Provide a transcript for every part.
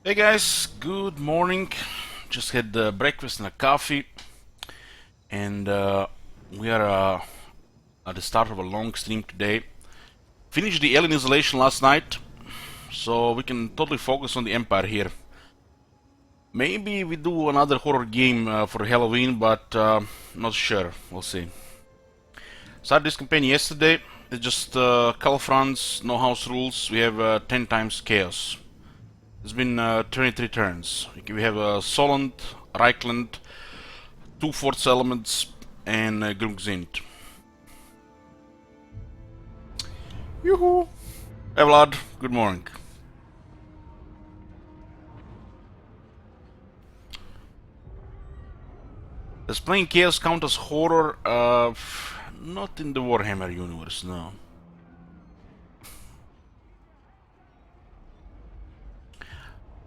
Hey guys, good morning. Just had breakfast and a coffee, and we are at the start of a long stream today. Finished the alien isolation last night, so we can totally focus on the Empire here. Maybe we do another horror game for Halloween, but not sure. We'll see. Started this campaign yesterday. It's just Call fronts, no house rules. We have 10 times chaos. It's been 23 turns. We have Solent, Reichland, 2 force elements, and Grungzint. Yoo-hoo! Hey Vlad, good morning. Does playing Chaos count as horror? Not in the Warhammer universe, no.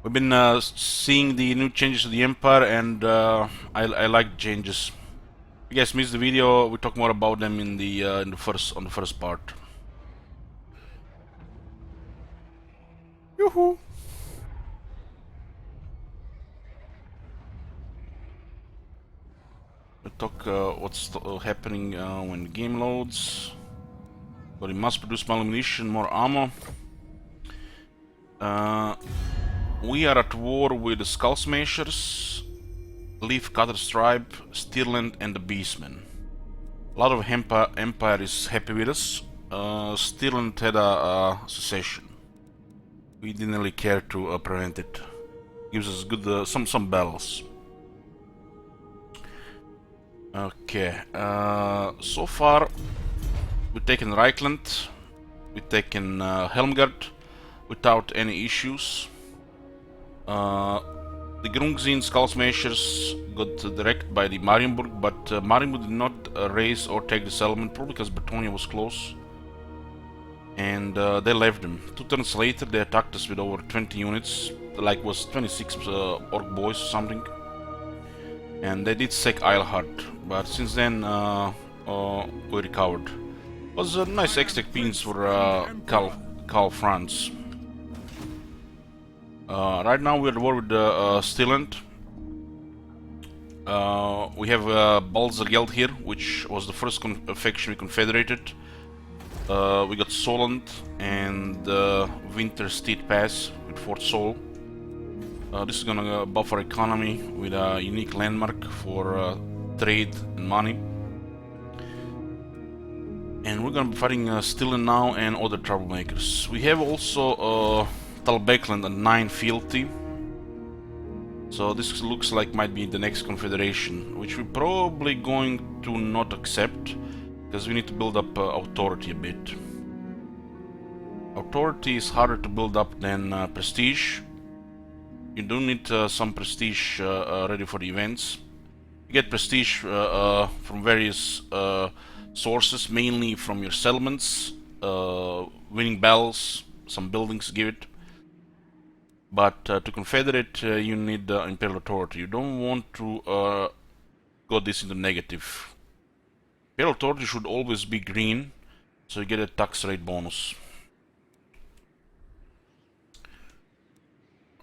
We've been seeing the new changes to the Empire, and I like the changes. If you guys missed the video, we talk more about them in the first part. Yoo-hoo! We talk what's happening when the game loads. But it must produce more ammunition, more ammo. We are at war with the Skull Smashers, Leaf Cutter's tribe, Stirland, and the Beastmen. A lot of Empire is happy with us. Stirland had a secession. We didn't really care to prevent it. Gives us good some battles. Okay. So far, we've taken Reichland, we've taken Helmgard without any issues. The Grungzin Skull Smashers got directed by the Marienburg, but Marienburg did not raise or take the settlement, probably because Bretonia was close. And they left them. 2 turns later, they attacked us with over 20 units, like was 26 orc boys or something. And they did sack Eilhart, but since then we recovered. It was a nice extra piece for Karl Franz. Right now we're at war with Stirland. We have Balzageld here, which was the first faction we confederated. We got Solent and Winterstead Pass with Fort Sol. This is gonna buff our economy with a unique landmark for trade and money. And we're gonna be fighting Stirland now and other troublemakers. We have also Talbekland and 9 fealty. So this looks like might be the next confederation, which we're probably going to not accept, because we need to build up authority a bit. Authority is harder to build up than prestige. You do need some prestige ready for the events. You get prestige from various sources, mainly from your settlements, winning battles, some buildings give it. But to confederate, you need imperial authority. You don't want to go this into negative. Imperial authority should always be green, so you get a tax rate bonus.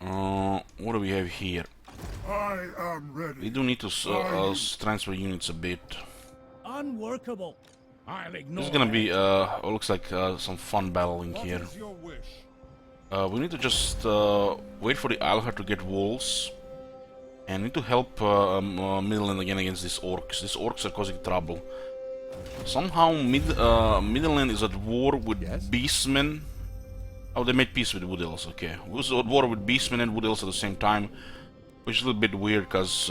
What do we have here? I am ready. We do need to transfer units a bit. Unworkable. I'll ignore. This is gonna be looks like some fun battling here. What is your wish? We need to just wait for the Eilhart to get walls, and need to help Midland again against these orcs. These orcs are causing trouble. Somehow Midland is at war with Beastmen. Oh, they made peace with Wood Elves, okay. We was at war with Beastmen and Wood Elves at the same time, which is a little bit weird, because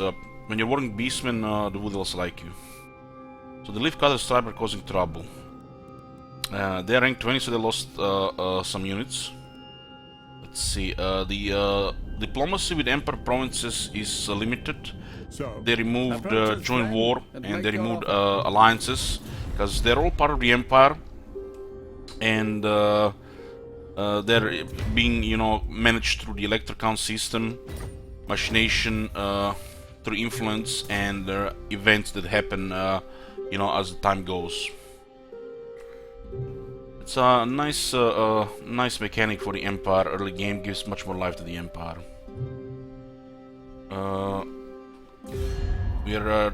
when you're warring Beastmen, the Wood Elves like you. So the Leaf Cutter tribe are causing trouble. They're rank 20, so they lost some units. Let's see, the diplomacy with Emperor provinces is limited. So, They removed joint war, and they removed alliances, because they're all part of the Empire, and they're being, managed through the Electrocount system, machination, through influence, and events that happen, as the time goes. It's a nice mechanic for the Empire. Early game gives much more life to the Empire. We are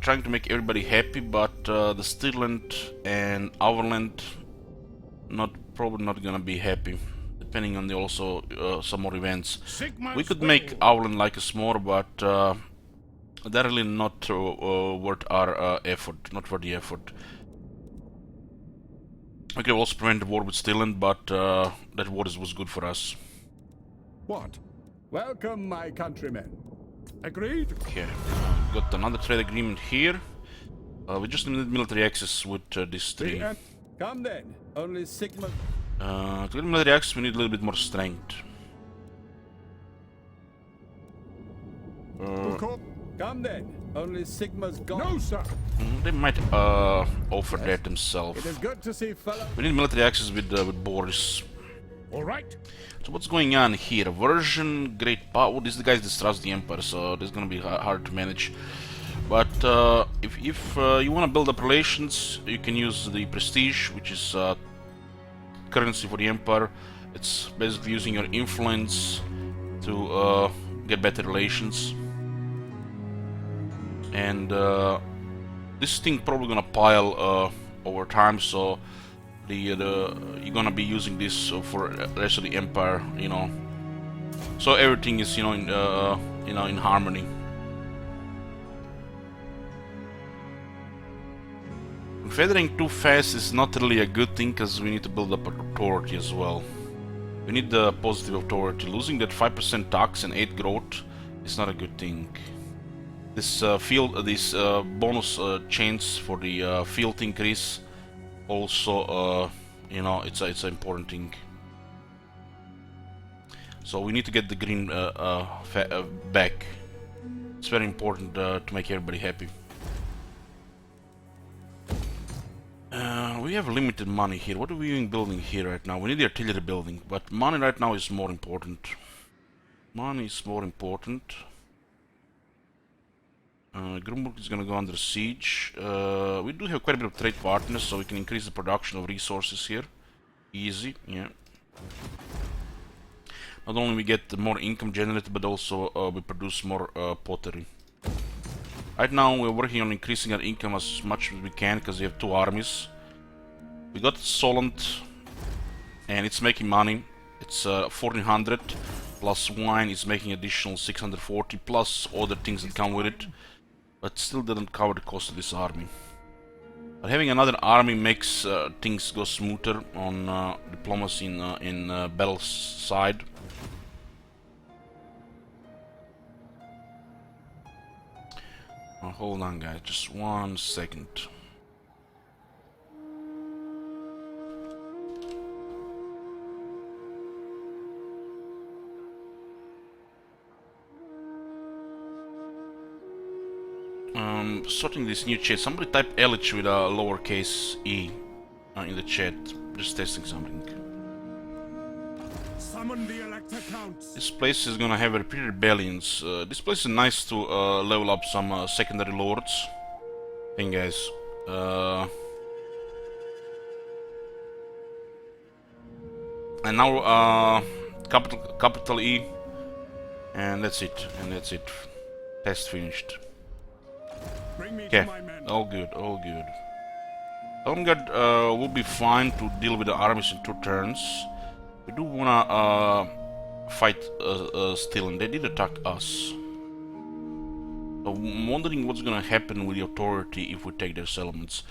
trying to make everybody happy, but the Steelland and Overland probably not gonna be happy, depending on the also some more events. We could make Overland like us more, but they're really not worth our effort, not worth the effort. We could also prevent the war with Steelland, but that war was good for us. What? Welcome, my countrymen. Agreed? Okay, got another trade agreement here. We just need military access with these three. Come then. Only Sigma. To get military access, we need a little bit more strength. Come then. Only Sigma's gone. No, sir. They might offer that themselves. It is good to see fellow. We need military access with Boris. All right. So what's going on here? Aversion, great power. These guys distrust the Empire, so this is gonna be hard to manage. But if you want to build up relations, you can use the prestige, which is currency for the Empire. It's basically using your influence to get better relations. And this thing probably gonna pile over time, so you're gonna be using this for the rest of the Empire, you know. So everything is, in harmony. Confederating too fast is not really a good thing, because we need to build up authority as well. We need the positive authority. Losing that 5% tax and 8 growth is not a good thing. This bonus chains for the field increase also, it's an important thing. So we need to get the green back. It's very important to make everybody happy. We have limited money here. What are we even building here right now? We need the artillery building, but money right now is more important. Money is more important. Grumburg is gonna go under siege. We do have quite a bit of trade partners, so we can increase the production of resources here. Easy, yeah. Not only we get more income generated, but also we produce more pottery. Right now we're working on increasing our income as much as we can, because we have 2 armies. We got Solent, and it's making money. It's 1400 plus wine is making additional 640 plus other things that come with it, but still doesn't cover the cost of this army. But having another army makes things go smoother on diplomacy in Bell's side. Oh, hold on, guys, just 1 second. Sorting this new chat. Somebody type Elich with a lowercase e in the chat. Just testing something. Summon the Elector Counts. This place is gonna have repeated rebellions. This place is nice to level up some secondary lords. Thing, guys. And now capital E, and that's it. Test finished. Okay, all good, all good. Stalingard will be fine to deal with the armies in 2 turns. We do wanna fight still, and they did attack us. So I'm wondering what's gonna happen with the authority if we take their settlements.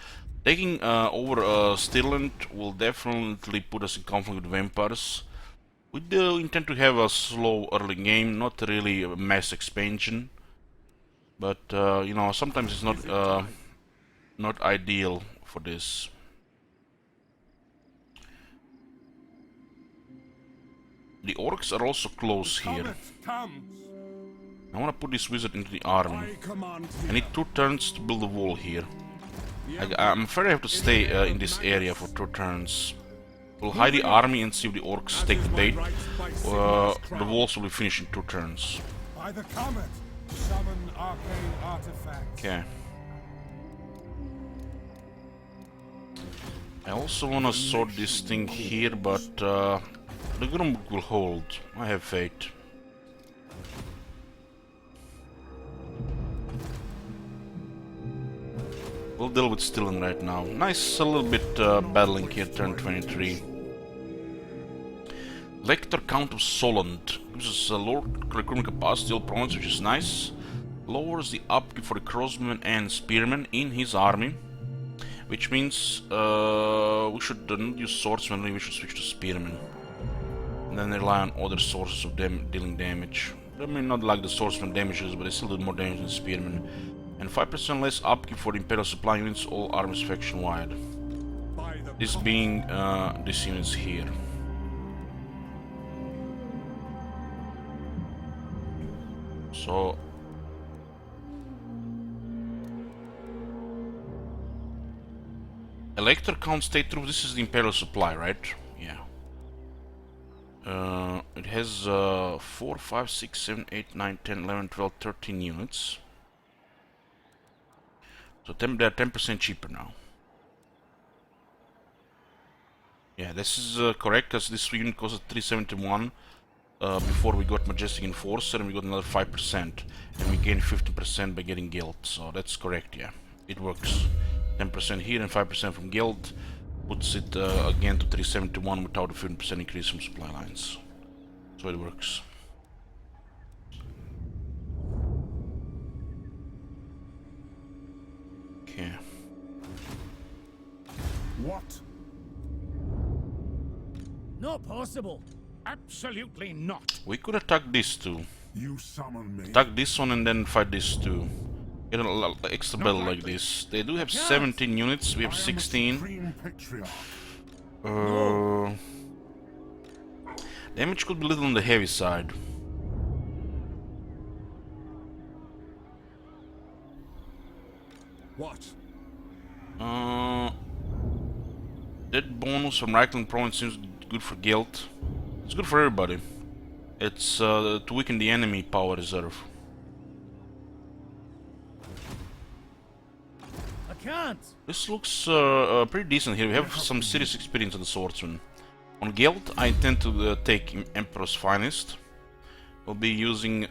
Taking over Stirland will definitely put us in conflict with vampires. We do intend to have a slow early game, not really a mass expansion. But sometimes it's not ideal for this. The orcs are also close here. I want to put this wizard into the army. I need 2 turns to build a wall here. I'm afraid I have to stay in this area for 2 turns. We'll hide the army and see if the orcs take the bait. The walls will be finished in 2 turns. By the comet. Summon arcane artifacts. Okay. I also want to sort this thing here, but the Grumbook will hold. I have faith. We'll deal with Stillen right now. Nice, a little bit battling here, turn 23. Lector Count of Solent gives us a lower recruitment capacity all province, which is nice. Lowers the upkeep for the crossbowmen and spearmen in his army, which means we should not use swordsmen, we should switch to spearmen. And then rely on other sources of dealing damage. I mean, not like the swordsman damages, but they still do more damage than spearmen. And 5% less upkeep for the Imperial supply units, all armies faction wide. This being these units here. So Elector Count State Troop, this is the Imperial supply, right? Yeah. It has 4, 5, 6, 7, 8, 9, 10, 11, 12, 13 units. So they're 10% cheaper now. Yeah, this is correct, because this unit cost 371 before we got Majestic Enforcer, and we got another 5%. And we gained 15% by getting Guild, so that's correct, yeah. It works. 10% here and 5% from Guild puts it again to 371 without a 15% increase from supply lines. So it works. Okay. What? Not possible. Absolutely not. We could attack this too. You summon me. Attack this one and then fight this too. Get an extra battle like this. They do have 17 units, we have 16. Damage could be a little on the heavy side. What? That bonus from Reichland Province seems good for Guild. It's good for everybody. It's to weaken the enemy power reserve. I can't. This looks pretty decent here. We have some serious experience on the swordsman. On Guild, I intend to take Emperor's Finest. We'll be using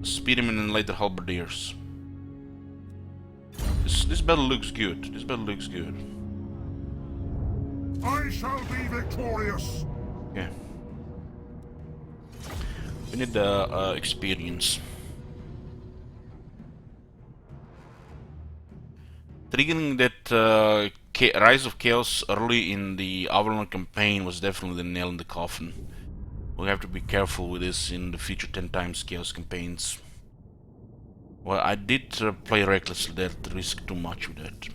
Spearmen and later Halberdiers. This battle looks good. This battle looks good. I shall be victorious. Okay. We need experience. Triggering that Rise of Chaos early in the Avalon campaign was definitely the nail in the coffin. We have to be careful with this in the future 10 times Chaos campaigns. Well, I did play recklessly there to risk too much with that.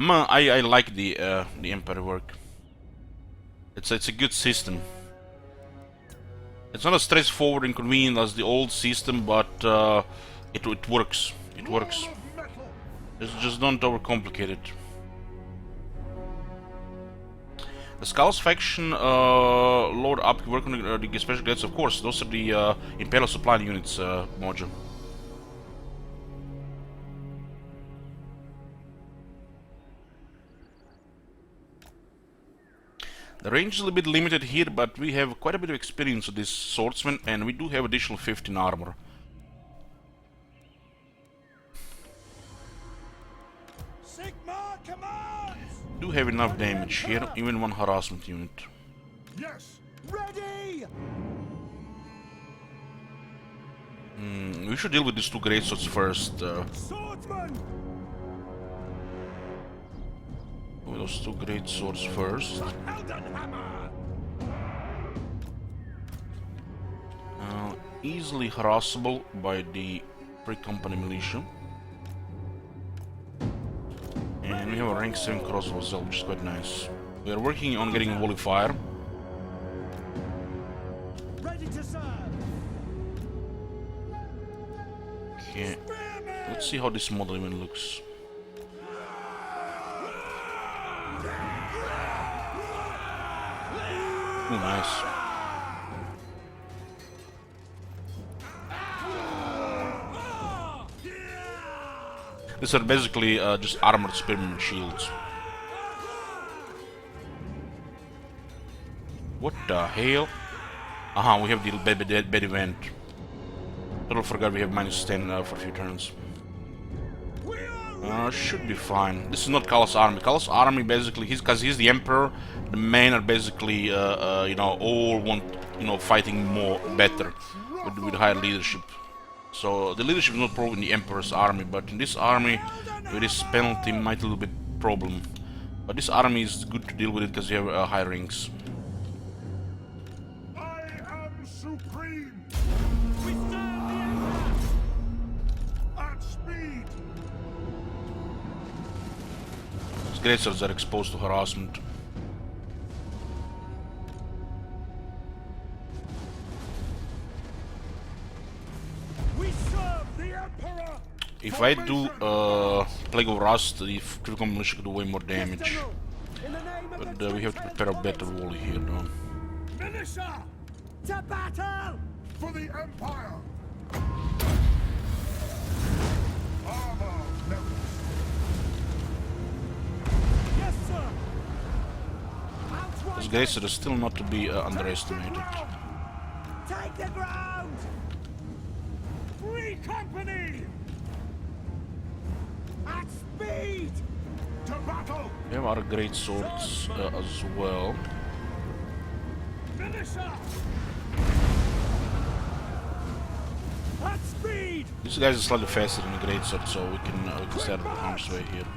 I like the Empire work. It's a good system. It's not as straightforward and convenient as the old system, but it works. It works. Just don't overcomplicate it. The Skulls faction load up work on the special grades, of course. Those are the Imperial supply units module. The range is a little bit limited here, but we have quite a bit of experience with this swordsman, and we do have additional 15 armor. Sigmar commands. Do have enough damage here, even one harassment unit. Yes. Ready. We should deal with these two greatswords first. Swordsman. Those two greatswords first. Easily harassable by the pre-company militia. And we have a rank 7 crossbow as well, which is quite nice. We are working on getting volley fire. Ready to serve. Okay, let's see how this model even looks. Oh, nice. These are basically just armored spearmen shields. What the hell? Aha, we have the bad event. Totally forgot we have -10 for a few turns. Should be fine. This is not Kala's army. Kala's army basically, because he's the emperor. The men are basically, you know, all want, you know, fighting more better with higher leadership. So the leadership is not probably in the emperor's army, but in this army, with this penalty, might a little bit problem. But this army is good to deal with it because you have high ranks. I am supreme. We serve the Emperor! At speed. These great swords are exposed to harassment. We serve the Emperor! If I do Plague of Rust, the critical militia could do way more damage. General, in the name of But the we have to prepare a better wall here, though. Militia. To battle! For the Empire. Armor levels. Yes, sir! These Outriders! guys are still not to be underestimated. Take the ground! Free company. At speed! To battle. We have other great swords as well. Militia. At speed! These guys are slightly faster than the great sword, so we can stay out of harm's way here.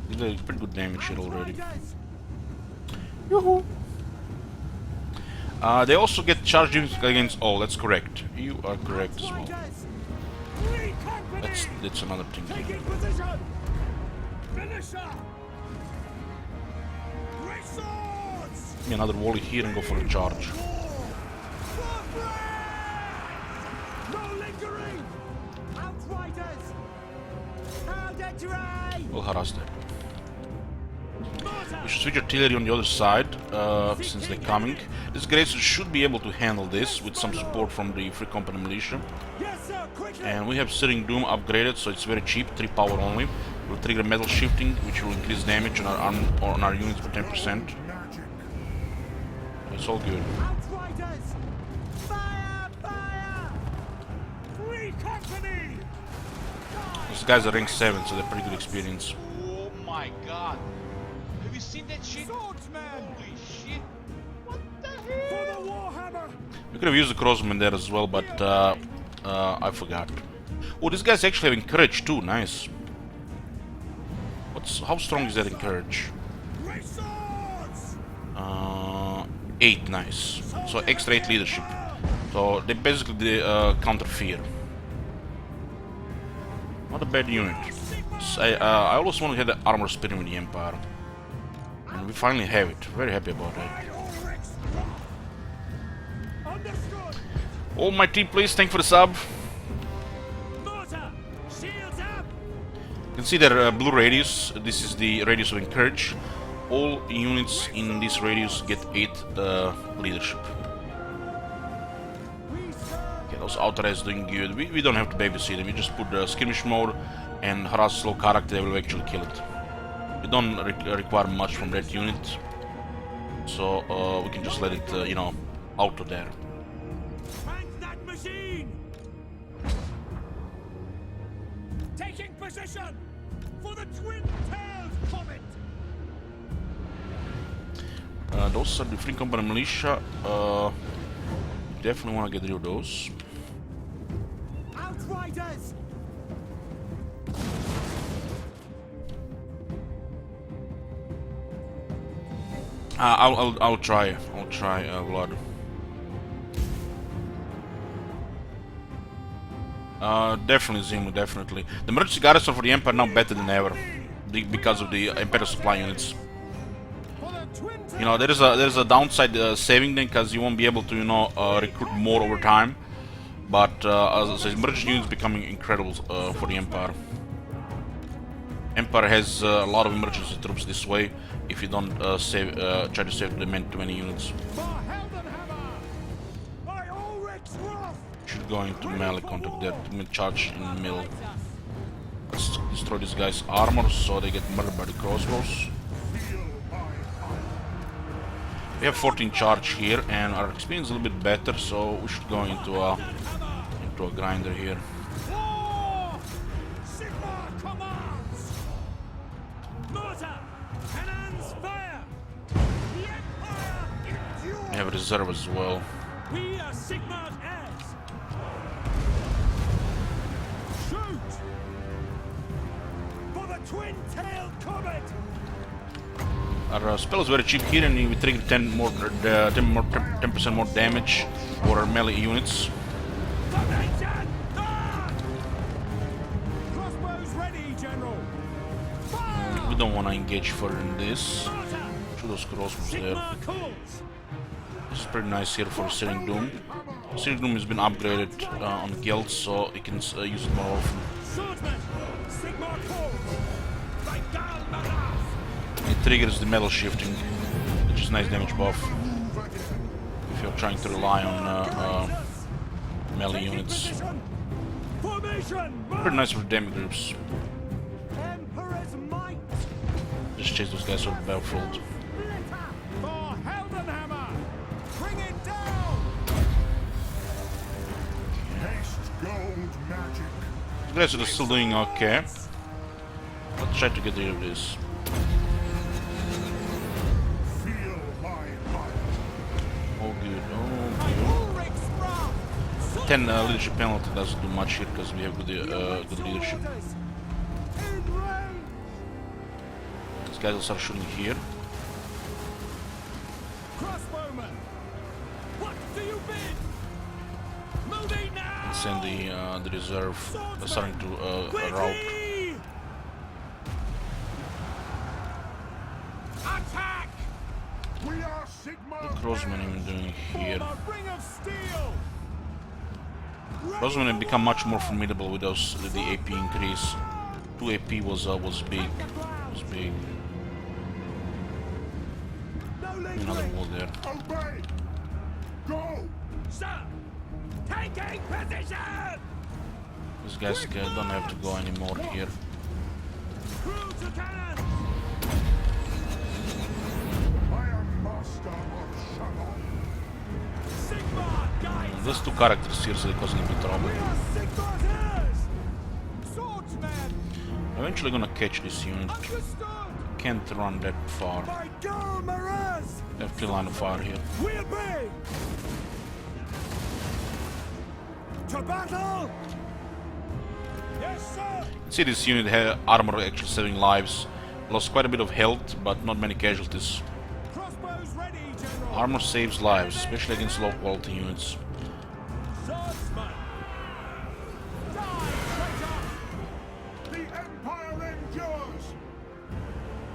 They did pretty good damage here already. Outriders! They also get charged units against all. That's correct. You are correct as well. Outriders! Free company. That's another thing. Taking position! Militia. Great swords. Give me another volley here and go for a charge. No lingering! Outriders! How did you We'll harass them. We should switch artillery on the other side, since they're coming. This great sword should be able to handle this with some support from the Free Company Militia. Yes, sir, quickly! And we have Searing Doom upgraded, so it's very cheap, 3 power only. We'll trigger metal shifting, which will increase damage on our units by 10%. Magic. It's all good. Outriders! Fire! Fire! Free company. These guys are rank 7, so they're pretty good experience. Oh my god. Have you seen that shit? Swordsman! Holy shit. What the For hell? the Warhammer! We could have used the crossman there as well, but I forgot. Oh, this guy's actually having courage too. Nice. How strong is that in courage? Great swords. 8. Nice. So extra 8 leadership. So they basically counter fear. Not a bad unit. I always wanted to have the armor spinning with the Empire, and we finally have it. Very happy about that. Understood! All my team, please. Thank you for the sub. Mortar! Shields up! You can see their blue radius. This is the radius of encourage. All units in this radius get 8 leadership. We serve! Okay, those outriders doing good. We don't have to babysit them. We just put the skirmish mode and harass slow character. They will actually kill it. We don't require much from that unit, so we can just let it, you know, auto there. Tank that machine! Taking position! For the twin-tailed comet! Those are the Free Company Militia. Definitely want to get rid of those. Outriders! I'll try, Vlad. Definitely Zimu, definitely. The emergency garrison for the Empire now better than ever, because of the Imperial supply units. For the twin-tailed! You know, there's a downside saving them, because you won't be able to, you know, recruit more over time. But as I said, emergency units becoming incredible for the Empire. Empire has a lot of emergency troops this way. If you don't try to save the too many units, For Heldenhammer! By Ulrich's wrath! should go into melee contact there. To charge in the middle. Let's destroy this guy's armor so they get murdered by the crossbows. We have 14 charge here, and our experience is a little bit better, so we should go into to a grinder here. War! Sigma commands! Mortar! Cannons fire! The Empire endures! We have a reserve as well. We are Sigma's heirs! Shoot! For the twin-tailed comet! Our spell is very cheap here, and we trigger 10% more damage for our melee units. Formation! Ah! Crossbows ready, General! Fire! We don't want to engage further in this. Mortar! Shoot those crossbows there. Sigma calls! This is pretty nice here for Searing Doom. Searing Doom has been upgraded on guilds, so you can use it more often. Swordsman! Sigma calls! Regal Maras! It triggers the metal shifting, which is a nice damage buff if you're trying to rely on melee units. Formation! Pretty nice for damage groups. Emperor's might! Just chase those guys off the battlefield. For Heldenhammer! Bring it down! Haste gold magic. These guys are still doing okay. Let's try to get rid of this. Feel my might. Oh good, oh By good. Ulrich's wrath! 10 leadership penalty doesn't do much here because we have good leadership. In range! These guys will start shooting here. Crossbowman! What do you bid? Moving now! Send the reserve. They're starting to rout. Quickly! Attack! We are Sigma. What Crossman even doing here? For the ring of steel! Crossman have become much more formidable with those with the AP increase. 2 AP was big. Was big. No Another lingering! wall there. Obey. Go. Sir! Taking position! These guys don't have to go anymore here. Crew to cannon! I am master of Shalom. Sigma guides! Those two characters seriously causing a bit trouble. We are Sigma's heirs! Swordsman! Eventually gonna catch this unit. Understood! Can't run that far. By Gal Maraz! They have 3 line of fire here. We'll be! To battle! Yes, sir! See, this unit had armor actually saving lives. Lost quite a bit of health, but not many casualties. Crossbows ready, General! Armor saves lives, especially against low quality units. Swordsman! Die, traitor! The Empire endures.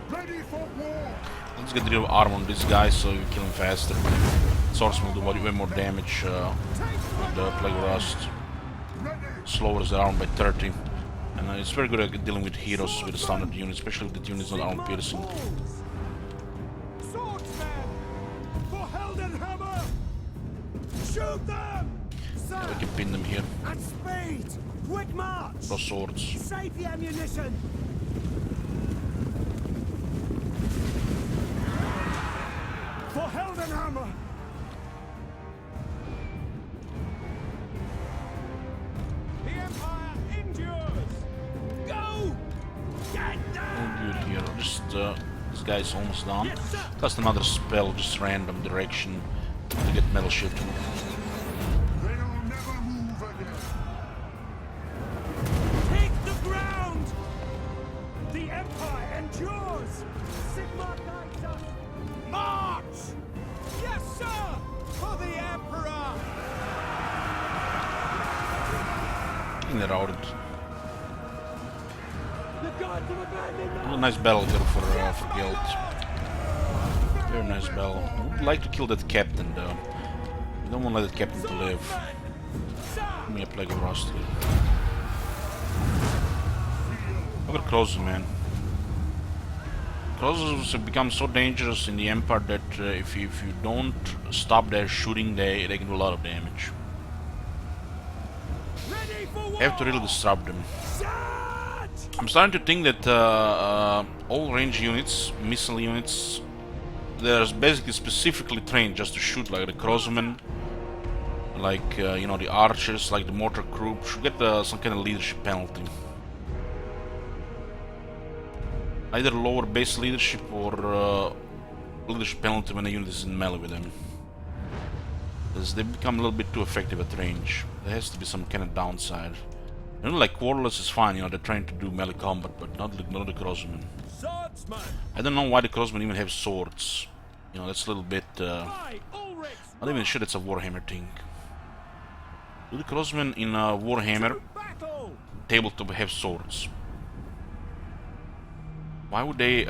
Ready for war. Let's get rid of armor on this guy so we kill him faster. Swordsman will do way more damage with the Plague Rust. Ready. Lowers the armor by 30. And it's very good at dealing with heroes with the standard unit, especially with the units not armor piercing. Swordsman! For Heldenhammer! Shoot them! Sir! We can pin them here. At speed! Quick march! Cross swords. Save the ammunition! For Heldenhammer! The Empire endures! Go! Get Oh, down! good here. Just this guy's almost done. Yes, sir! Cast another spell, just random direction to get metal shifting. They'll never move again. Take the ground! The Empire endures! Sigma guides us! March! Yes, sir! For the Emperor! And they're routed. The gods have abandoned A nice battle here for Guild. Very nice battle. I would like to kill that captain though. I don't want to let that captain to live. Give me a Plague of Rust here. Look at Crosses, man. Crosses have become so dangerous in the Empire that if you don't stop their shooting, they can do a lot of damage. Ready for war! You have to really disrupt them. Charge! I'm starting to think that all range units, missile units, they're basically specifically trained just to shoot, like the Crossmen, like you know, the archers, like the mortar crew, should get some kind of leadership penalty. Either lower base leadership or leadership penalty when a unit is in melee with them. Because they become a little bit too effective at range. There has to be some kind of downside. You know, like Warlords is fine, you know, they're trying to do melee combat, but not the Crossmen. Swordsman! I don't know why the Crossmen even have swords. You know, that's a little bit... Aye, Ulrich's not even sure it's a Warhammer thing. Do the Crossmen in Warhammer battle! tabletop have swords? Why would they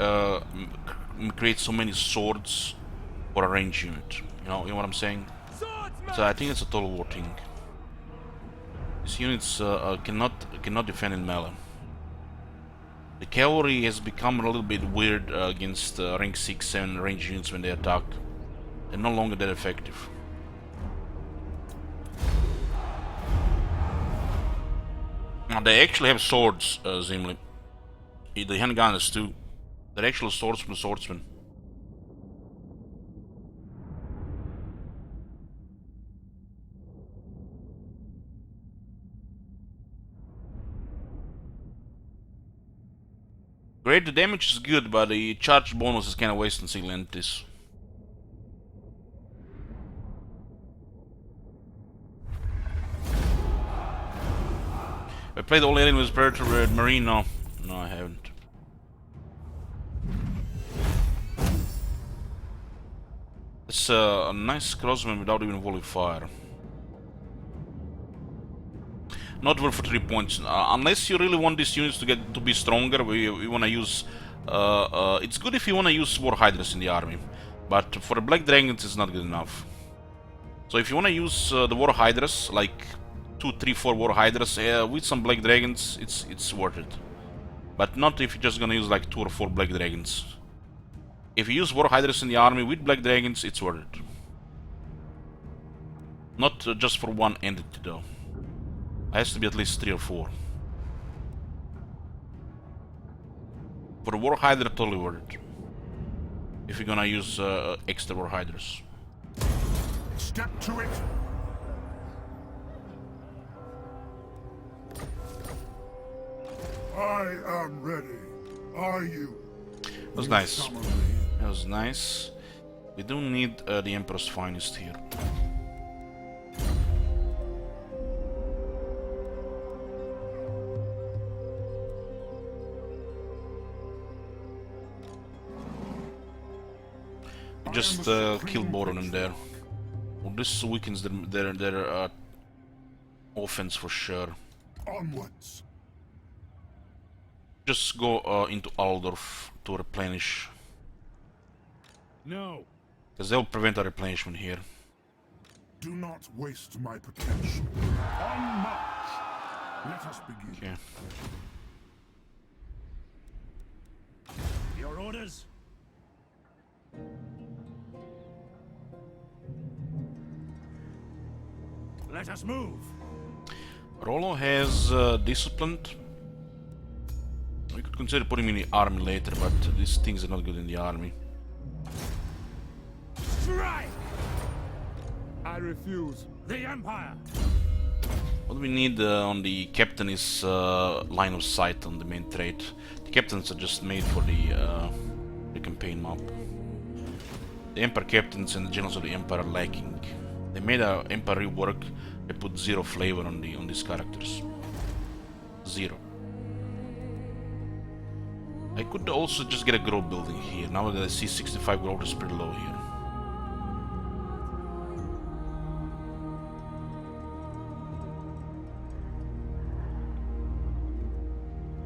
create so many swords for a range unit? You know what I'm saying? Swordsman! So I think it's a total war thing. These units cannot defend in melee. The cavalry has become a little bit weird against rank 6, 7 range units when they attack. They're no longer that effective. Now they actually have swords, Zimli. The handgunners too. They're actual swordsmen. Great, the damage is good, but the charge bonus is kind of wasting single entities. I played all Alien with Predator with Marine, no. No, I haven't. It's a nice crossman without even volley fire. Not worth for 3 points. Unless you really want these units to be stronger, we want to use... it's good if you want to use War Hydras in the army. But for the Black Dragons, it's not good enough. So if you want to use the War Hydras, like 2, 3, 4 War Hydras, with some Black Dragons, it's worth it. But not if you're just gonna use like 2 or 4 Black Dragons. If you use War Hydras in the army with Black Dragons, it's worth it. Not just for one entity though. It has to be at least 3 or 4. For the War Hydra, totally worth it. If you're gonna use extra War Hydras. Step to it. I am ready. Are you? That was nice. That was nice. We do need the Emperor's Finest here. We just killed both of them there. Well, this weakens their offense for sure. Onwards. Just go into Aldorf to replenish. No. Because they'll prevent a replenishment here. Do not waste my potential. On march. Let us begin. Okay. Your orders? Let us move. Rollo has disciplined. We could consider putting him in the army later, but these things are not good in the army. Strike! I refuse. The Empire! What we need on the captain is line of sight on the main trait. The captains are just made for the campaign map. The Empire captains and the generals of the Empire are lacking. They made a Empire rework. They put 0 flavor on these characters. 0. I could also just get a growth building here. Now that I see 65 growth is pretty low here.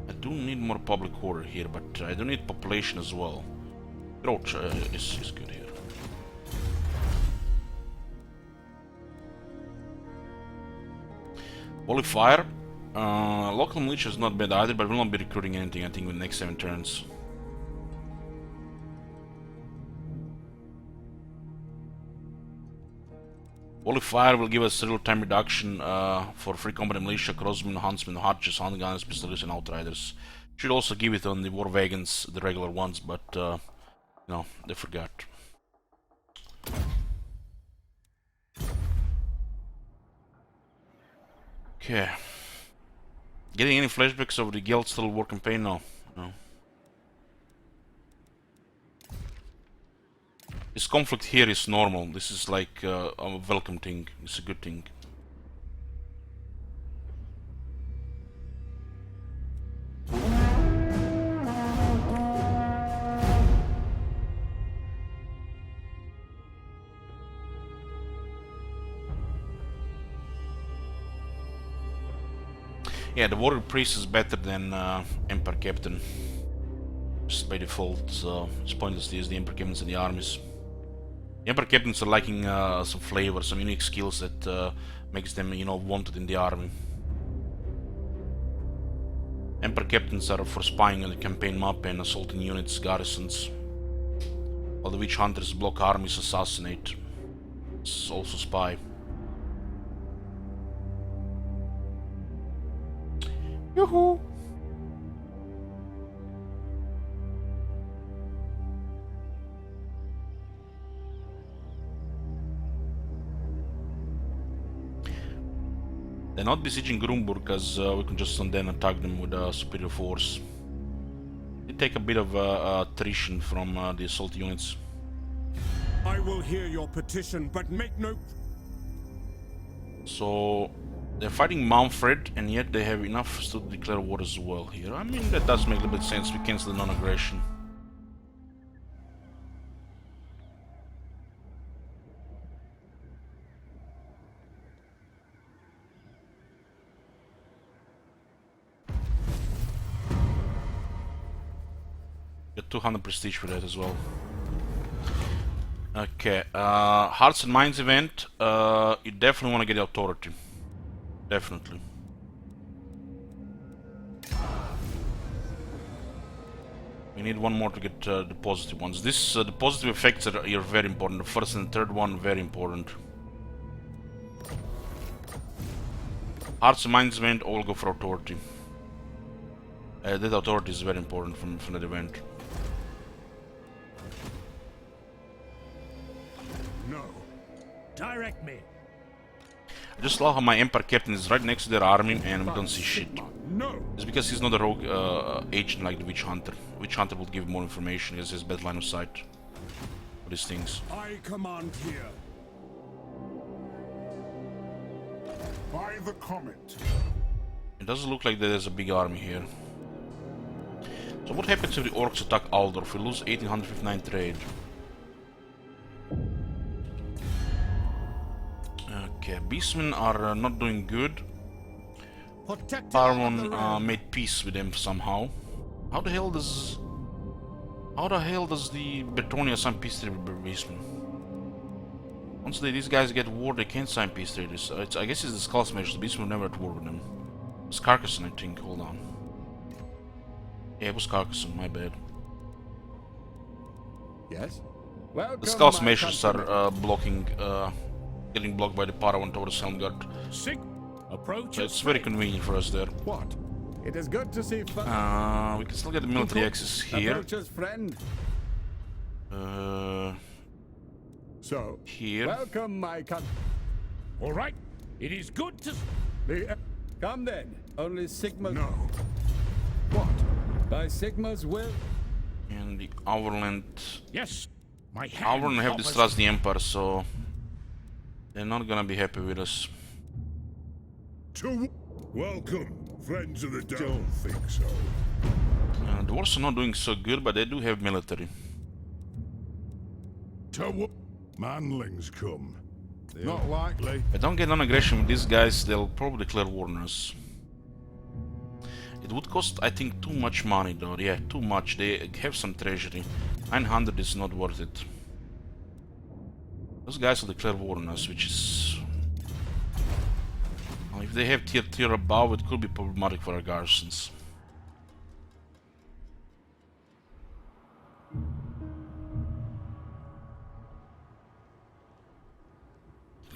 I do need more public order here, but I do need population as well. Growth is good here. Holy Fire. Local militia is not bad either, but we'll not be recruiting anything, I think, with the next 7 turns. Holy Fire will give us a little time reduction for free combat militia, crossmen, huntsmen, archers, handgunners, pistols, and outriders. Should also give it on the war wagons, the regular ones, but no, they forgot. Okay. Getting any flashbacks of the Geldstall war campaign? No. No. This conflict here is normal. This is like a welcome thing. It's a good thing. Yeah, the warrior priest is better than Emperor Captain. Just by default, so it's pointless to use the Emperor Captains in the armies. The Emperor Captains are lacking some flavor, some unique skills that makes them, you know, wanted in the army. Emperor Captains are for spying on the campaign map and assaulting units, garrisons. While the Witch Hunters block armies, assassinate. It's also spy. Yoo-hoo! They're not besieging Grumburg as we can just then attack them with a superior force. They take a bit of attrition from the assault units. I will hear your petition, but make no... So they're fighting Manfred, and yet they have enough to declare war as well here. I mean, that does make a little bit of sense. We cancel the non-aggression. Get 200 prestige for that as well. Okay, Hearts and Minds event. You definitely want to get authority. Definitely. We need one more to get the positive ones. This the positive effects are very important. The first and third one very important. Hearts and Minds event, all go for authority. That authority is very important from that event. No. Direct me. I just love how my Emperor Captain is right next to their army and we don't see shit. No. It's because he's not a rogue agent like the Witch Hunter. Witch Hunter will give more information, he has better line of sight for these things. I command here. By the comet. It doesn't look like there's a big army here. So what happens if the orcs attack Aldorf? We lose 1859 trade. Okay, beastmen are not doing good. Parvon made peace with them somehow. How the hell does the Bretonia sign peace treaty with beastmen? Once these guys get war, they can't sign peace treaties. I guess it's the Skull Smashers. The beastmen were never at war with them. It's Carcassonne, I think. Hold on. Yeah, it was Carcassonne. My bad. Yes? The Skull Smashers are blocking. Getting blocked by the Paravan towards Helmgard. Approach. So it's very convenient for us there. What? It is good to see. We can still get the military access here. Approach's friend. So Here. welcome, my country. All right. It is good to. Come then. Only Sigma. No. What? By Sigma's will. And the Overland. Yes. My hand. Overland have distrust the Empire, so they're not gonna be happy with us. Welcome, friends of the Don't think so. The wars are not doing so good, but they do have military. Manlings come. Not likely. If I don't get non-aggression with these guys, they'll probably declare war on us. It would cost, I think, too much money though. Yeah, too much. They have some treasury. 900 is not worth it. Those guys will declare war on us, which is... Well, if they have tier above, it could be problematic for our garrisons.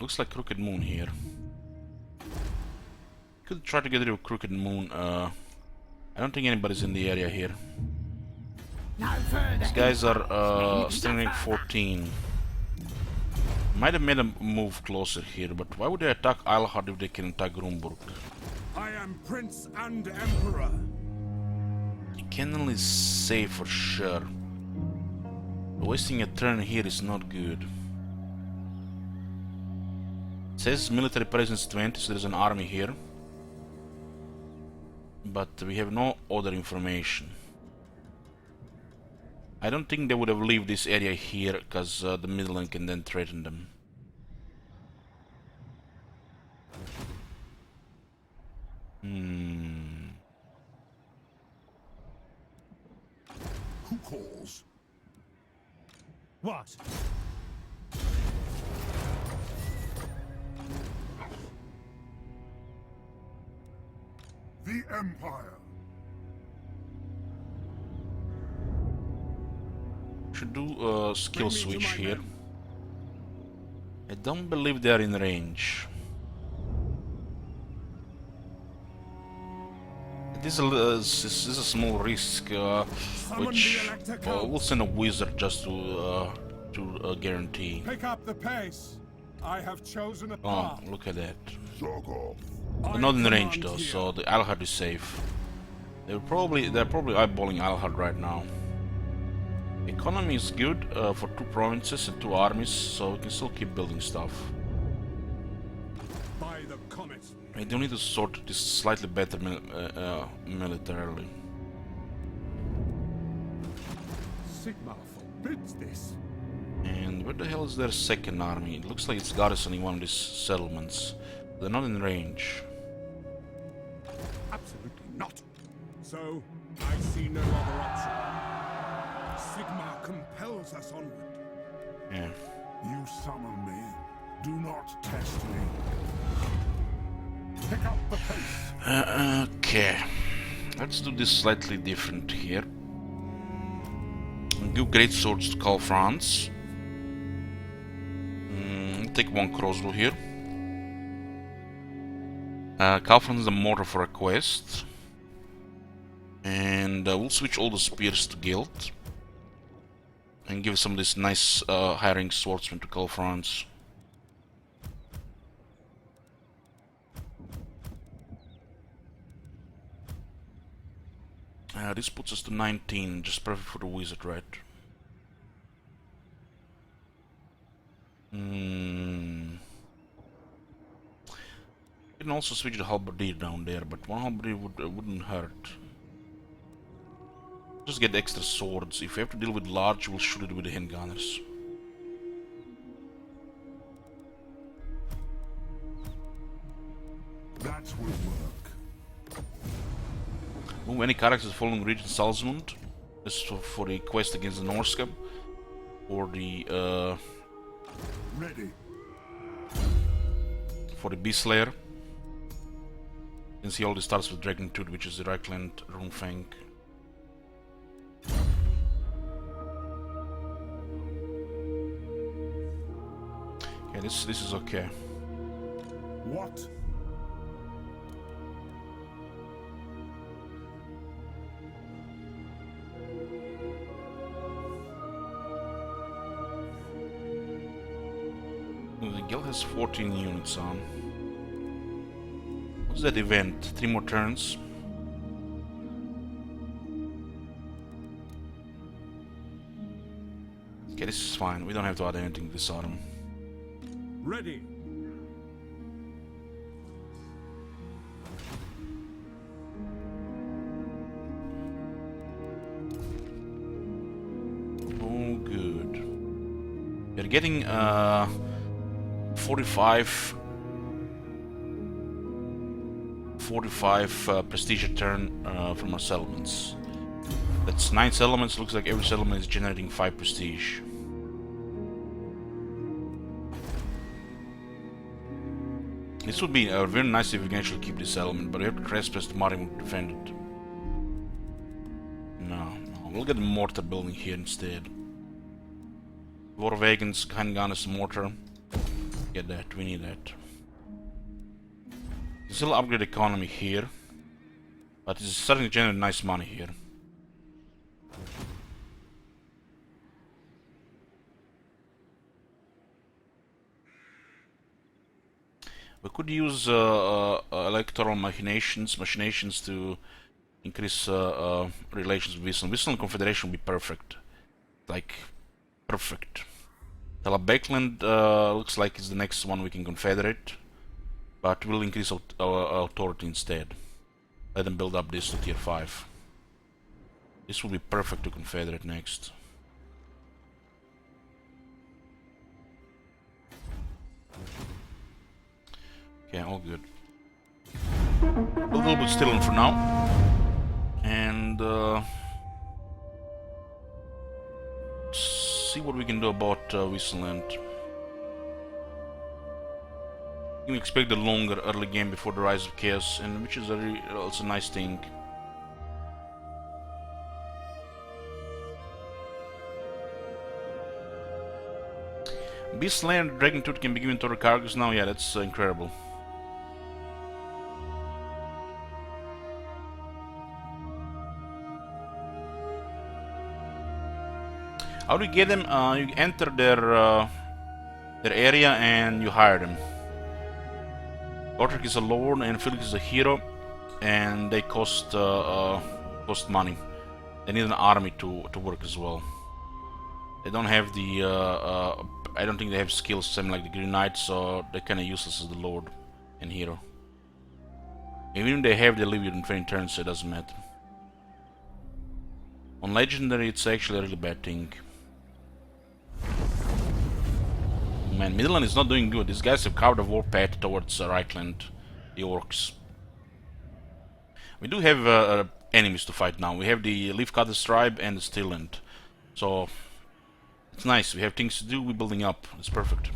Looks like Crooked Moon here. Could try to get rid of Crooked Moon. I don't think anybody's in the area here. These guys are strength 14. Might have made a move closer here, but why would they attack Eilhart if they can attack Grunburg? I am Prince and Emperor. Cannon is safe for sure. Wasting a turn here is not good. It says military presence 20, so there's an army here. But we have no other information. I don't think they would have left this area here, because the Midland can then threaten them. Who calls? What? The Empire. Should do a skill Bring me to switch my here. men. I don't believe they are in range. This is a small risk, which the Elector we'll send a wizard just to guarantee. Pick up the pace. I have chosen a Oh, path. look at that. Shog off. They're not in range though, so the Eilhart is safe. They're probably eyeballing Eilhart right now. Economy is good for 2 provinces and 2 armies, so we can still keep building stuff. By the comet. I do need to sort this slightly better militarily. Sigmar forbids this. And where the hell is their second army? It looks like it's garrisoning one of these settlements. They're not in range. Absolutely not. So, I see no other option. Sigmar compels us onward. Yeah. You summon me. Do not test me. Pick up the pace. Okay. Let's do this slightly different here. Give great swords to Karl Franz. Take 1 crossbow here. Karl Franz is a mortar for a quest. And we'll switch all the spears to guild. And give some of this nice high rank swordsman to Karl Franz. This puts us to 19, just perfect for the wizard, right? You can also switch the halberdier down there, but 1 halberdier wouldn't hurt. Just get extra swords. If we have to deal with large, we'll shoot it with the handgunners. That will work. Move any characters following Regent Salzmund. This is for the quest against the Norska. Or the Ready. for the Beast Slayer. You can see all this starts with Dragon Tooth, which is the Reichland Runefang. Okay, this is okay. What? The guild has 14 units on. What's that event? 3 more turns. Okay, this is fine. We don't have to add anything this autumn. Ready. Oh, good. We're getting 45 prestige a turn from our settlements. That's 9 settlements. Looks like every settlement is generating 5 prestige. This would be very nice if we can actually keep this settlement, but we have to trespass the Marim to defend it. No, we'll get a mortar building here instead. War wagons, handgunners, mortar. Get that, we need that. Still upgrade economy here, but it's starting to generate nice money here. We could use electoral machinations to increase relations with Wisland. Wisland Confederation would be perfect. Like, perfect. Talabekland looks like it's the next one we can confederate, but we'll increase our authority instead. Let them build up this to tier 5. This will be perfect to confederate next. Okay, all good. A little bit still in for now. And see what we can do about Wisland. You can expect a longer early game before the Rise of Chaos, and which is also a nice thing. Beast Slayer and Dragon Tooth can be given to other cargoes now. Yeah, that's incredible. How do you get them? You enter their area and you hire them. Gotrek is a lord and Felix is a hero, and they cost money. They need an army to work as well. They don't have the I don't think they have skills same like the Green Knights, so they're kinda useless as the lord and hero. Even if they have, they live within 20 turns, so it doesn't matter. On legendary, it's actually a really bad thing. Man, Midland is not doing good. These guys have carved a warpath towards Reichland, the orcs. We do have enemies to fight now. We have the Leafcutters tribe and the Stillland. So, it's nice. We have things to do. We're building up. It's perfect.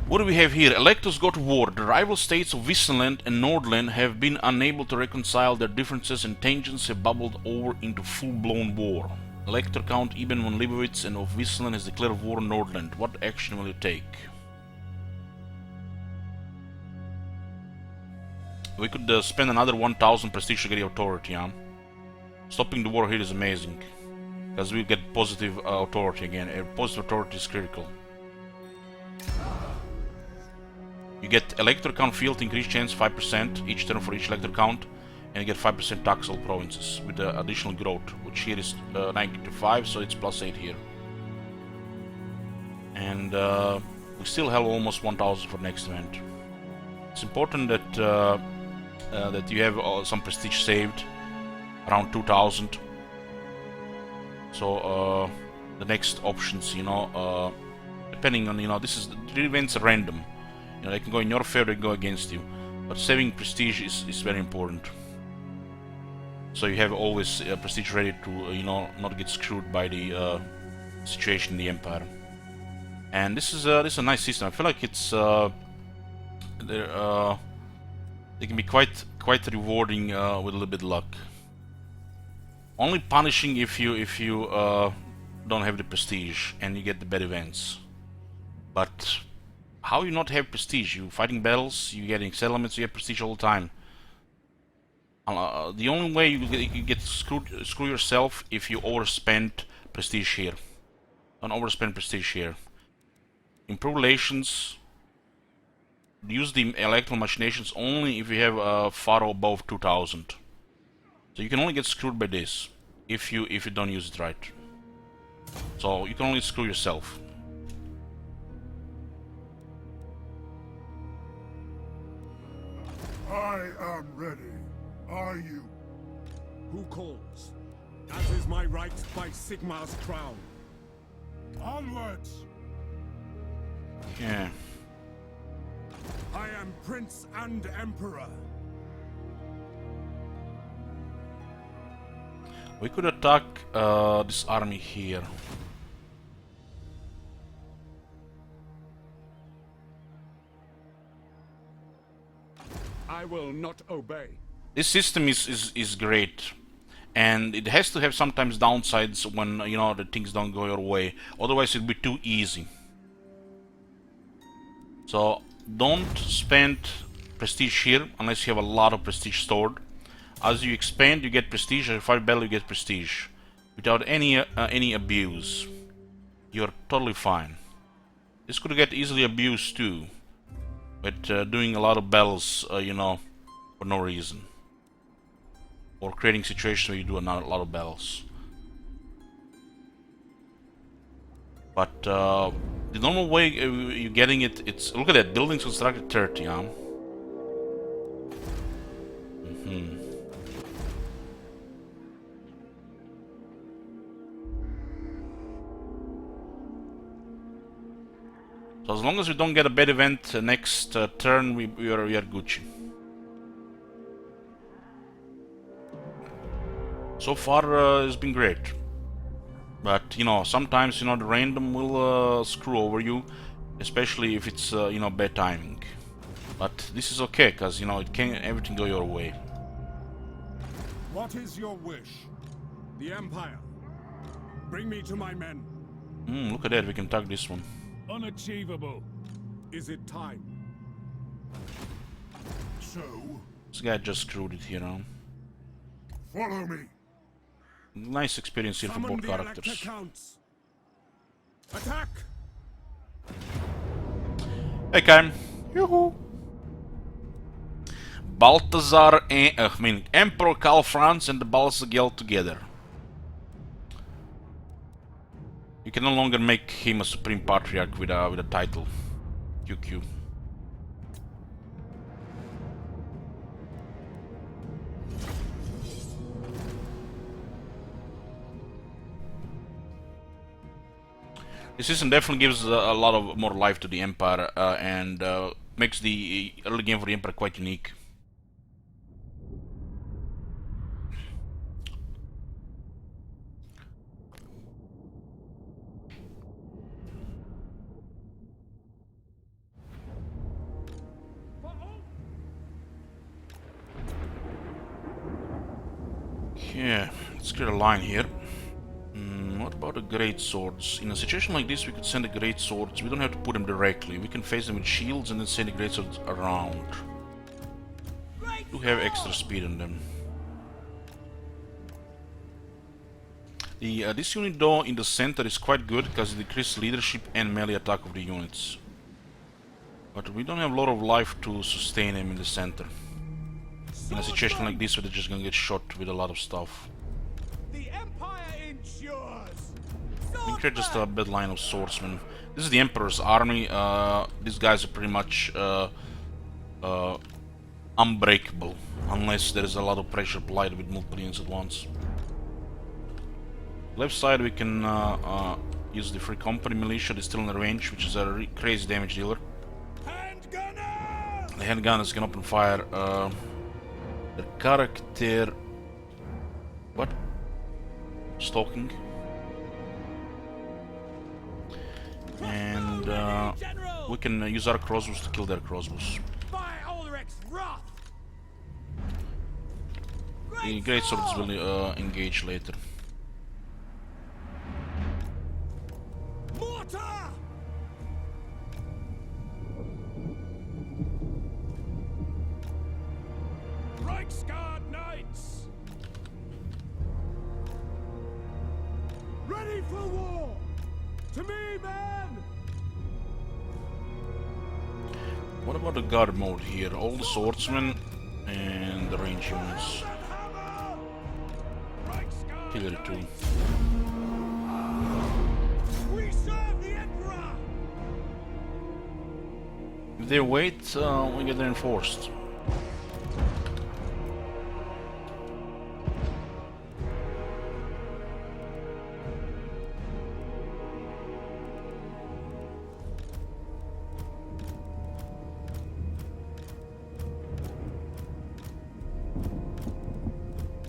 What do we have here? Electors go to war. The rival states of Wissenland and Nordland have been unable to reconcile their differences, and tensions have bubbled over into full-blown war. Elector Count Ibn von Leibowitz and of Wissenland has declared war on Nordland. What action will you take? We could spend another 1000 prestige to get the authority, huh? Stopping the war here is amazing, because we get positive authority again. Positive authority is critical. You get Elector Count Field increased chance 5% each turn for each Elector Count, and you get 5% tax all provinces with the additional growth, which here is -5, so it's +8 here. And we still have almost 1000 for next event. It's important that that you have some prestige saved, around 2000. So the next options, you know, depending on, you know, this is the events are random. You know, they can go in your favor, they go against you. But saving prestige is very important. So you have always prestige ready to, you know, not get screwed by the situation in the empire. And this is a nice system. I feel like it's they can be quite rewarding with a little bit of luck. Only punishing if you don't have the prestige and you get the bad events. But how you not have prestige? You fighting battles, you getting settlements, you have prestige all the time. The only way you get screw yourself if you overspend prestige here. Don't overspend prestige here. Improve relations. Use the electoral machinations only if you have far above 2000. So you can only get screwed by this if you don't use it right. So you can only screw yourself. I am ready. Are you? Who calls? As is my right by Sigmar's crown. Onwards! Yeah. I am Prince and Emperor. We could attack this army here. I will not obey. This system is great, and it has to have sometimes downsides when, you know, the things don't go your way. Otherwise it'll be too easy. So don't spend prestige here unless you have a lot of prestige stored. As you expand, you get prestige. As you fight battle, you get prestige, without any abuse. You're totally fine. This could get easily abused too, but doing a lot of battles, you know, for no reason, or creating situations where you do a lot of battles. But the normal way you're getting it, it's look at that, buildings constructed 30, huh? So as long as we don't get a bad event next turn, we are Gucci. So far, it's been great. But you know, sometimes you know the random will screw over you, especially if it's you know bad timing. But this is okay, cause you know it can everything go your way. What is your wish? The Empire. Bring me to my men. Look at that, we can tag this one. Unachievable. Is it time? So, This guy just screwed it here, huh? follow me. Nice experience here for Summon both the characters. Elector Counts. Attack! Hey, Karen. Yoo-hoo. Balthazar and Emperor Karl Franz and the Balsagel together. You can no longer make him a Supreme Patriarch with a title. QQ. This season definitely gives a lot of more life to the Empire and makes the early game for the Empire quite unique. Yeah, let's clear a line here. What about the great swords? In a situation like this, we could send the great swords. We don't have to put them directly. We can face them with shields and then send the great swords around. To have extra speed on them. This unit though in the center is quite good because it decreases leadership and melee attack of the units. But we don't have a lot of life to sustain them in the center. In a situation like this where they're just gonna get shot with a lot of stuff. The Empire ensures. I think they're just a bad line of swordsmen. This is the Emperor's army. These guys are pretty much unbreakable unless there is a lot of pressure applied with multiple units at once. Left side we can use the Free Company Militia. They're still in the range, which is a crazy damage dealer. Handgunner! The handgunners can open fire. The character... What? Stalking. And we can use our crossbows to kill their crossbows. By Ulrich's wrath! The great swords will engage later. Mortar! Reichsguard Knights! Ready for war! To me, men! What about the guard mode here? All the swordsmen and the range units. Artillery too. We serve the Emperor! If they wait, we get reinforced.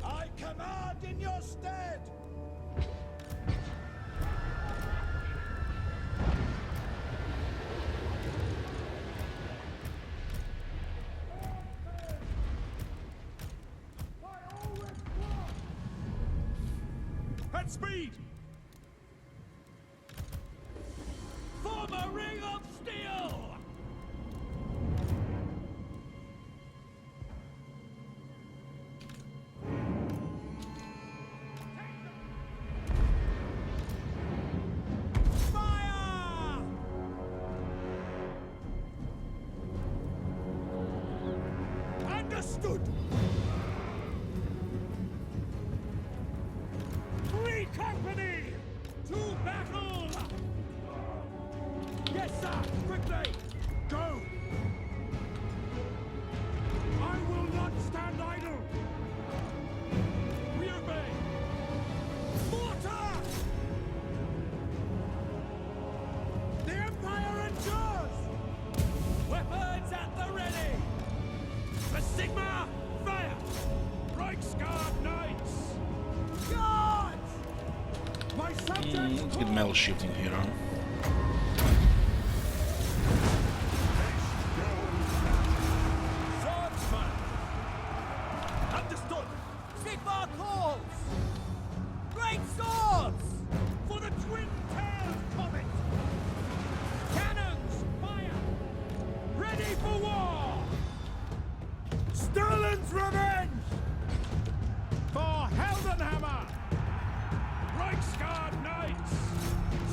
I command in your stead! At speed! Form a ring of steel! Fire! Understood! Free company! To battle! Yes, sir! Quickly! Go! I will not stand idle! We obey! Mortar! The Empire endures! Weapons at the ready! The Sigma, fire! Reichsguard Knights! Guards! My subjects Let's get metal shifting here, huh? Swordsman! Understood! Sigma calls! Great swords! For the twin-tailed comet! Cannons, fire! Ready for war! Sterling's revenge! For Heldenhammer! Reichsguard Knights!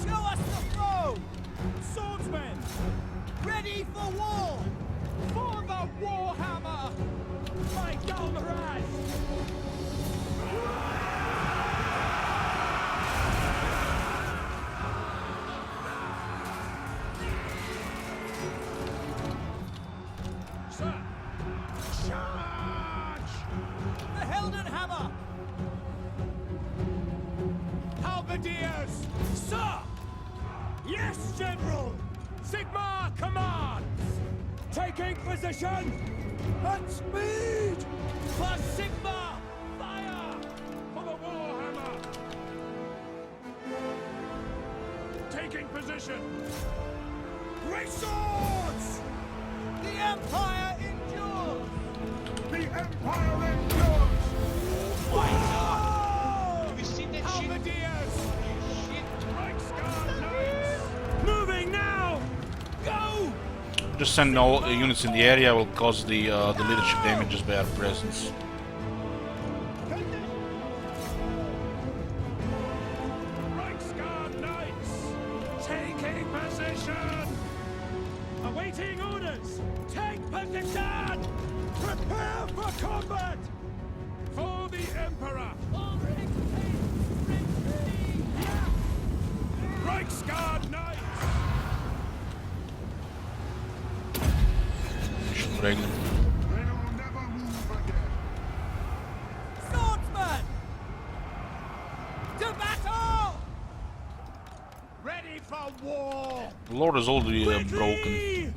Show us the foe! Swordsmen! Ready for war! For the Warhammer! My Galmarad! Sir! Charge! The Heldenhammer! Halberdiers! Sir! Yes, General! Sigma commands! Taking position! At speed! For Sigma! Fire! For the Warhammer! Taking position! Great swords! The Empire endures! The Empire endures! My God! Have you seen that shit? Halberdiers! Shit! Reichsguard Knights! Moving now! Go! Just send all units in the area will cause the leadership damages by our presence. Reichsguard Knights! Taking position! Awaiting orders! Take position! Prepare for combat! For the Emperor! Reichsguard Knights! Should break them. They will never move again. Swordsman! To battle! Ready for war! The Lord is already broken. Quickly!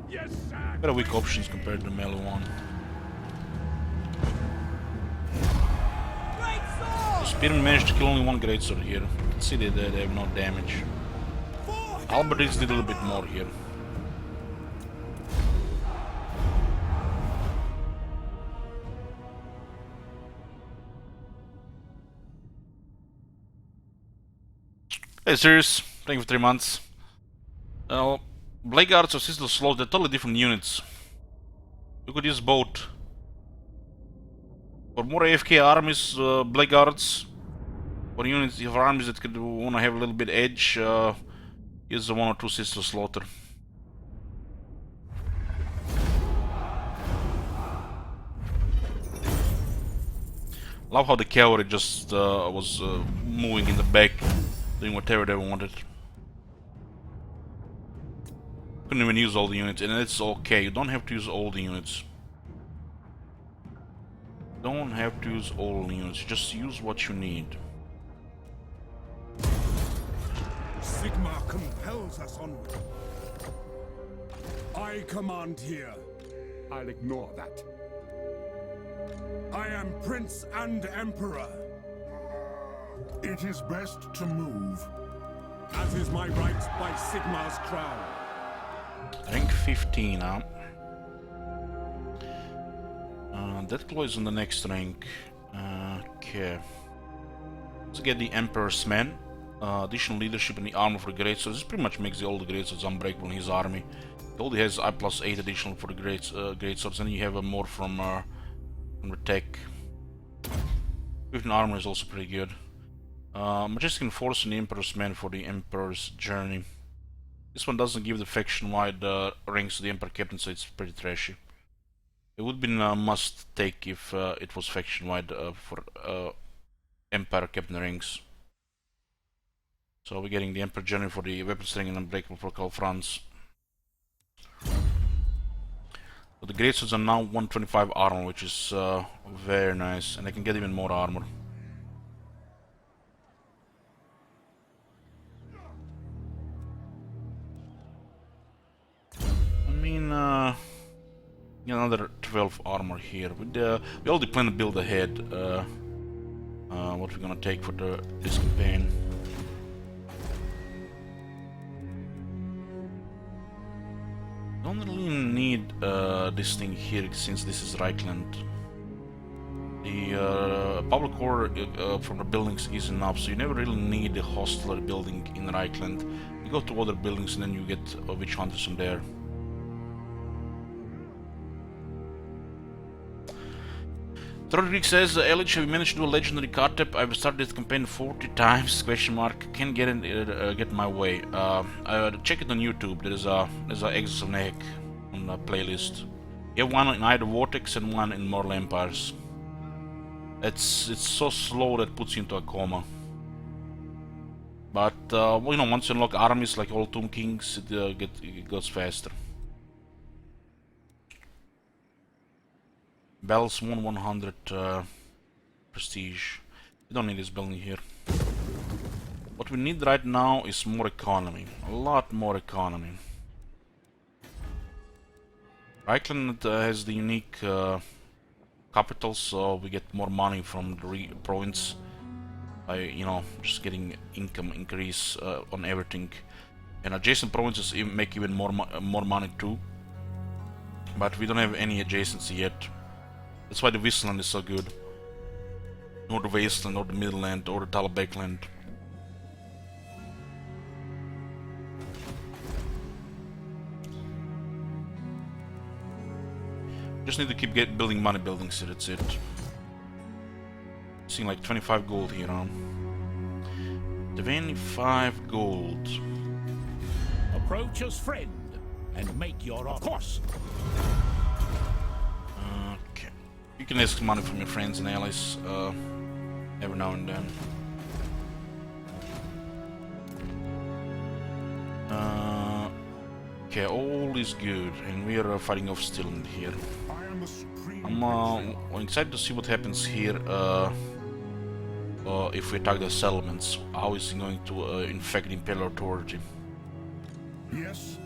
Yes, sir! Better weak options compared to the melee one. Great sword! Spearman managed to kill only one greatsword here. Let's see that they have no damage. For Halberdiers did a little bit more here. Hey, serious. Thank you for 3 months. Well, Blade Guards or Citadel Slows, they're totally different units. You could use both. For more AFK armies, Blade Guards. For units of armies that could want to have a little bit edge, use the 1 or 2 Citadel Slaughter. Love how the cavalry just was moving in the back, doing whatever they wanted. Couldn't even use all the units, and it's okay. You don't have to use all the units. Don't have to use all the units. Just use what you need. Sigma compels us onward. I command here. I'll ignore that. I am Prince and Emperor, It is best to move. as is my right by Sigma's crown. Rank 15 now. That claw is on the next rank. Okay. Let's get the Emperor's Men. Additional leadership in the armor for the great swords. This pretty much makes all the great swords unbreakable in his army. He only has I+8 additional for the great swords, and you have more from the tech. 15 armor is also pretty good. Majestic Enforce and the Emperor's Men for the Emperor's Journey. This one doesn't give the faction-wide ranks to the Emperor Captain, so it's pretty trashy. It would be a must take if it was faction wide for Empire Captain Rings. So we're getting the Emperor General for the weapon string and unbreakable for Call France. So the great swords are now 125 armor, which is very nice, and I can get even more armor. I mean, another 12 armor here. We already plan to build ahead. What we're gonna take for this campaign. Don't really need this thing here since this is Reichland. The public order from the buildings is enough, so you never really need a hostler building in Reichland. You go to other buildings and then you get witch hunters from there. Roderick says, Elich, have you managed to do a legendary card tap? I've started this campaign 40 times, question mark, can't get my way. Check it on YouTube, there's a Exodus of Nehek on the playlist. You have one in either Vortex and one in Mortal Empires. It's so slow that puts you into a coma. But, well, you know, once you unlock armies like all Tomb Kings, it goes faster. Bells 100 prestige. We don't need this building here. What we need right now is more economy. A lot more economy. Reichland has the unique capital, so we get more money from the province by, you know, just getting income increase on everything. And adjacent provinces make even more money too. But we don't have any adjacency yet. That's why the Wasteland is so good. Or the Wasteland, or the Midland, or the Talabekland. Just need to keep building money buildings, that's it. Seeing like 25 gold here, huh? 25 gold. Approach us, friend, and make your offer. Of course. Okay. You can ask money from your friends and allies every now and then. Okay, all is good, and we are fighting off Stilland here. I'm excited to see what happens here if we attack the settlements. How is he going to infect the Imperial Authority? Yes.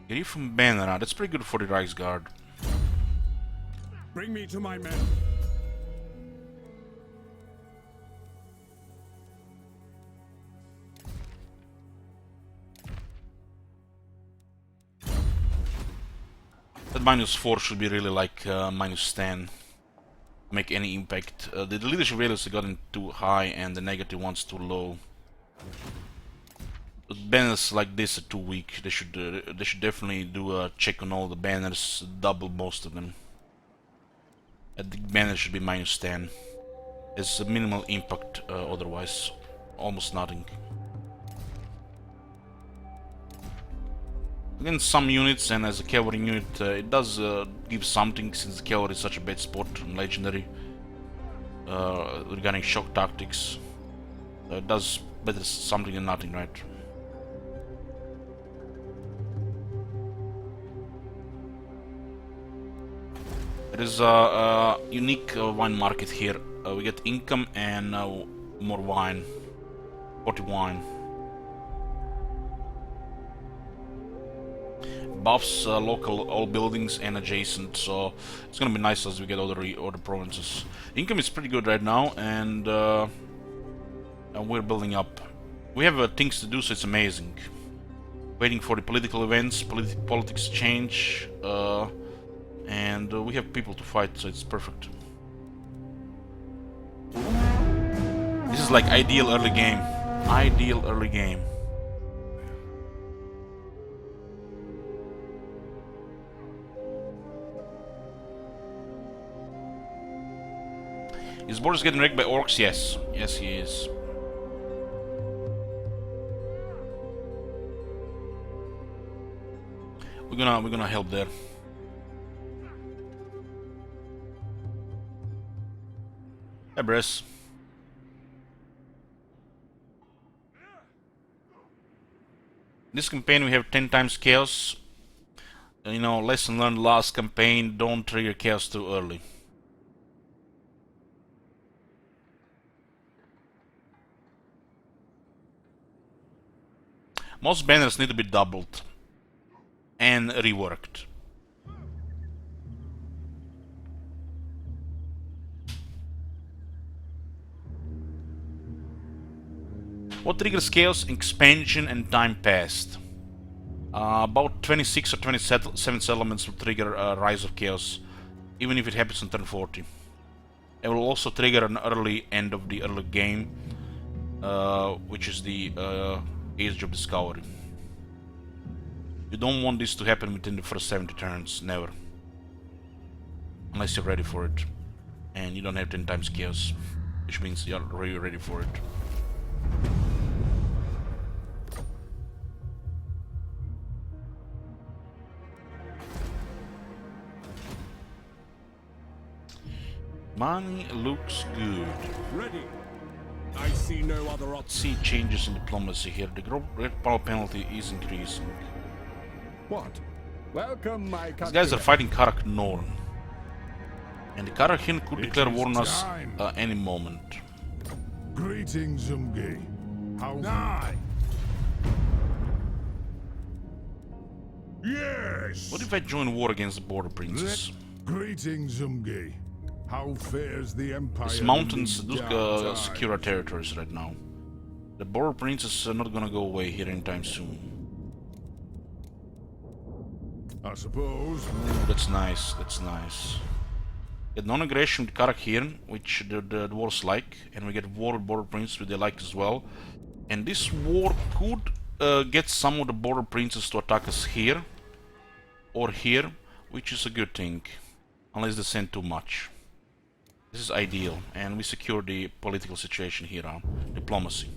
Get from Banner, that's pretty good for the Reichsguard. Bring me to my men. That -4 should be really like -10. Make any impact. The leadership values have gotten too high and the negative ones too low. But banners like this are too weak. They should definitely do a check on all the banners, double most of them. The banner should be -10. It's a minimal impact otherwise, almost nothing. Against some units and as a cavalry unit, it does give something since the cavalry is such a bad spot in legendary regarding shock tactics. It does better something than nothing, right? There is a unique wine market here. We get income and more wine, 40 wine. Buffs local all buildings and adjacent, so it's gonna be nice as we get other provinces. Income is pretty good right now, and we're building up. We have things to do, so it's amazing. Waiting for the political events, politics change, and we have people to fight, so it's perfect. This is like ideal early game. Ideal early game. Is Boris getting wrecked by orcs? Yes. Yes, he is. We're gonna help there. Hey, Bress. This campaign we have 10 times chaos. You know, lesson learned last campaign, don't trigger chaos too early. Most banners need to be doubled and reworked. What triggers chaos? Expansion and time passed. About 26 or 27 settlements will trigger Rise of Chaos, even if it happens on turn 40. It will also trigger an early end of the early game, which is the Age of Discovery. You don't want this to happen within the first 70 turns, never. Unless you're ready for it. And you don't have 10 times Chaos, which means you're really ready for it. Money looks good. Ready. I see no other option. See changes in diplomacy here. The red power penalty is increasing. What? Welcome, my country. These guys are fighting Karak Norn. And the Karakin could declare war on us any moment. Greetings, Zumgi. How? Aye. Yes. What if I join war against the Border Princes? Greetings, Zumgi. How fares the Empire? These mountains in do these dark secure our times? territories right now. The Border Princes are not gonna go away here anytime soon. I suppose. Ooh, that's nice, that's nice. Get non-aggression with Karak here, which the dwarves like, and we get war with Border Princes, which they like as well. And this war could get some of the Border Princes to attack us here, or here, which is a good thing, unless they send too much. This is ideal, and we secure the political situation here on diplomacy.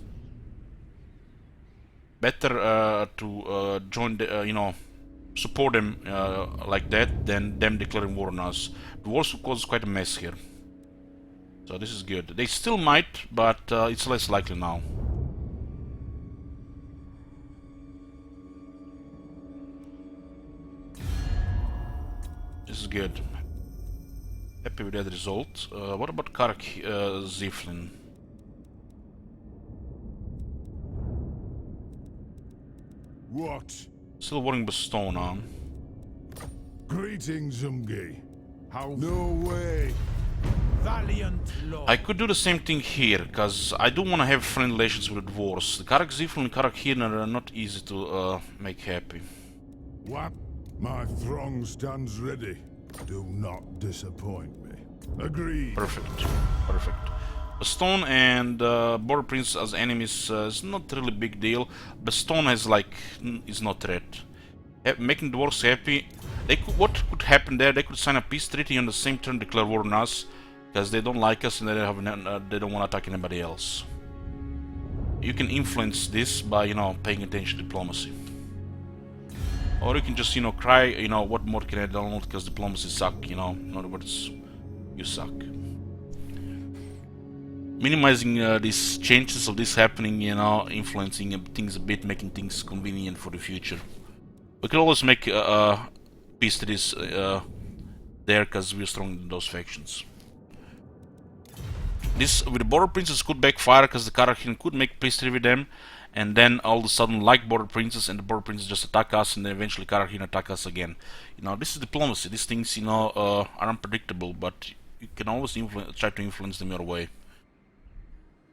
Better to join the, you know, support them like that than them declaring war on us. The wars will cause quite a mess here. So this is good. They still might, but it's less likely now. This is good. Happy with that result. What about Karak Ziflin? What? Still warring Bastogne, huh? Greetings, Zumgi. How? No way. Valiant lord. I could do the same thing here, because I do want to have friendly relations with the dwarves. The Karak Ziflin and Karak Hirner are not easy to make happy. What? My throng stands ready. Do not disappoint me. Agreed. Perfect. Perfect. Bastogne and Border Prince as enemies is not really big deal. Bastogne has is not threat. Making dwarves happy. What could happen there? They could sign a peace treaty on the same turn, declare war on us, because they don't like us and they don't want to attack anybody else. You can influence this by, you know, paying attention to diplomacy. Or you can just, you know, cry, you know, what more can I download because diplomacy suck, you know. In other words, you suck. Minimizing these chances of this happening, you know, influencing things a bit, making things convenient for the future. We can always make peace treaties there because we're strong in those factions. This with the Border Princes could backfire because the Karakin could make peace treaty with them, and then all of a sudden like Border Princes, and the Border Princes just attack us, and then eventually Karakin attack us again. You know, this is diplomacy. These things, you know, are unpredictable, but you can always try to influence them your way.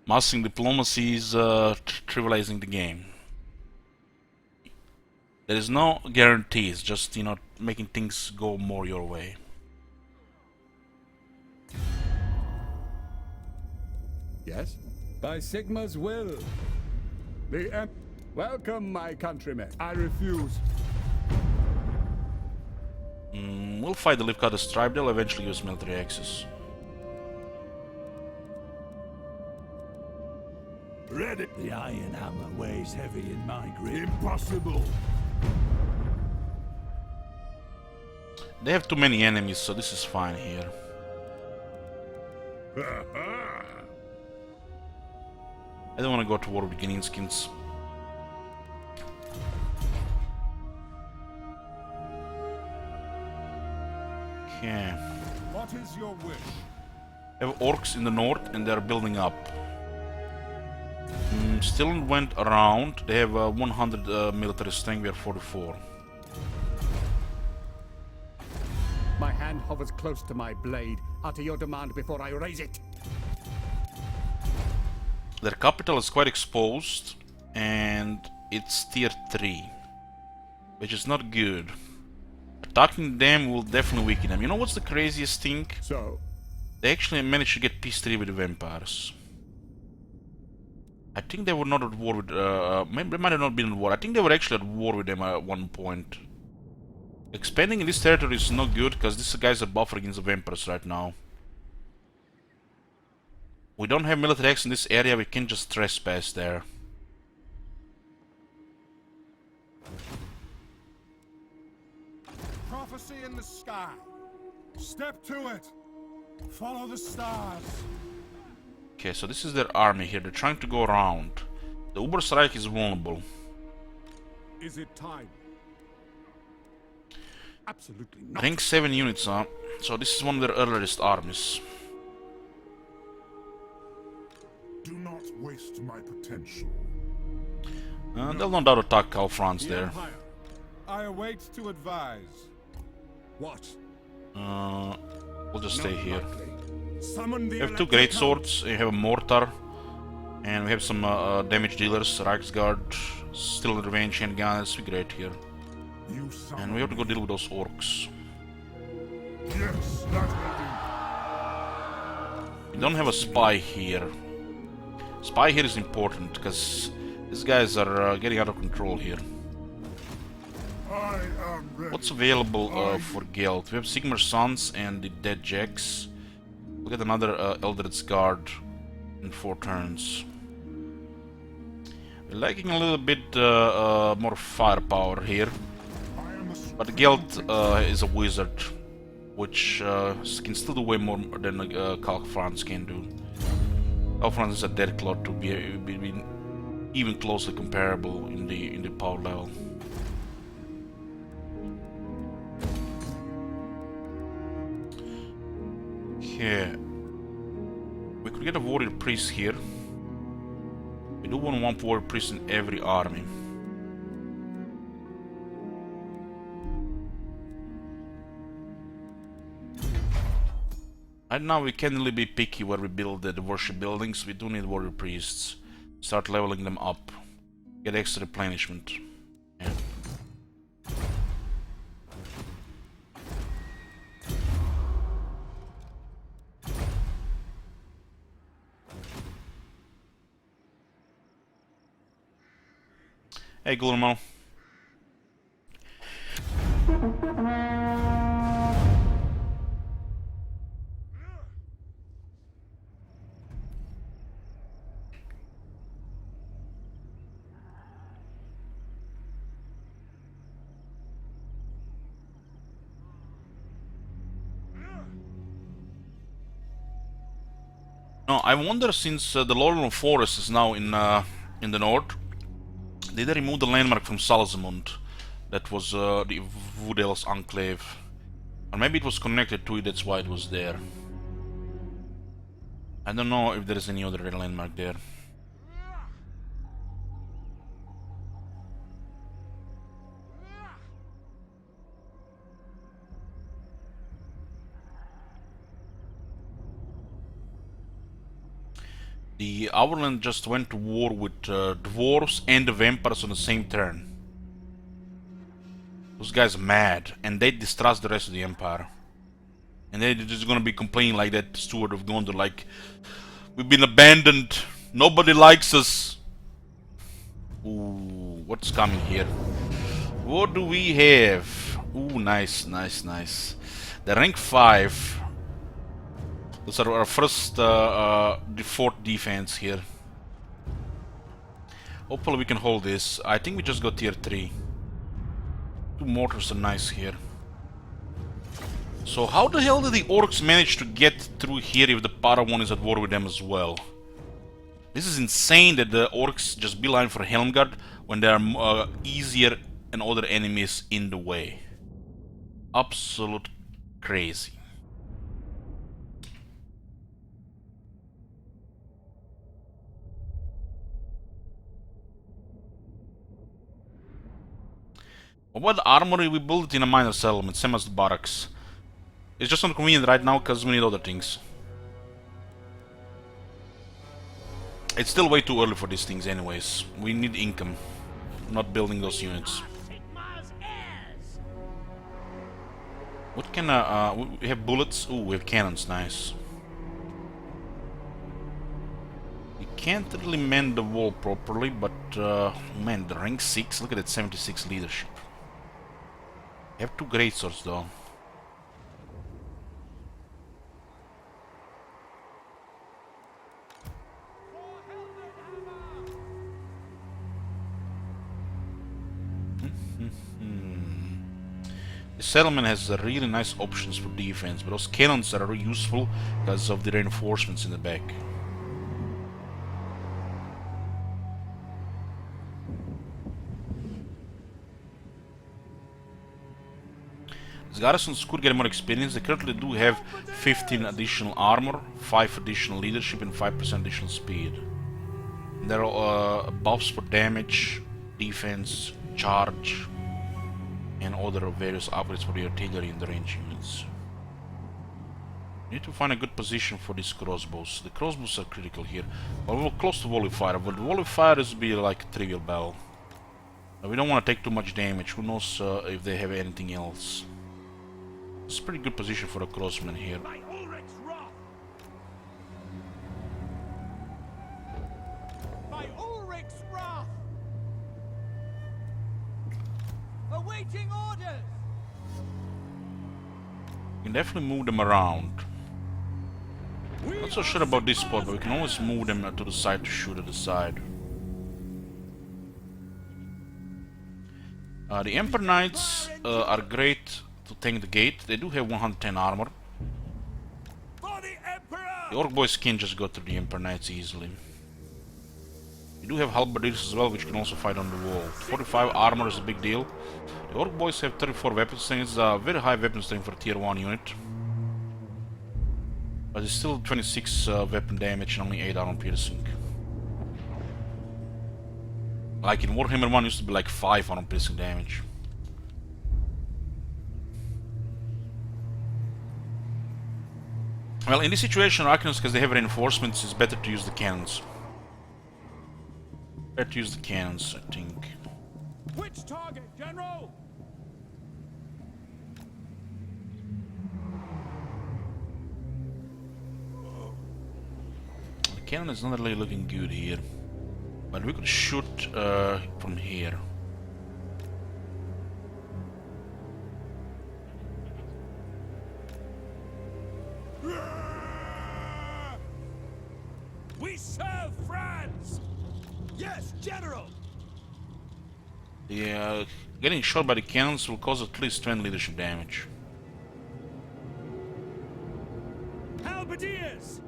Mastering diplomacy is trivializing the game. There is no guarantees, just, you know, making things go more your way. Yes? By Sigma's will. Welcome, my countrymen. I refuse. We'll fight the Livkada's tribe. They'll eventually use military access. Ready. The iron hammer weighs heavy in my grip. Impossible. They have too many enemies, so this is fine here. I don't want to go to war with Geninskins. Okay. What is your wish? Have orcs in the north and they're building up. Still went around. They have 100 military strength, we are 44. My hand hovers close to my blade. Utter your demand before I raise it. Their capital is quite exposed and it's tier 3, which is not good. Attacking them will definitely weaken them. You know what's the craziest thing? So, They actually managed to get peace treaty with the vampires. I think they were not at war with... they might have not been at war. I think they were actually at war with them at one point. Expanding in this territory is not good, because these guys are buffer against the vampires right now. We don't have military X in this area, we can just trespass there. Prophecy in the sky. Step to it. Follow the stars. Okay, so this is their army here. They're trying to go around. The Uberstrike is vulnerable. is it time? Absolutely not. Rank 7 units, huh? So this is one of their earliest armies. Do not waste my potential. They'll no doubt attack Cal France The there. Empire. I await to advise. What? We'll just stay Not here. likely. Summon the We have two electric great hound. swords, we have a mortar, and we have some damage dealers, Reichsguard, still in revenge handgunners, we're great here. You And we have to go deal with those orcs. Yes, that will We don't have a spy here. Spy here is important, because these guys are getting out of control here. do. I am ready. What's available for Guild? We have Sigmar's Sons and the Dead Jacks. We'll get another Eldred's Guard in 4 turns. We're lacking a little bit more firepower here. I am a But Guild is a wizard, which can still do way more than Calc France can do. Calc France is a dead clot to be even closely comparable in the power level. Okay. We could get a warrior priest here. We do want one warrior priest in every army. And now we can really be picky where we build the worship buildings. We do need warrior priests. Start leveling them up. Get extra replenishment. Yeah. Hey, Guillermo. No, I wonder, since the Laurel Forest is now in the north, did they remove the landmark from Salzamund? That was the Voodel's enclave. Or maybe it was connected to it, that's why it was there. I don't know if there is any other landmark there. The Overland just went to war with dwarves and the vampires on the same turn. Those guys are mad, and they distrust the rest of the Empire. And they're just gonna be complaining like that Steward of Gondor, like, we've been abandoned, nobody likes us. Ooh, what's coming here? What do we have? Ooh, nice, nice, nice. The rank 5. Those are our first, the 4th defense here. Hopefully we can hold this. I think we just got tier 3. 2 mortars are nice here. So how the hell did the orcs manage to get through here if the Paravon is at war with them as well? This is insane that the orcs just beeline for Helmgard when there are easier and other enemies in the way. Absolute crazy. What about the armory? We built it in a minor settlement, same as the barracks. It's just not convenient right now because we need other things. It's still way too early for these things anyways. We need income, not building those units. What can we have bullets? Ooh, we have cannons, nice. We can't really mend the wall properly, but man, the rank 6, look at that 76 leadership. We have 2 great swords though. The settlement has really nice options for defense, but those cannons are really useful because of the reinforcements in the back. These garrisons could get more experience. They currently do have 15 additional armor, 5 additional leadership, and 5% additional speed. And there are buffs for damage, defense, charge, and other various upgrades for the artillery and the range units. We need to find a good position for these crossbows. The crossbows are critical here. Well, we're close to volley fire, but volley fire is be like a trivial battle. We don't want to take too much damage. Who knows if they have anything else. It's a pretty good position for a crossman here. Awaiting orders. We can definitely move them around. Not so sure about this spot, but we can always move them to the side to shoot at the side. The Emperor Knights are great to tank the gate. They do have 110 armor. The Orc Boys can just go through the Emperor Knights easily. We do have halberdiers as well, which can also fight on the wall. 45 armor is a big deal. The Orc Boys have 34 weapon strength. It's a very high weapon strength for a tier 1 unit. But it's still 26 weapon damage and only 8 armor piercing. Like in Warhammer 1 used to be like 5 armor piercing damage. Well, in this situation, Arcanus, because they have reinforcements, it's better to use the cannons. Better to use the cannons, I think. Which target, General? The cannon is not really looking good here. But we could shoot from here. We serve France! Yes, General! Yeah, getting shot by the cannons will cause at least 20 leadership damage. Halberdiers!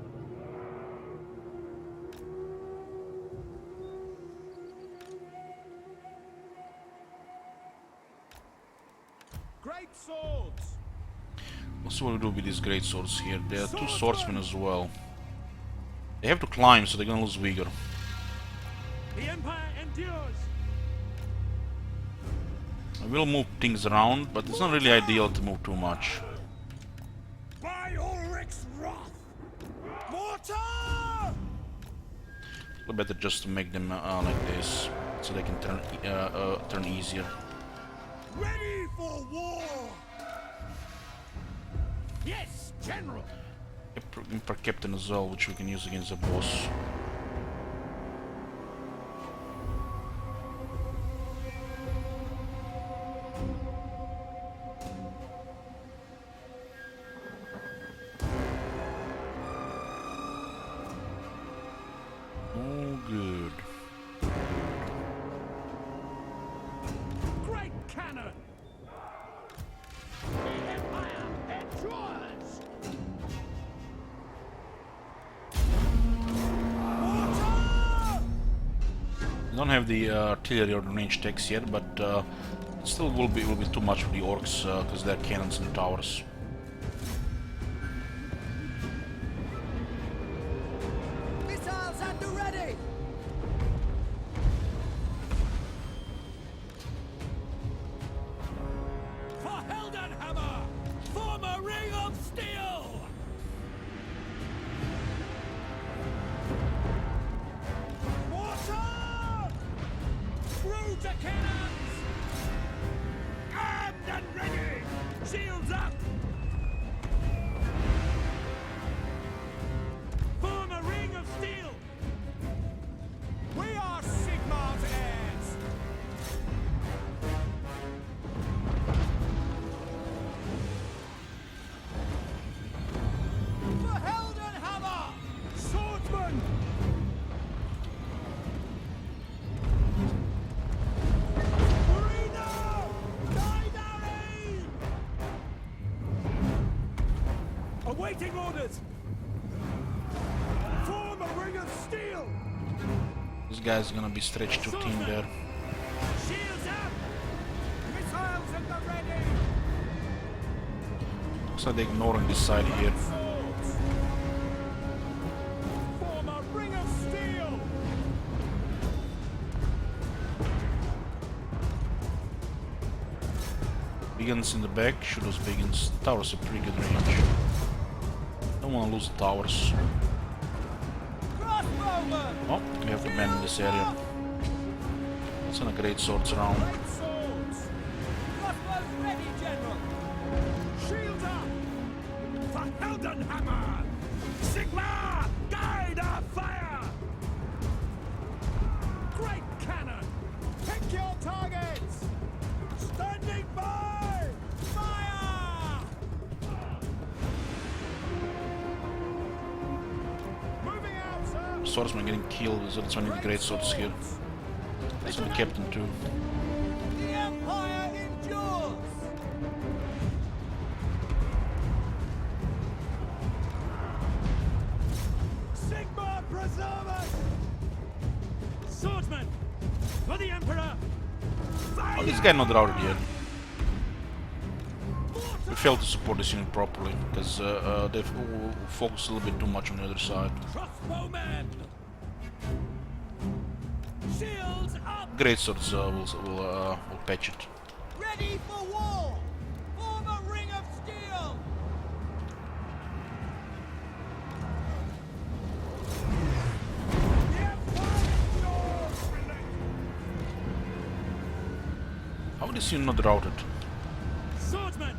Great swords! Let's see what we do with these great swords here. There are 2 swordsmen as well. They have to climb, so they're gonna lose vigor. The Empire endures! I will move things around, but it's not really ideal to move too much. By Ulrich's wrath! Mortar! It's better just to make them like this, so they can turn easier. Ready for war! Yes, General! Emperor Captain as well, which we can use against the boss. Oh, good. Great cannon! The Empire endures! We don't have the artillery or the range techs yet, but still will be too much for the orcs because they're cannons and towers. Missiles at the ready! For Heldenhammer! Form a ring of steel! Water! Through to cannons! Armed and ready! Shields up! Form a ring of steel! We are Sigmar's heirs! For Heldenhammer! Swordsman! Marino! Guide our aim! Awaiting orders! Form a ring of steel! This guy's gonna be stretched too thin there. Shields up! Missiles at the ready! Looks like they're ignoring this side here. Swords! Form a ring of steel! Biggins in the back, shoot those Biggins. Towers are pretty good range. Don't want to lose the towers. Crossbowman! Oh, we have to man in this area. Send a great swords around. Great swords! Crossbows ready, General! Shields up! For Heldenhammer! Sigmar! Guide our fire! Great cannon! Pick your targets! Standing by! Fire! Moving out, sir! Swordsman getting killed, so that's why I need great swords here. That's the captain too. The Empire endures! Sigmar preserve us! Swordsman! For the Emperor! Fire! Oh, this guy not routed yet. We failed to support this unit properly because they've focused a little bit too much on the other side. Crossbowmen! Shields up! Great swords will patch it. Ready for war! Form a ring of steel! The Empire endures! How is this unit not routed? Swordsman!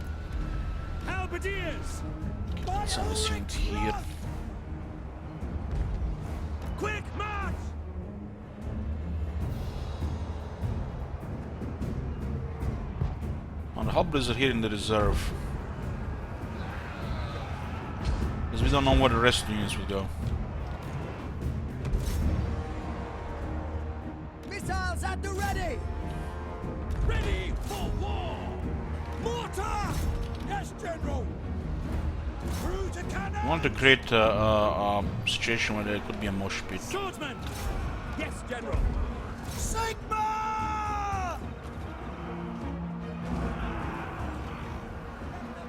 Halberdiers! Let's send this unit here. Quick march! On the halberdiers are here in the reserve. Because we don't know where the rest of the units will go. Missiles at the ready! Ready for war! Mortar! Yes, General! Through to cannon! We want to create a situation where there could be a mosh pit. Swordsman! Yes, General! Sigma!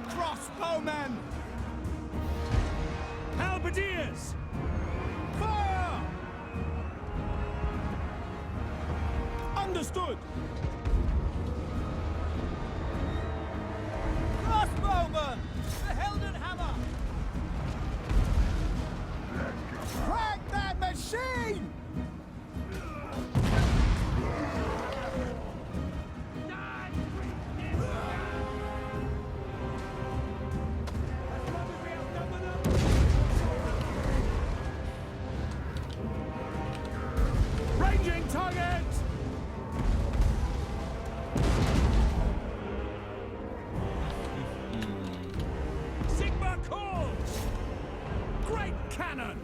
Crossbowmen! Halberdiers! Fire! Understood! Crossbowman! The Heldenhammer! Crack that machine! Ranging target! Sigma calls! Great cannon!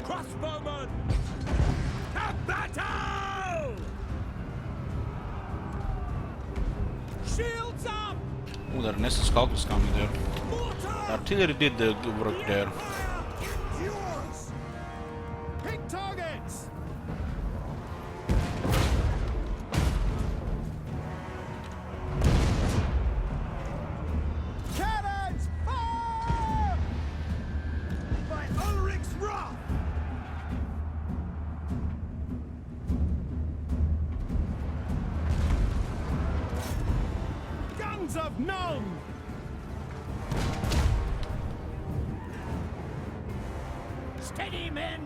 Crossbowman! To battle! Shields up! Oh, there are Nessus Skulkers coming there. Mortar! Artillery did the good work there. Fire! Steady, men!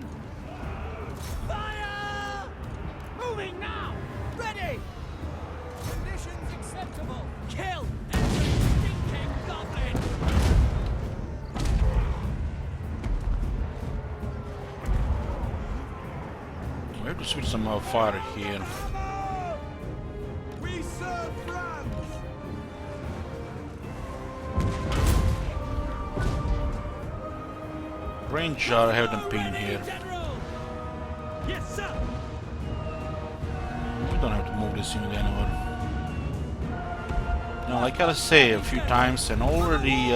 Fire! Moving now! Ready! Conditions acceptable. Kill every stinking goblin! We have to switch some fire here. We serve France! Range, I have them pinned here. General! Yes, sir! We don't have to move this unit anywhere. Now, like I say a few times, and already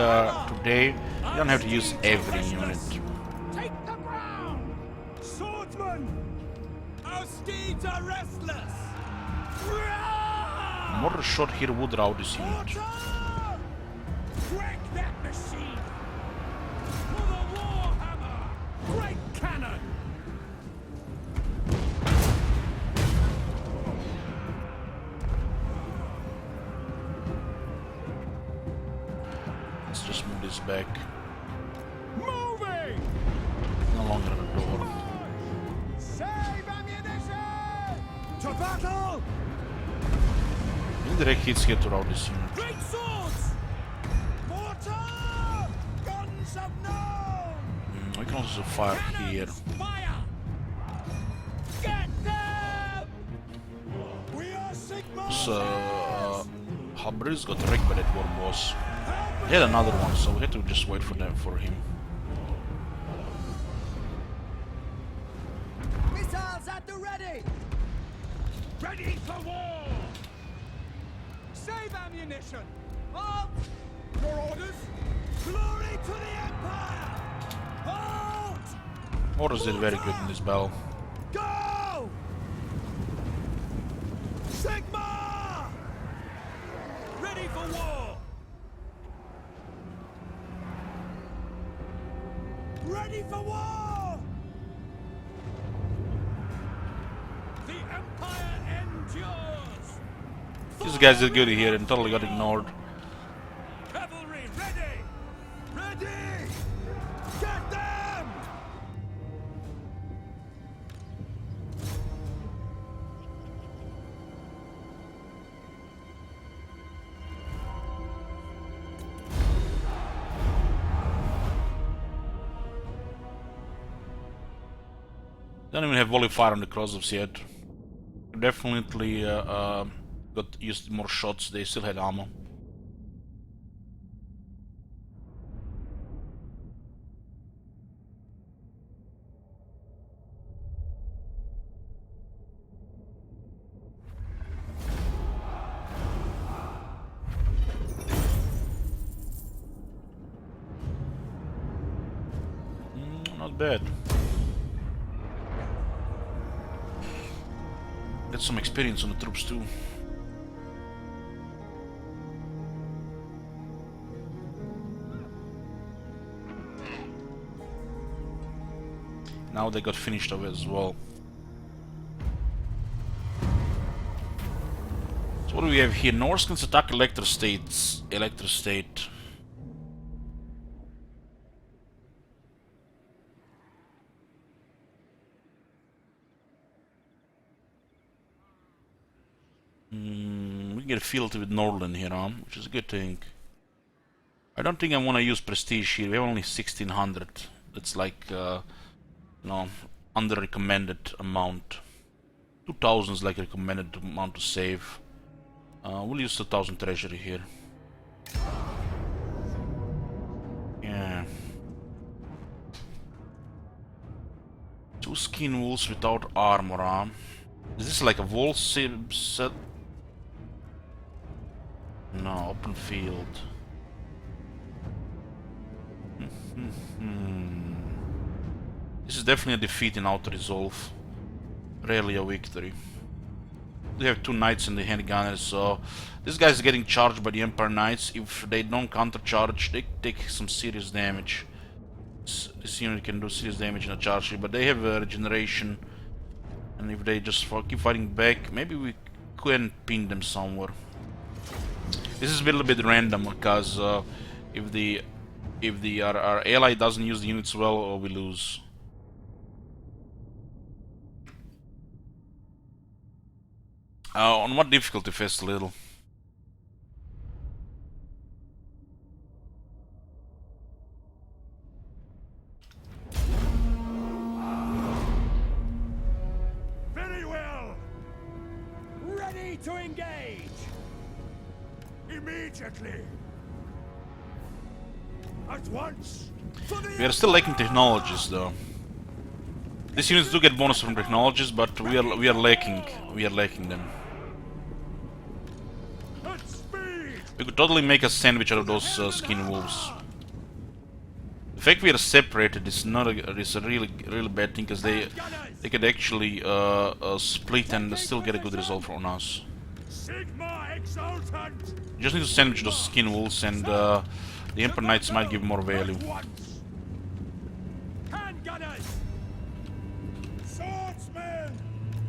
today, you don't have to use every unit. Take the ground! Swordsman! Our steeds are restless! Mortar shot here would rout this unit. Mortar! Wreck that machine! For the Warhammer! Great cannon! Let's just move this back. Moving! No longer at the door. Save ammunition! To battle! Indirect hits here to rout this unit. Great swords! Mortar! Guns of known! We can also fire here. Fire! Get them! We are Sigma! So, Habris got wrecked by that one boss. He had another one, so we had to just wait for him. Missiles at the ready! Ready for war! Save ammunition! Halt! Your orders? Glory to the Empire! Halt! Mortars did very good in this battle. Go! Sigma! Ready for war! Ready for war! The Empire endures! These guys did good here and totally got ignored. Cavalry ready! Ready! Get them! Don't even have volley fire on the Krozovs yet. Definitely got used more shots, they still had ammo. Not bad. Get some experience on the troops too. Now they got finished off as well. So what do we have here? Norskins attack Elector States. Elector State. We can get a field with Norland here, which is a good thing. I don't think I want to use prestige here. We have only 1600. That's like, under recommended amount. 2000 is like a recommended amount to save. We'll use 2000 treasury here. Yeah. 2 skin wolves without armor, Is this like a wall set? No, open field. This is definitely a defeat in auto resolve. Rarely a victory. They have 2 knights in the handgunners, so this guy's getting charged by the Empire Knights. If they don't countercharge, they take some serious damage. This unit can do serious damage in a charge, but they have regeneration. And if they just keep fighting back, maybe we can pin them somewhere. This is a little bit random because if our ally doesn't use the units well, we lose. On what difficulty first, little? Very well. Ready to engage. Immediately. At once. We are still lacking technologies, though. These units do get bonus from technologies, but we are lacking them. At speed. We could totally make a sandwich out of those skin wolves. The fact we are separated is not is a really bad thing, because they could actually split and still get a good result on us. Sigma exultant. You just need to sandwich those skin wolves, and the Emperor Knights might give more value. Handgunners. Swordsmen.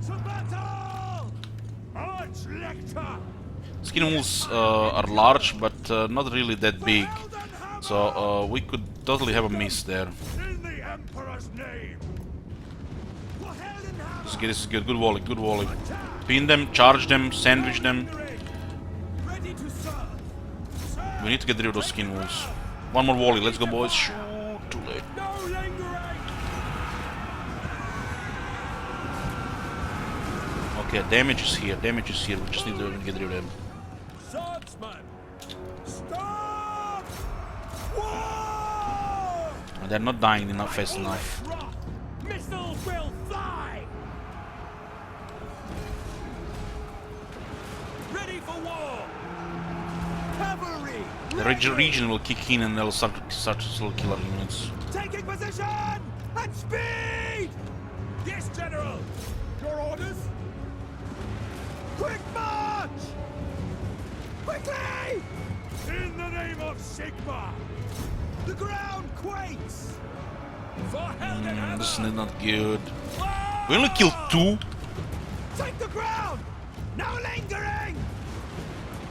To battle. Arch Lector. Skin wolves are large, but not really that big, so we could totally have a miss there. In the Emperor's name. This is good. Good volley. Pin them, charge them, sandwich them. Ready to serve. We need to get rid of those skin wolves. One more volley, let's go, boys. Shoot, too late. No lingering. Okay, damage is here. We just need to get rid of them. Swordsman. Stop. War. And they're not dying enough fast enough. Missiles will fly. Ready for war. Cavalry. The region will kick in and they'll start to kill our units. Taking position. At speed. Yes, General. Your orders. Quick march. Quickly. In the name of Sigma. The ground quakes. For Heldenhammer. This is not good. We only killed 2. Take the ground. No lingering.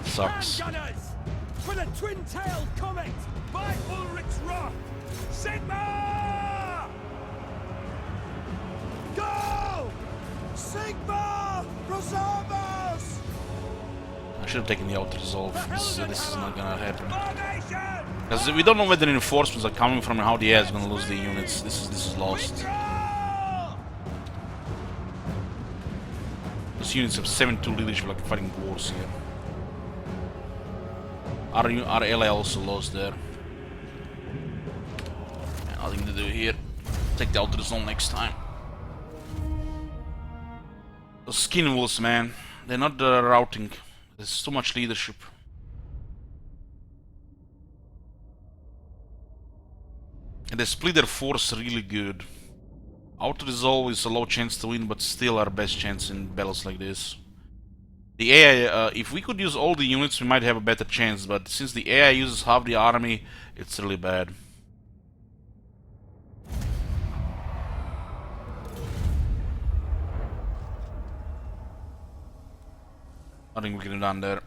Sucks. Handgunners. For the twin-tailed comet. By Ulrich's wrath. Sigma. Go. Sigma. Preserve us. I should have taken the auto resolve. This is not gonna happen. Formation. Because we don't know where the reinforcements are coming from and how the AI is gonna lose the units. This is lost. Withdraw. Those units have 7-2 leadership, like fighting wars here. Our ally also lost there. Nothing to do here. Take the outer zone next time. Those skin wolves, man. They're not routing. There's too much leadership. And they split their force really good. Auto resolve is a low chance to win, but still our best chance in battles like this. The AI, if we could use all the units, we might have a better chance, but since the AI uses half the army, it's really bad. Nothing we could have done there.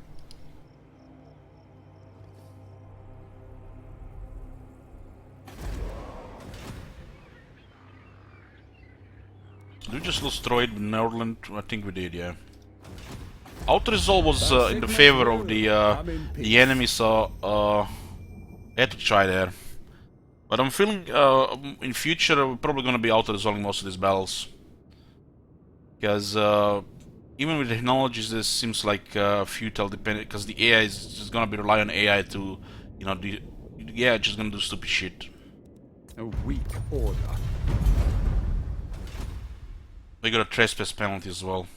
Did we just lose Troyd with Nordland? I think we did, yeah. Auto resolve was in the favor of the enemy, so I had to try there. But I'm feeling in future we're probably gonna be auto resolving most of these battles, because even with technologies, this seems like futile, depending, because the AI is just gonna be rely on AI to, you know, yeah, just gonna do stupid shit. A weak order. We got a trespass penalty as well.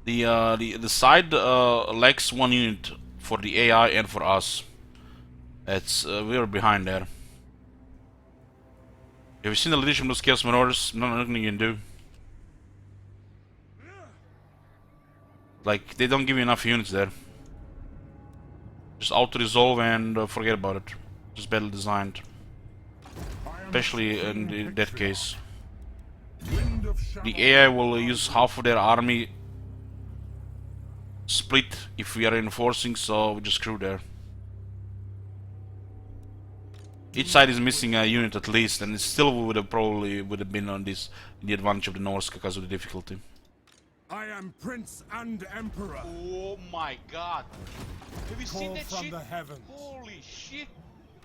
The side lacks 1 unit for the AI and for us. It's we are behind there. Have you seen the leadership of those Chaos Marauders? Nothing you can do. Like, they don't give you enough units there. Just auto resolve and forget about it. Just battle designed. Especially in that case. The AI will use half of their army split if we are reinforcing, so we just screw there. Each side is missing a unit at least, and it still would have probably been on this the advantage of the Norse because of the difficulty. I am Prince and Emperor. Oh my god. Have you seen Call that from shit? the heavens. Holy shit.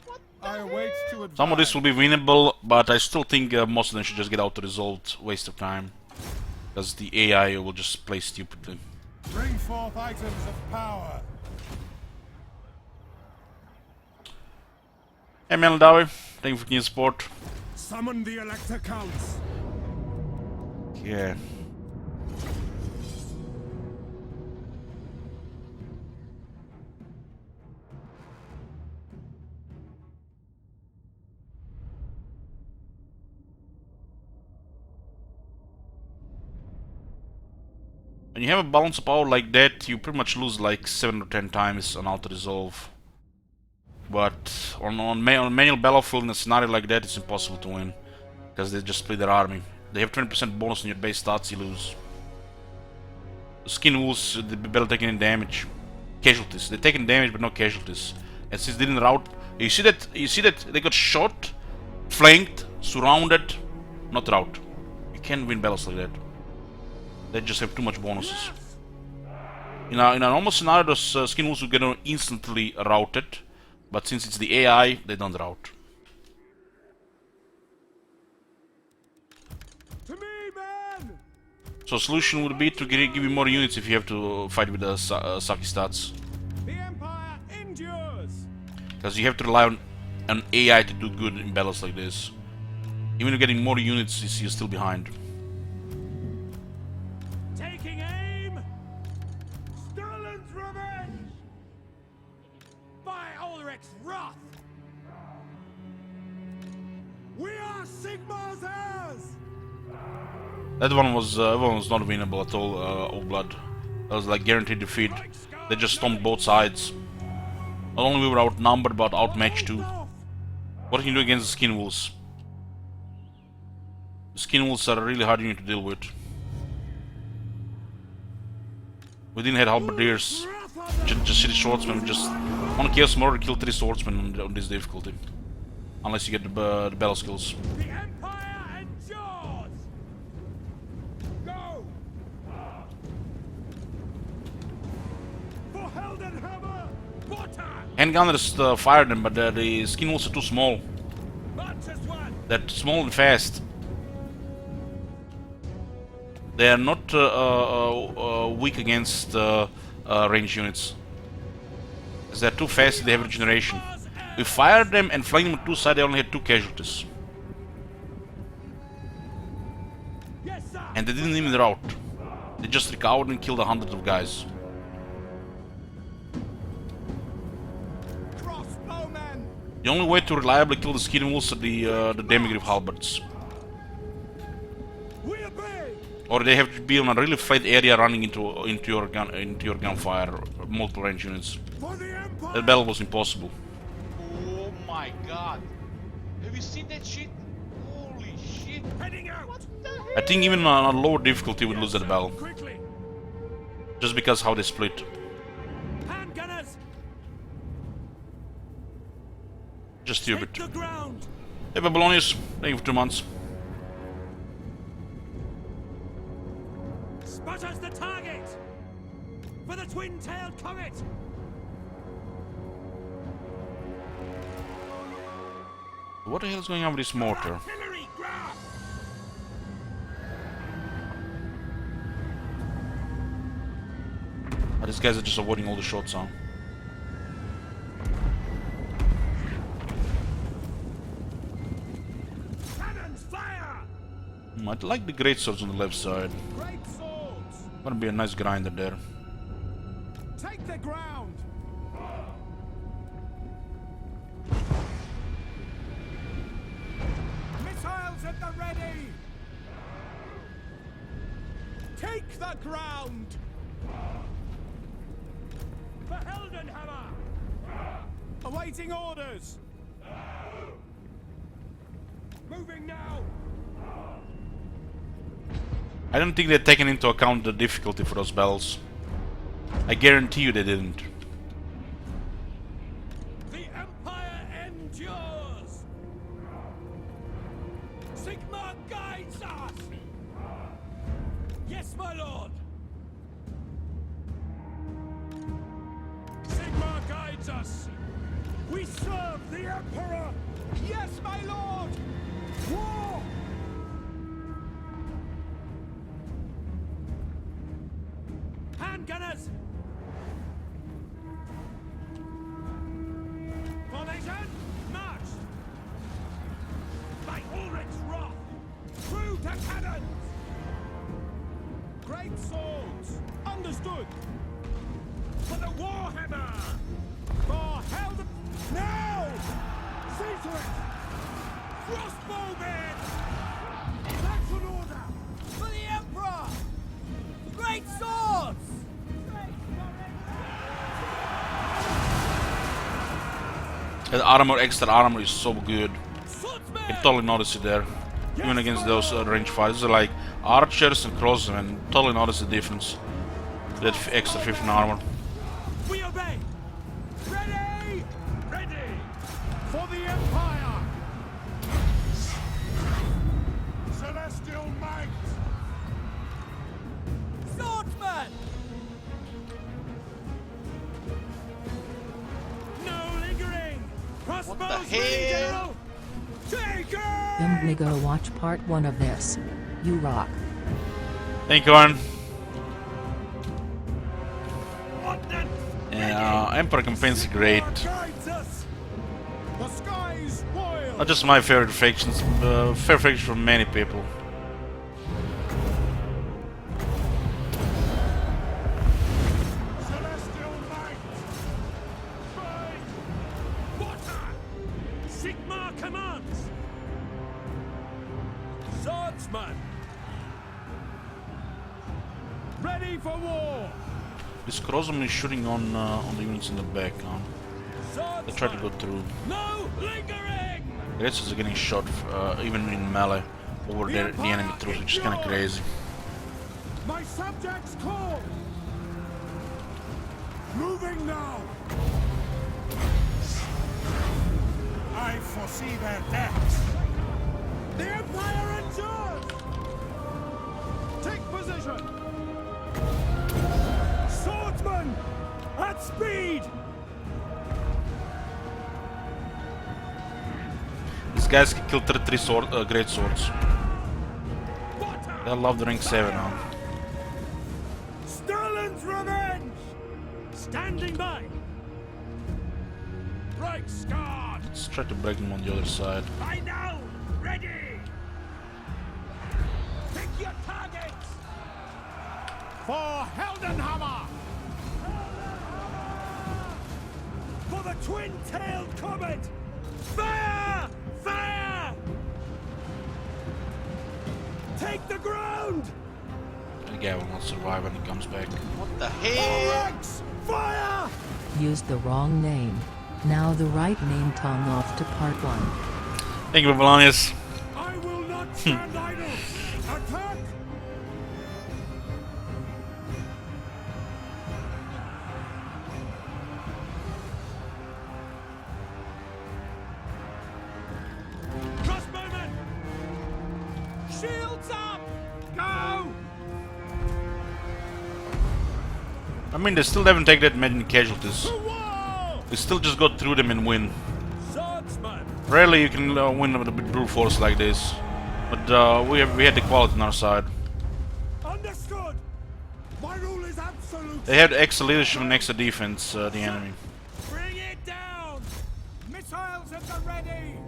What the I await to advise. Some of this will be winnable, but I still think most of them should just get auto-resolved. Waste of time. Because the AI will just play stupidly. Bring forth items of power. Hey Meldawi, thank you for your support. Summon the Elector Counts. Yeah. When you have a balance of power like that, you pretty much lose like 7 or 10 times on auto-resolve. But on manual battlefield in a scenario like that, it's impossible to win. Because they just split their army. They have 20% bonus on your base stats, you lose. The skin wolves, they barely taking any damage. Casualties. They're taking damage but no casualties. And since they didn't rout, you see that they got shot, flanked, surrounded, not rout. You can't win battles like that. They just have too much bonuses. In a normal scenario, those skin wolves will get instantly routed, but since it's the AI, they don't rout. To me, man! So solution would be to give you more units if you have to fight with the Saki stats. The Empire endures! Because you have to rely on AI to do good in battles like this. Even if getting more units, you're still behind. Taking aim! Sterlin's revenge! By Ulrich's wrath! We are Sigmar's heirs! That one was not winnable at all, Old Blood. That was like guaranteed defeat. They just stomped both sides. Not only we were outnumbered, but outmatched too. What can you do against the Skin Wolves? The Skin Wolves are a really hard unit to deal with. We didn't have halberdiers, just city swordsmen. Just on Chaos Murder, kill 3 swordsmen on this difficulty. Unless you get the battle skills. The Empire endures! Go! For Heldenhammer! Water! Handgunners fire them, but the Skin Wolves are too small. March as one! They're small and fast. They are not weak against range units. Because they're too fast, they have regeneration. We fired them and flanked them on 2 sides, they only had 2 casualties. Yes, sir! And they didn't even rout. They just recovered and killed 100 of guys. Crossbowmen! The only way to reliably kill the Skin Wolves are the Demigryph halberds. We obey! Or they have to be on a really flat area running into your gunfire, multiple range units. For the Empire! That battle was impossible. Oh my god. Have you seen that shit? Holy shit. Heading out! What the hell? I think even on a lower difficulty we would lose that battle. Quickly! Just because how they split. Handgunners! Just stupid. Take the ground! Hey Babylonius, thank you for 2 months. Spotters the target! For the twin-tailed comet! What the hell is going on with this mortar? Artillery grab! These guys are just avoiding all the shots, huh? Cannons fire! I'd like the great swords on the left side. Great swords! Gonna be a nice grinder there. Take the ground! Missiles at the ready! Take the ground! For Heldenhammer! Awaiting orders! Moving now! I don't think they're taking into account the difficulty for those battles. I guarantee you they didn't. The Empire endures! guides us! Yes, my lord! Sigmar guides us. We serve the Emperor. Yes, my lord! War! Handgunners! Formation, march! By Ulrich's wrath, through to cannons! Great swords, understood! For the Warhammer! For Held... Now! See to it! Crossbowmen! That's an order! For the Emperor! Great swords! The armor, extra armor is so good. Swordsmen! You totally notice it there. Even against those range fighters. They're like archers and crossmen. Totally notice the difference. That extra 15 armor. We obey! Ready! Ready for the Empire. Celestial might! Swordsman! No lingering! Crossbows What the ready, hell? General! Take it! I'm gonna go watch part 1 of this. You rock. Thank you, Aaron. What the... Yeah, Emperor campaigns are great. Guides us. The skies royal. Not just my favorite factions, favorite faction for many people. Celestial might! Fight! Water! Sigmar commands! Swordsman! Ready for war. This crossman is shooting on the units in the back. They try to go through. No lingering! The rest is getting shot, even in melee, over the enemy troops, which is kind of crazy. My subjects call. Moving now. I foresee their deaths! The Empire endures. Take position. Swordsman at speed. These guys can kill 33 great swords. Water! They love the rank 7 now. Sterling's revenge. Standing by! Reichsguard! Let's try to break them on the other side. By now! Ready! Pick your targets! For Heldenhammer. For the twin-tailed comet! Fire! Fire! Take the ground! The guy will not survive when he comes back. What the hell? Rex, fire! Used the wrong name. Now the right name. Tongue off to part 1. Thank you, Babylonius. I will not stand idle. Attack! Crossbowmen! Shields up! Go! I mean, they still haven't taken that many casualties. The wall! They still just got through them and win. Swordsman! Rarely you can win with a bit brute force like this. But we had the quality on our side. Understood. My rule is absolute. They had extra leadership and extra defense, the enemy. Bring it down! Missiles at the ready.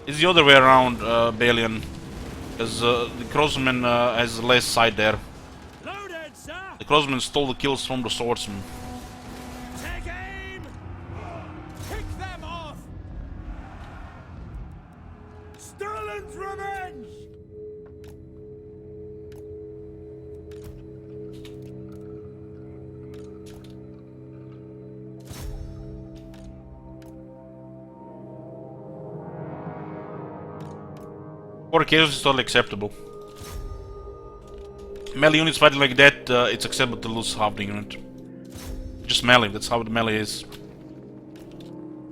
It's the other way around, Balian. Because the crossman has less side there. Loaded, sir! The crossman stole the kills from the swordsman. Take aim! Pick them off. Sterling's revenge. For casualties is totally acceptable. Melee units fighting like that, it's acceptable to lose half the unit. Just melee, that's how the melee is.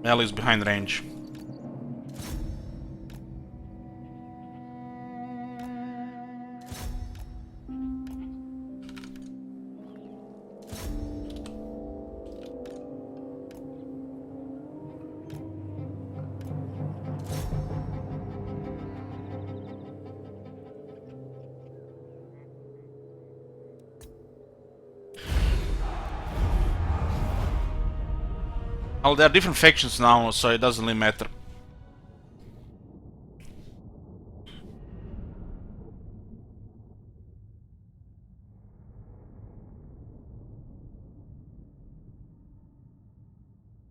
Melee is behind range. Oh, there are different factions now, so it doesn't really matter.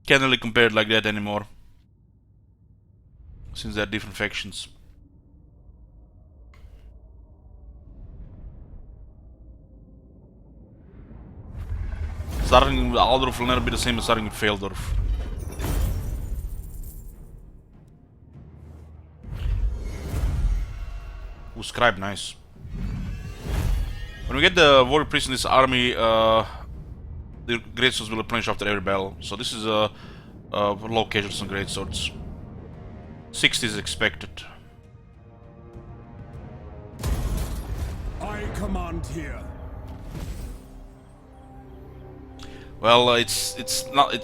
Can't really compare it like that anymore, since there are different factions. Starting with Aldorf will never be the same as starting with Feldorf. Ooh, scribe, nice. When we get the warrior priest in this army, the great swords will replenish after every battle. So this is a low casualties on great swords. 60 is expected. I command here. Well, it's not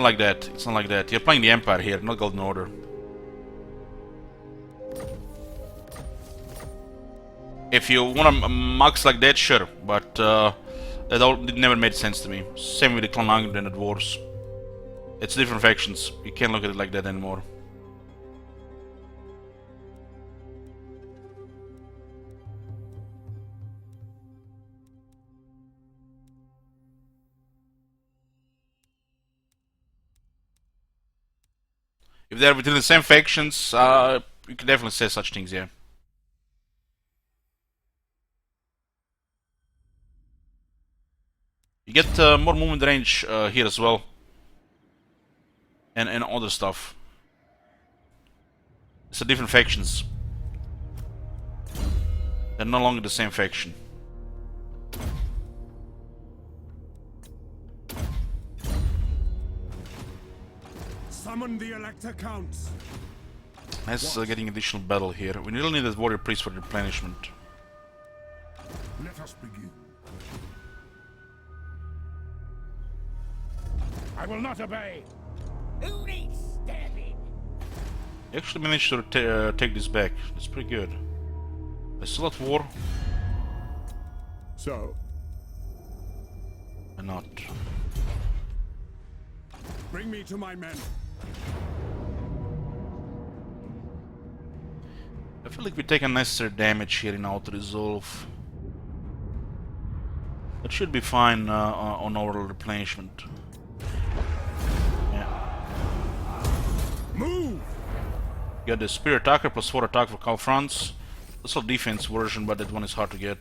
like that. It's not like that. You're playing the Empire here, not Golden Order. If you want a max like that, sure, but it never made sense to me. Same with the Clan Angren and the Dwarves. It's different factions. You can't look at it like that anymore. If they're within the same factions, you can definitely say such things, yeah. You get more movement range here as well. And other stuff. It's a different factions. They're no longer the same faction. Summon the Elector Counts. That's getting additional battle here. We really need that warrior priest for replenishment. Let us begin. I will not obey. Who needs stabbing? You actually managed to take this back. That's pretty good. I still at war. So, Why not? bring me to my men. I feel like we take unnecessary damage here in Auto Resolve. That should be fine on overall replenishment. Yeah. Move! You got the Spear Attacker plus 4 attack for Karl Franz. Also defense version, but that one is hard to get.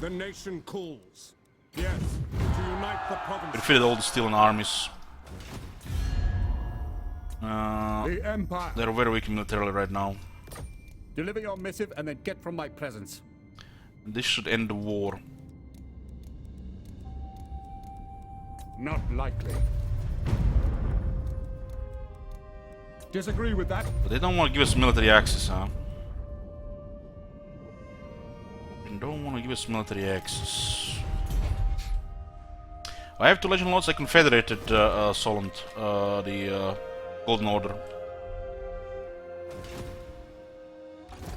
The nation calls. Yes, to unite the We province. defeated all the Stylian armies. The Empire. They're very weak militarily right now. Deliver your missive and then get from my presence. And this should end the war. Not likely. Disagree with that? But they don't want to give us military access, huh? They don't want to give us military access. I have 2 Legend Lords I confederated Solent, the Golden Order.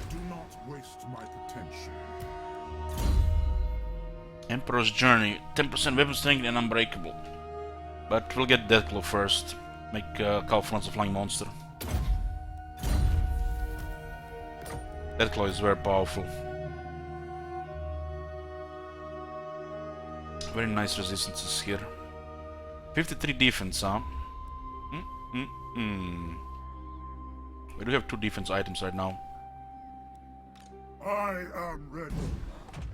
Do not waste my potential. Emperor's Journey, 10% weapon strength and unbreakable. But we'll get Deathclaw first. Make Karl Franz a flying monster. Deathclaw is very powerful. Very nice resistances here. 53 defense, huh? We do have 2 defense items right now. I am ready.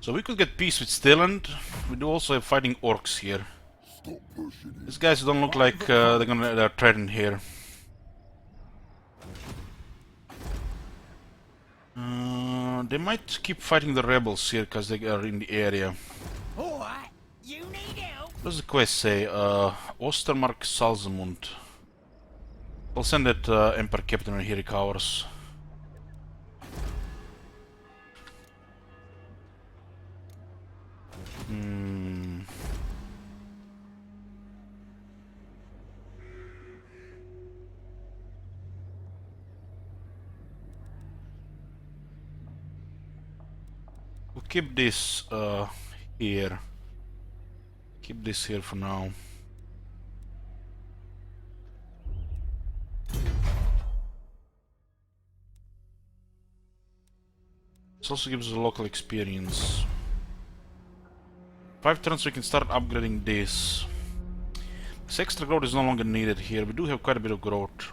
So we could get peace with Stilland. We do also have fighting orcs here. Stop pushing it. These guys don't look like they're threatened here. They might keep fighting the rebels here because they are in the area. Alright, you need help. What does the quest say? Ostermark Salzamund. I'll send that Emperor Captain when he recovers. We'll keep this here. Keep this here for now. This also gives us local experience. 5 turns we can start upgrading this. This extra growth is no longer needed here. We do have quite a bit of growth.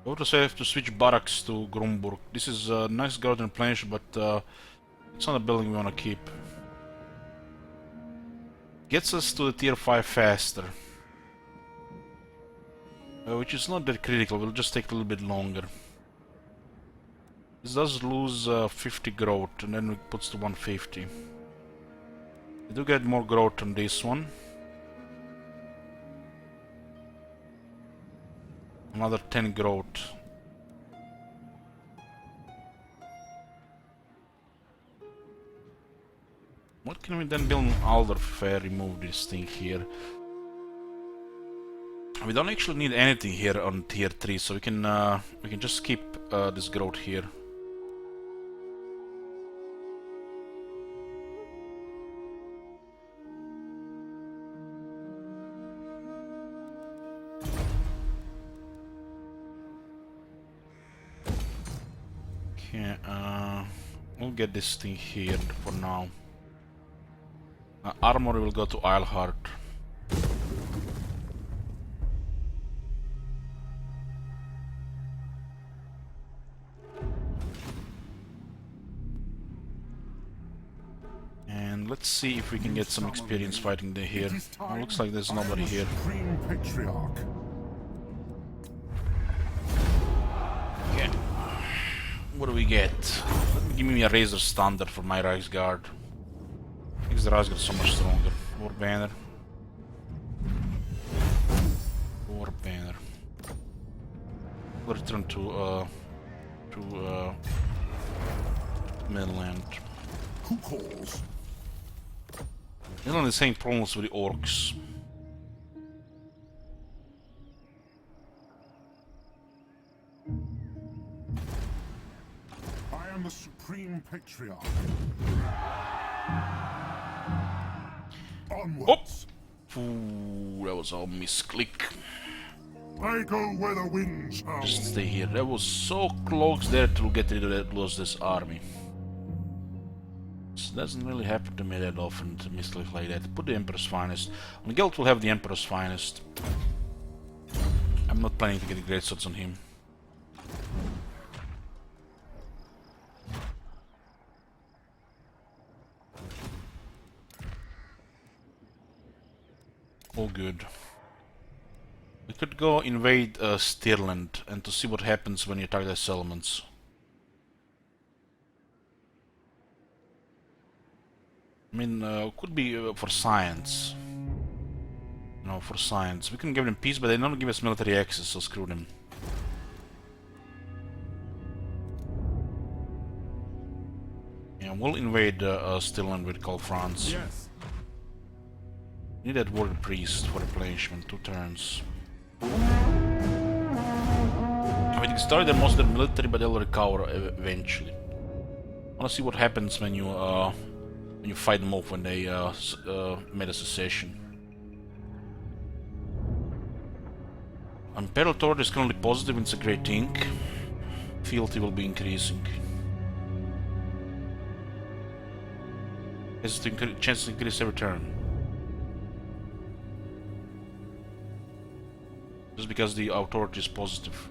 I would also have to switch barracks to Grumburg. This is a nice growth and replenish, but it's not a building we want to keep. Gets us to the tier 5 faster. Which is not that critical, will just take a little bit longer. This does lose 50 growth, and then it puts to 150. We do get more growth on this one. Another 10 growth. What can we then build in Alder if I remove this thing here? We don't actually need anything here on tier 3, so we can just keep this growth here. Okay, we'll get this thing here for now. Armory will go to Eilhart. And let's see if we can get some experience fighting here. Oh, looks like there's nobody here. Supreme Patriarch. Okay. What do we get? Give me a Razor Standard for my Reichsguard. Makes the Reichsguard so much stronger. War Banner. War Banner. We'll return to Midland. Who calls? Midland is having problems with the orcs. I am the Supreme Patriarch. Onwards. Ooh, that was a misclick. I go where the winds howl. Just stay here. That was so close there to get rid of that, lose this army. This doesn't really happen to me that often to misclick like that. Put the Emperor's Finest. On Guild we'll have the Emperor's Finest. I'm not planning to get great swords on him. All good. We could go invade Stirland and to see what happens when you attack their settlements. I mean, could be for science. No, for science. We can give them peace, but they don't give us military access, so screw them. Yeah, we'll invade Stirland with Call France. Yes. Need that warrior priest for replenishment, 2 turns. I mean, they started their most of their military, but they'll recover eventually. I wanna see what happens when you fight them off when they made a secession. Imperial Torrent is currently positive, it's a great thing. Fealty will be increasing. Has to chance to increase every turn. Just because the authority is positive.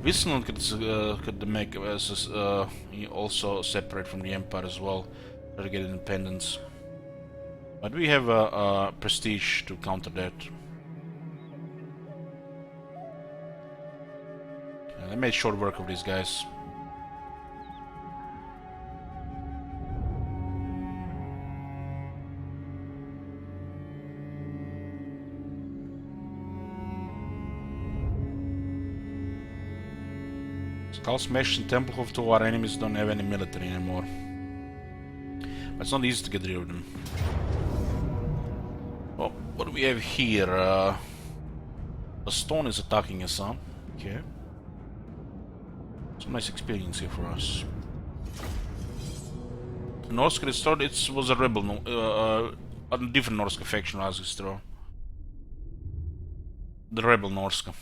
Wisland could make us also separate from the Empire as well, try to get independence. But we have prestige to counter that. They made short work of these guys. Skull Smash and Templehof, 2 our enemies don't have any military anymore. But it's not easy to get rid of them. Oh, what do we have here? A stone is attacking us, huh? Okay. Some nice experience here for us. Norska restored. It was a rebel, a different Norska faction was restored. The rebel Norska.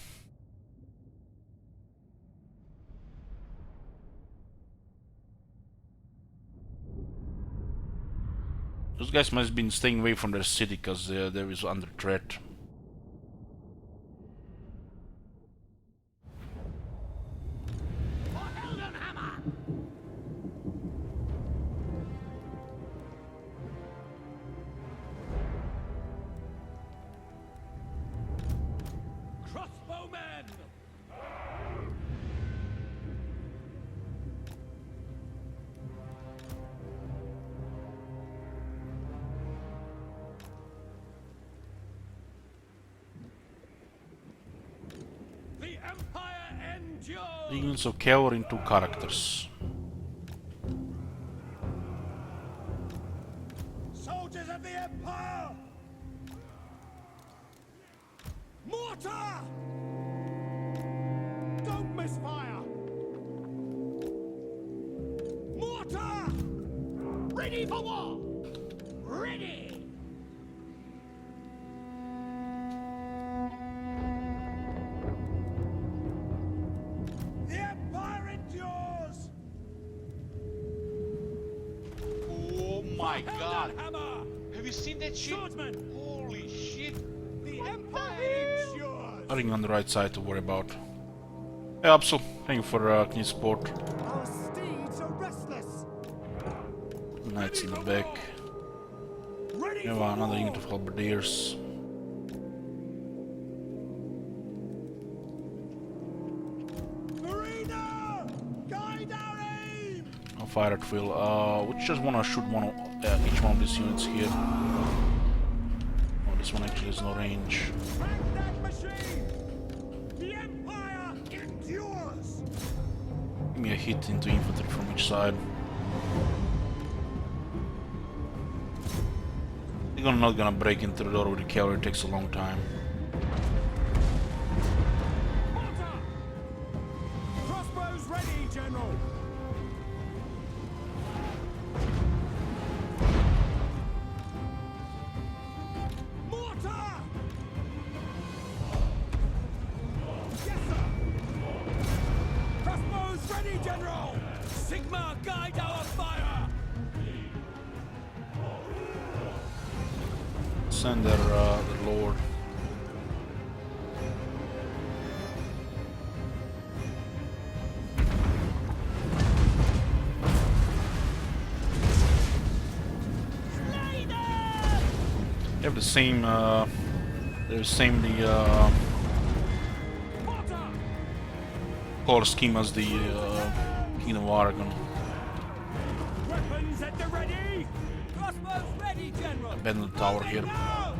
Those guys must have been staying away from their city because there is under threat. Crossbowmen! The Empire endures! Legions of cavalry in 2 characters. Soldiers of the Empire! Mortar! Don't misfire! Mortar! Ready for war! Ready! The Empire endures! Oh my god! Hammer! Have you seen that shit? Swordsman! Holy shit! The Empire endures! Nothing on the right side to worry about. Hey Absol, thank you for key support. Our steeds are restless! Knights in the back. Ready We have for another war! unit of halberdiers. Marina! Guide our aim! I'll fire at will. We just wanna shoot each one of these units here. Oh, this one actually has no range. Track that machine! The Empire endures! Give me a hit into infantry from each side. They're not gonna break into the door with the cavalry, it takes a long time. Mortar! Crossbows ready, General! Mortar! Yes, sir! Crossbows ready, General! Sigma, guide our fire! Send their lord. They have the same, Mortar! color scheme as the Kingdom of Aragon. Weapons at the ready! Crossbows ready, General! Abandon the tower here. Now!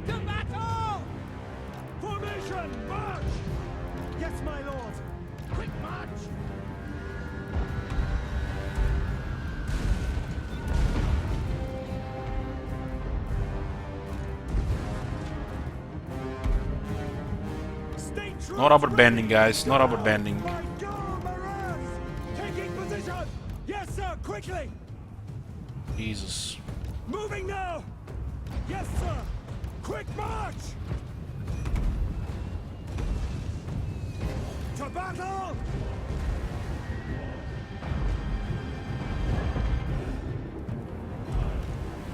To battle! Formation, march! Yes, my lord! Quick march! Stay true! No rubber banding, guys. No rubber banding. Taking position! Yes, sir! Quickly! Jesus. Moving now! Yes, sir! Quick march! To battle!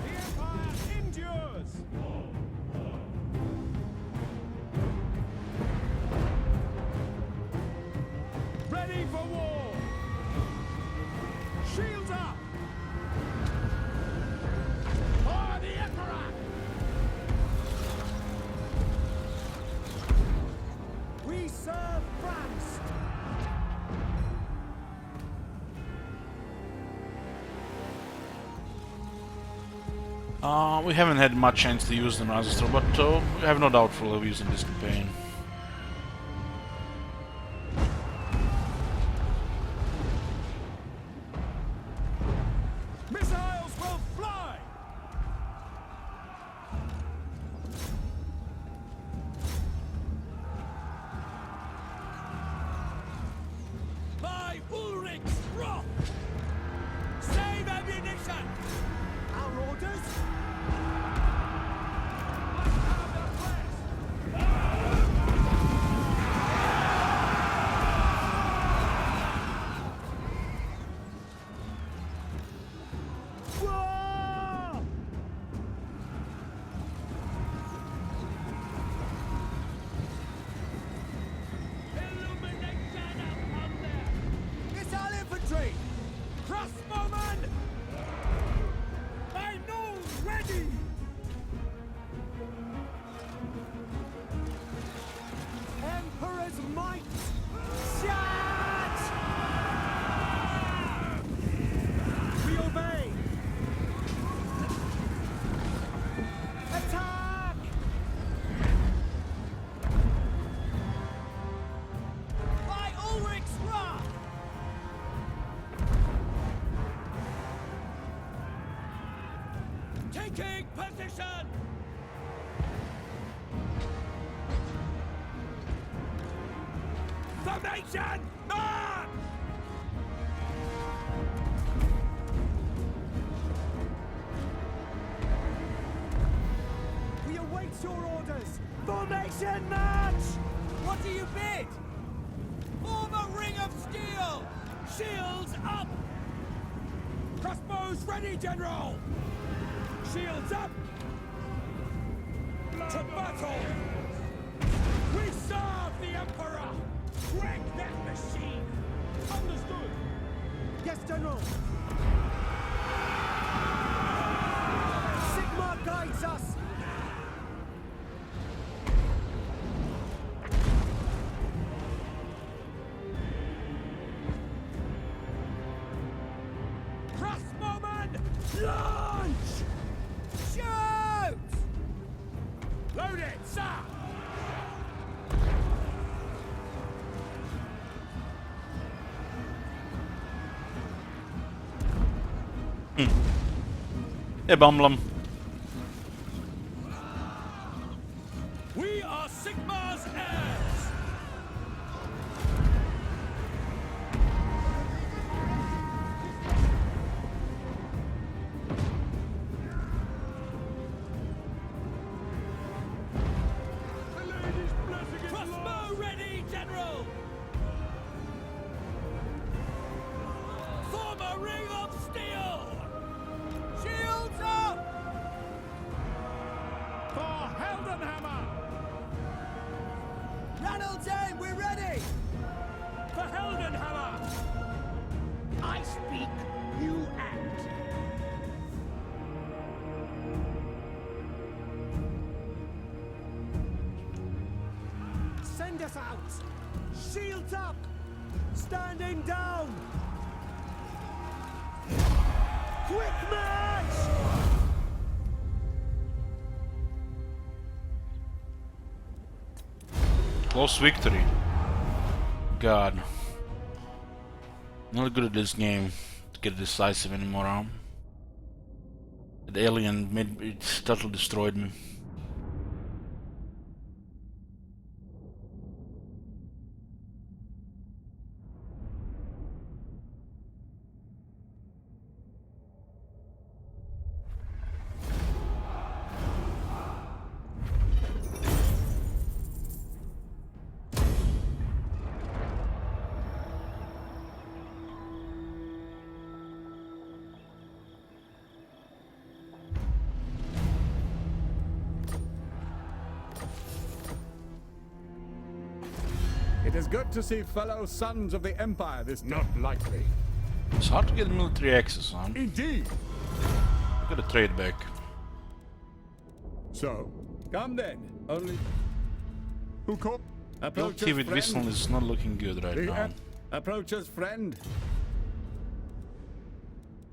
The Empire endures! Ready for war! Shields up! For the Emperor! We serve France! We haven't had much chance to use the Razor, but we have no doubt for using this campaign. Missiles will fly! By Ulrich's wrath! Formation! Our orders? Missile infantry! Crossbowmen! My nose ready! Emperor's might! Charge! We obey! Attack! By Ulrich's wrath! Taking position! Formation! March! We await your orders! Formation march! What do you bid? Form a ring of steel! Shields up! Crossbows ready, General! Shields up! To battle! We serve the Emperor! Wreck that machine! Understood! Yes, General! Sigma guides us! Crossbowman! Launch! Shoot! Load it, sir! Hey, Bumblum. We are Sigma's heirs! Crossbow ready, General! Form a ring of steel! Shields up! For Heldenhammer! Ranald's aim, we're ready! For Heldenhammer! I speak, you act. Send us out! Shields up! Standing down! Quick march! Close victory. God. Not good at this game to get decisive anymore, huh? The alien made it totally destroyed me. It is good to see fellow sons of the Empire this not likely. It's hard to get military access, huh? Indeed. I gotta trade back. So, come then. Only who call? Approach Guilty us, with friend. Whistle is not looking good right The now. approach us, friend.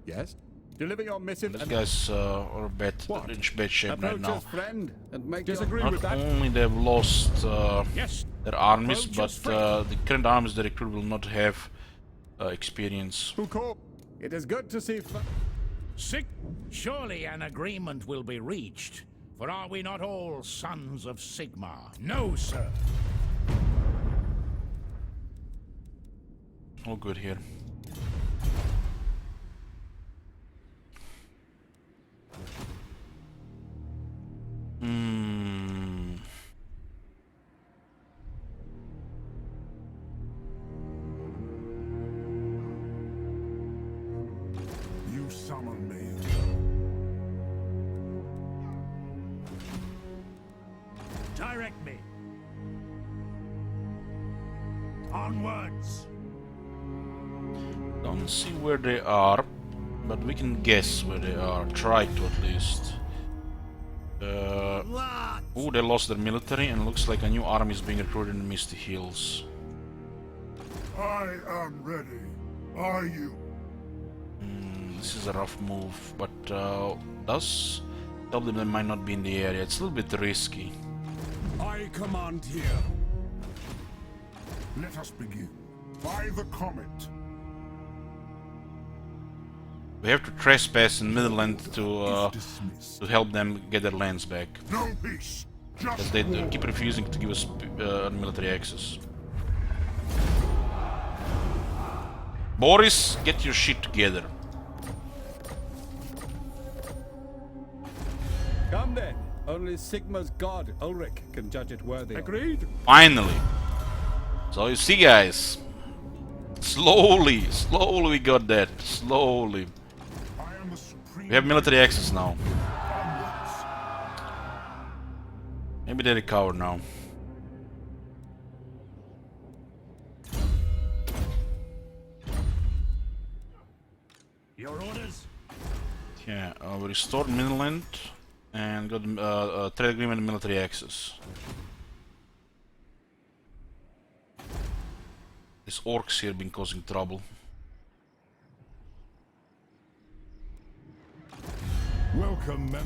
Yes. Deliver your missive. These and guys are What? in bad shape right approach now. us, friend, and make disagree Not with that. only they've lost Yes. their armies, Approach but us, friend. the current armies they recruit will not have experience. Who call? It is good to see. Sick. Surely an agreement will be reached. For are we not all sons of Sigma? No, sir. All good here. Direct me. Onwards. Don't see where they are, but we can guess where they are. Try to at least. Oh, they lost their military, and looks like a new army is being recruited in the Misty Hills. I am ready. Are you? This is a rough move, but does tell them they might not be in the area. It's a little bit risky. I command here. Let us begin. By the comet. We have to trespass in Midland Is to help them get their lands back, No peace. because Just they war. keep refusing to give us military access. Boris, get your shit together. Come then. Only Sigma's god, Ulrich, can judge it worthy. Agreed. Finally. So you see, guys, slowly we got that. Slowly. I am the supreme. We have military access now. Onwards. Maybe they recover now. Your orders? Yeah, we restored Midland and got a trade agreement and military access. These orcs here been causing trouble. Welcome, mem.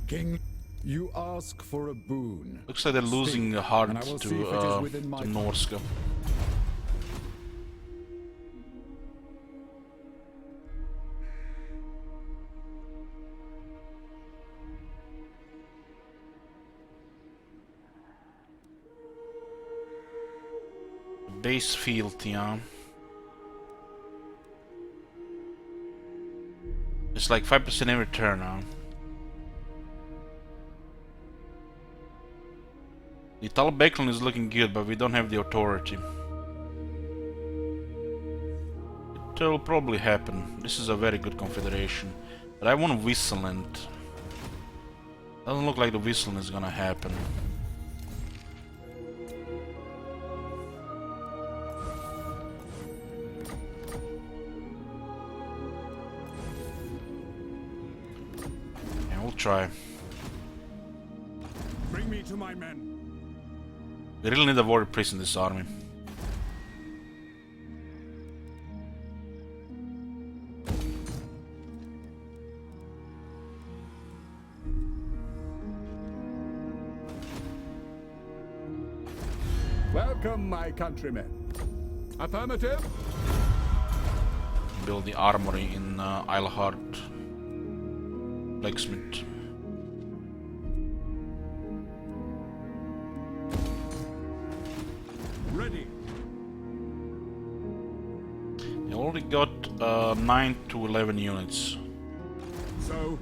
King, you ask for a boon. Looks like they're losing hard and I will to see if it is within my Norska. Base field, yeah. It's like 5% every turn now. The Talbeklan is looking good, but we don't have the authority. It will probably happen. This is a very good confederation. But I want Whistleland. Doesn't look like the Whistleland is gonna happen. Yeah, we'll try. Bring me to my men. We really need a warrior priest in this army. Welcome, my countrymen. Affirmative. Build the armory in Eilhart. Blacksmith. Ready. I already got 9 to 11 units. So,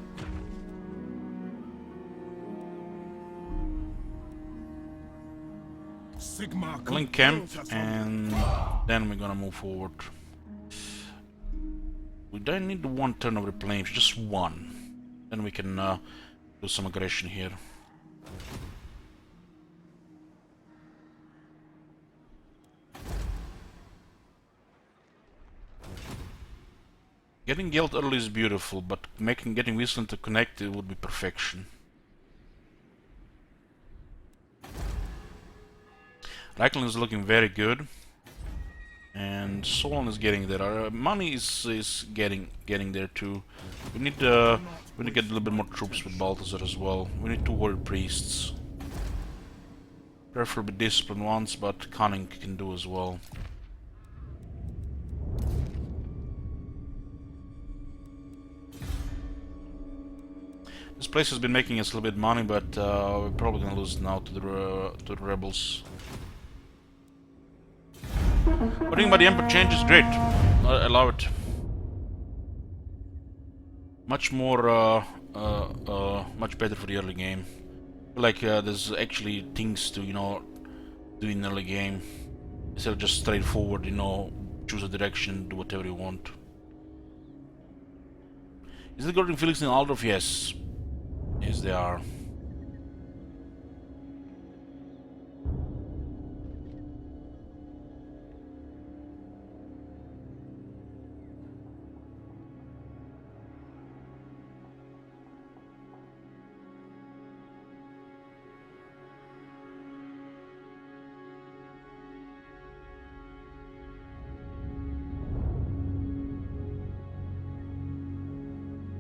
Sigma. Link camp, and then we're gonna move forward. We don't need one turn of reclaims, just one. Then we can do some aggression here. Getting Guild early is beautiful, but getting Whistling to connect it would be perfection. Reichland is looking very good, and Solon is getting there. Our money is getting there too. We need to get a little bit more troops with Balthazar as well. We need 2 warrior priests, preferably disciplined ones, but cunning can do as well. This place has been making us a little bit money, but we're probably gonna lose it now to the rebels. Putting by the Emperor change is great. I love it. Much more, much better for the early game. I feel like there's actually things to, do in early game instead of just straightforward, choose a direction, do whatever you want. Is the Golden Felix in Aldorf? Yes. Yes, they are.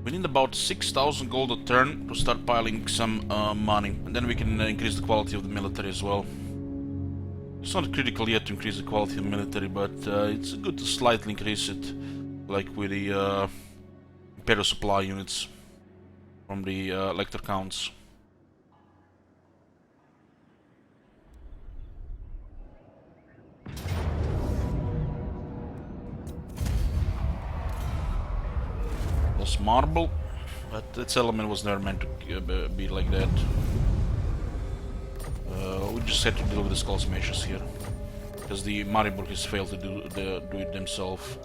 We need about 6,000 gold a turn to start piling some money, and then we can increase the quality of the military as well. It's not critical yet to increase the quality of the military, but it's good to slightly increase it, like with the Imperial supply units from the lector counts. Plus marble, but its element was never meant to be like that. We just had to deal with the skirmishes here, because the Marienburg has failed to do it themselves.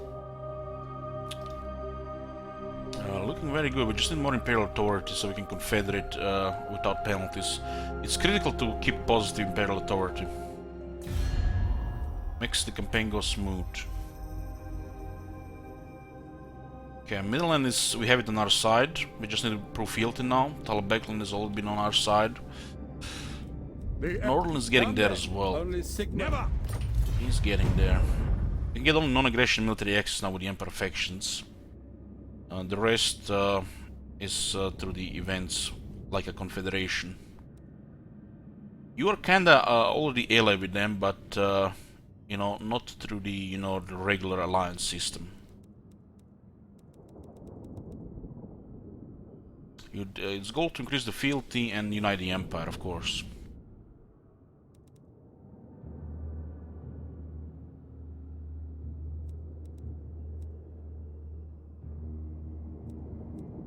Looking very good. We just need more Imperial authority so we can confederate without penalties. It's critical to keep positive Imperial authority. Makes the campaign go smooth. Okay, Midland is, we have it on our side. We just need to prove fealty now. Talabekland has always been on our side. Northern is getting there as well. He's getting there. We can get only non-aggression military access now with the Emperor factions. The rest is through the events, like a confederation. You are kinda already allied with them, but you know, not through the the regular alliance system. It's goal to increase the fealty and unite the empire, of course.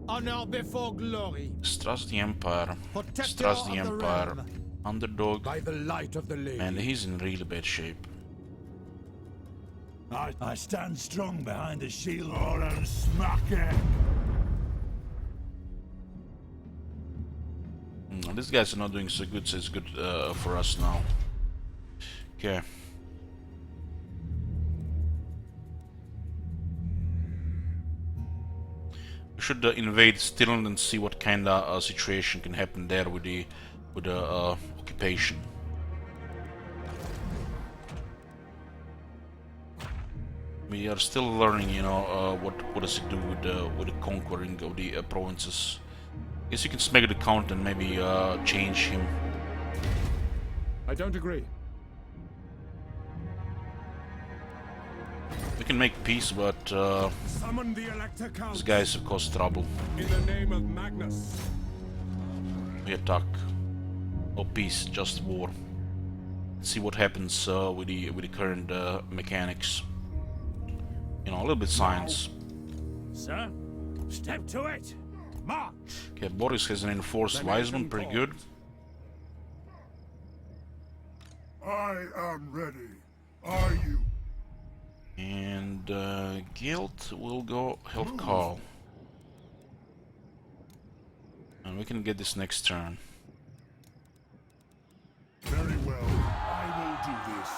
Honor before glory. Trust the empire. Trust the empire. Underdog. By the light of the lady. And he's in really bad shape. I stand strong behind the shield. And smack it. These guys are not doing so good, so it's good for us now. Okay. We should invade Stirland and see what kind of situation can happen there with the occupation. We are still learning, what does it do with the conquering of the provinces. Guess you can smack the count and maybe change him. I don't agree. We can make peace, but Summon the Elector Count. these guys have caused trouble. In the name of Magnus. We attack. No peace, just war. Let's see what happens with the current mechanics. A little bit science. Sir, step to it. March. Okay, Boris has an enforced Wiseman, pretty good. I am ready. Are you? And Guild will go help Carl. And we can get this next turn. Very well. I will do this.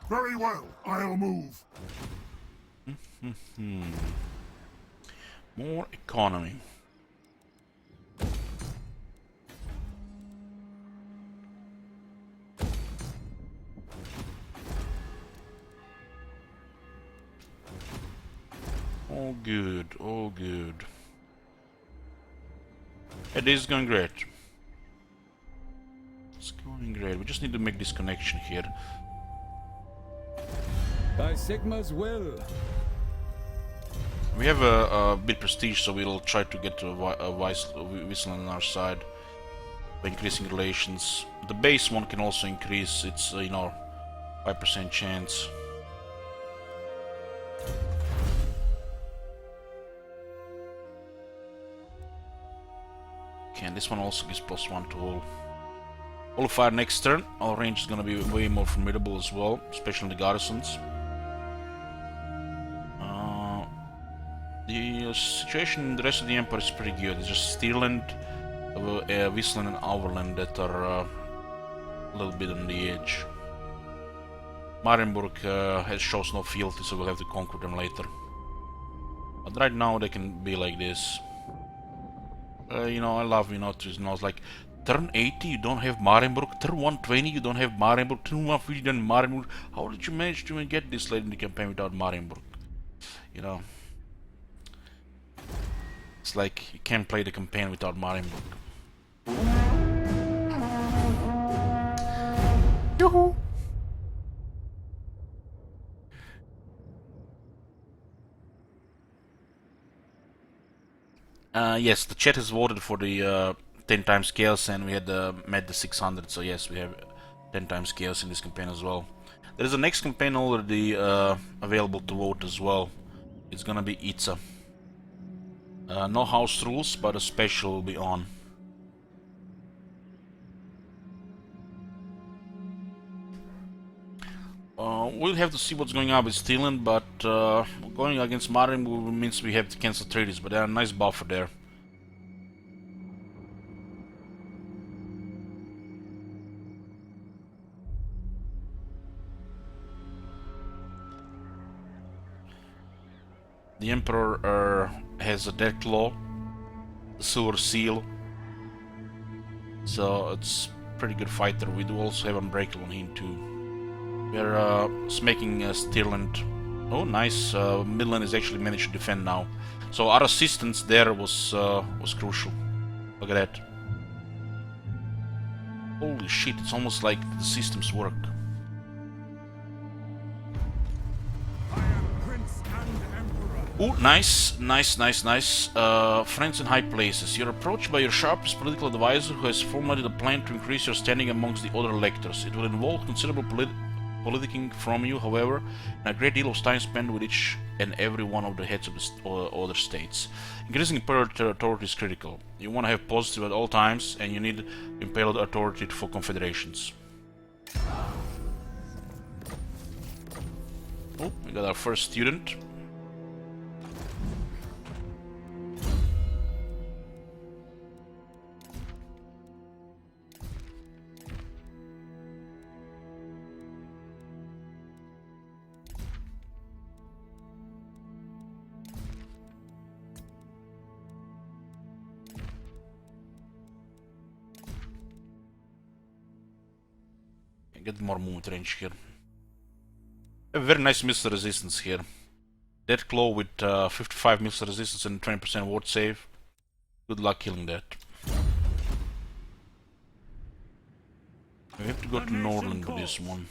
Very well. I'll move. More economy. All good, all good. It is going great. It's going great. We just need to make this connection here. By Sigma's will. We have a bit prestige, so we'll try to get to Wisland on our side by increasing relations. The base one can also increase its 5% chance. Okay, and this one also gives +1 to all. All fire next turn. Our range is gonna be way more formidable as well, especially in the garrisons. The situation in the rest of the Empire is pretty good. It's just Stirland, Wisland and Auverland that are a little bit on the edge. Marienburg shows no fealty, so we'll have to conquer them later. But right now they can be like this. I love, it's like turn 80 you don't have Marienburg, turn 120 you don't have Marienburg, turn 150 you don't have Marienburg. How did you manage to even get this late in the campaign without Marienburg? It's like you can't play the campaign without Marienburg. Yoo-hoo! Yes, the chat has voted for the 10 times chaos, and we had met the 600, so yes, we have 10 times chaos in this campaign as well. There is a next campaign already available to vote as well. It's gonna be Itza. No house rules, but a special will be on. We'll have to see what's going on with Steeland, but going against Marienburg means we have to cancel treaties, but there are a nice buffer there. The Emperor has a death claw, the silver seal, so it's pretty good fighter. We do also have Unbreakable on him too. We're smacking Stirland. Oh, nice. Midland is actually managed to defend now. So our assistance there was crucial. Look at that. Holy shit! It's almost like the systems work. Oh, nice, nice, nice, nice. Friends in high places. You're approached by your sharpest political advisor who has formulated a plan to increase your standing amongst the other electors. It will involve considerable politicking from you, however, and a great deal of time spent with each and every one of the heads of the other states. Increasing imperial authority is critical. You want to have positive at all times, and you need imperial authority for confederations. Oh, we got our first student. Get more movement range here. A very nice missile resistance here. Death Claw with 55 missile resistance and 20% ward save. Good luck killing that. We have to go to Norland with this one.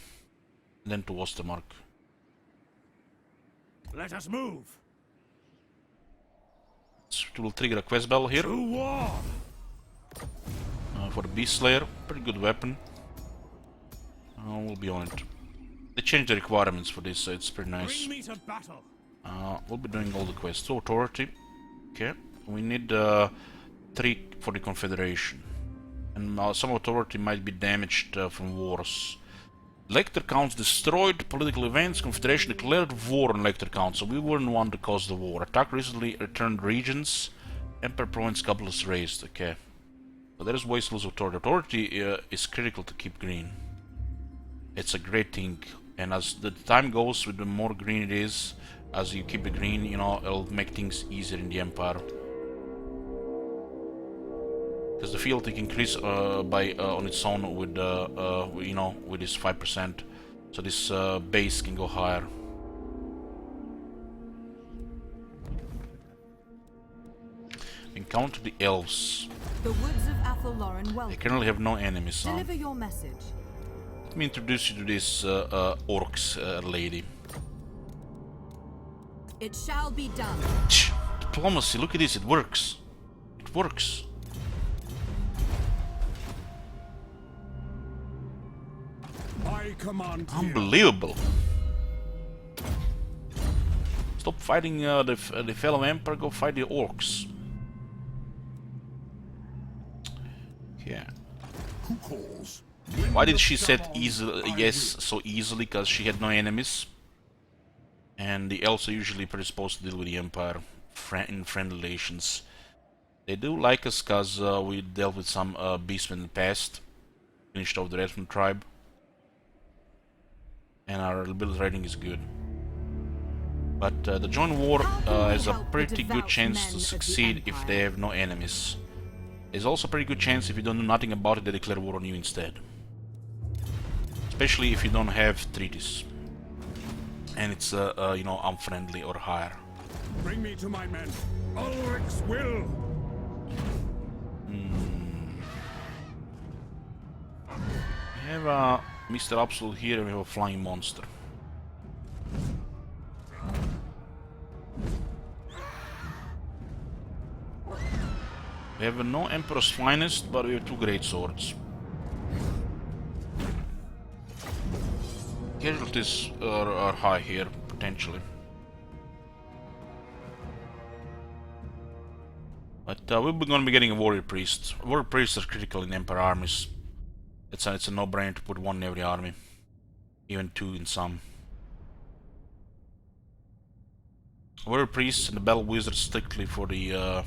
And then to Ostermark. Let us move. So it will trigger a quest battle here. For the Beast Slayer. Pretty good weapon. We'll be on it. They changed the requirements for this, so it's pretty nice. We'll be doing all the quests. So, authority. Okay. We need 3 for the Confederation. And some authority might be damaged from wars. Lector counts destroyed, political events, Confederation declared war on lector count, so we wouldn't want to cause the war. Attack recently returned regions, Emperor province capital raised. Okay. So there is ways to lose authority. Authority is critical to keep green. It's a great thing, and as the time goes, with the more green it is, as you keep it green, you know, it'll make things easier in the Empire. Because the field can increase by on its own with you know, with this 5%, so this base can go higher. Encounter the elves. The woods of Athelloren They welcome. currently have no enemies. Huh? Deliver your message. Let me introduce you to this orcs lady. It shall be done. Diplomacy, look at this, it works. It works. I command here. Unbelievable. Stop fighting the fellow emperor, go fight the orcs. Yeah. Who calls? Why did she set yes so easily? Because she had no enemies. And the elves are usually predisposed to deal with the Empire in friend relations. They do like us because we dealt with some beastmen in the past. Finished off the Redmond tribe. And our ability rating is good. But the joint war has a pretty good chance to succeed if they have no enemies. There's also a pretty good chance if you don't do nothing about it, they declare war on you instead. Especially if you don't have treaties. And it's, you know, unfriendly or higher. Bring me to my men. Ulrich's will. We have Mr. Absolute here, and we have a flying monster. We have no Emperor's Finest, but we have 2 great swords. Casualties are high here, potentially. But we're gonna be getting a Warrior Priest. Warrior Priests are critical in Emperor armies. It's a no-brainer to put 1 in every army. Even 2 in some. Warrior Priests and the Battle Wizards strictly for the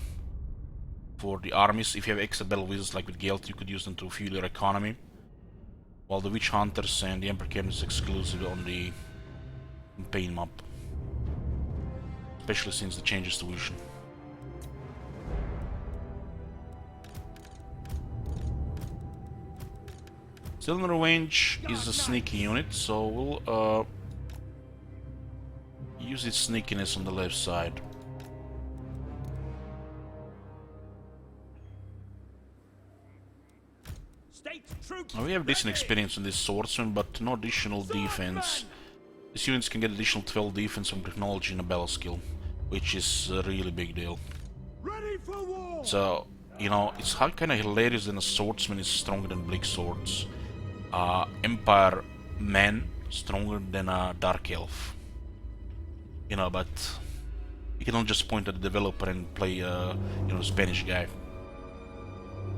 armies. If you have extra Battle Wizards like with Gelt, you could use them to fuel your economy. While the Witch Hunters and the Emperor Captain is exclusive on the campaign map. Especially since the changes to Vision. Cylinder Range is a sneaky unit, so we'll use its sneakiness on the left side. Now we have decent experience on this swordsman, but no additional defense. These units can get additional 12 defense from technology and a battle skill, which is a really big deal. So, you know, it's kind of hilarious that a swordsman is stronger than Blick swords. Empire man stronger than a Dark Elf. You know, but you cannot just point at the developer and play, you know, Spanish guy.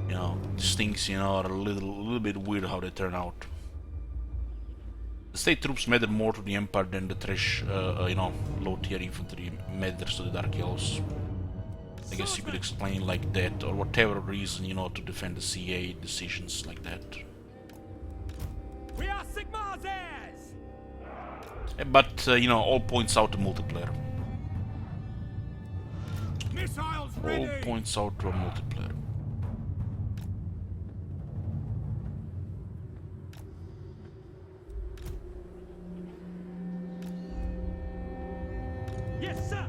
You know, these things, you know, are a little bit weird how they turn out. The state troops matter more to the Empire than the trash, you know, low-tier infantry matters to the Dark Elves. I guess you could explain like that, or whatever reason, you know, to defend the CA decisions like that. We are Sigmar's heirs! But, you know, all points out to multiplayer. Missiles All ready. points out to a multiplayer. Yes, sir!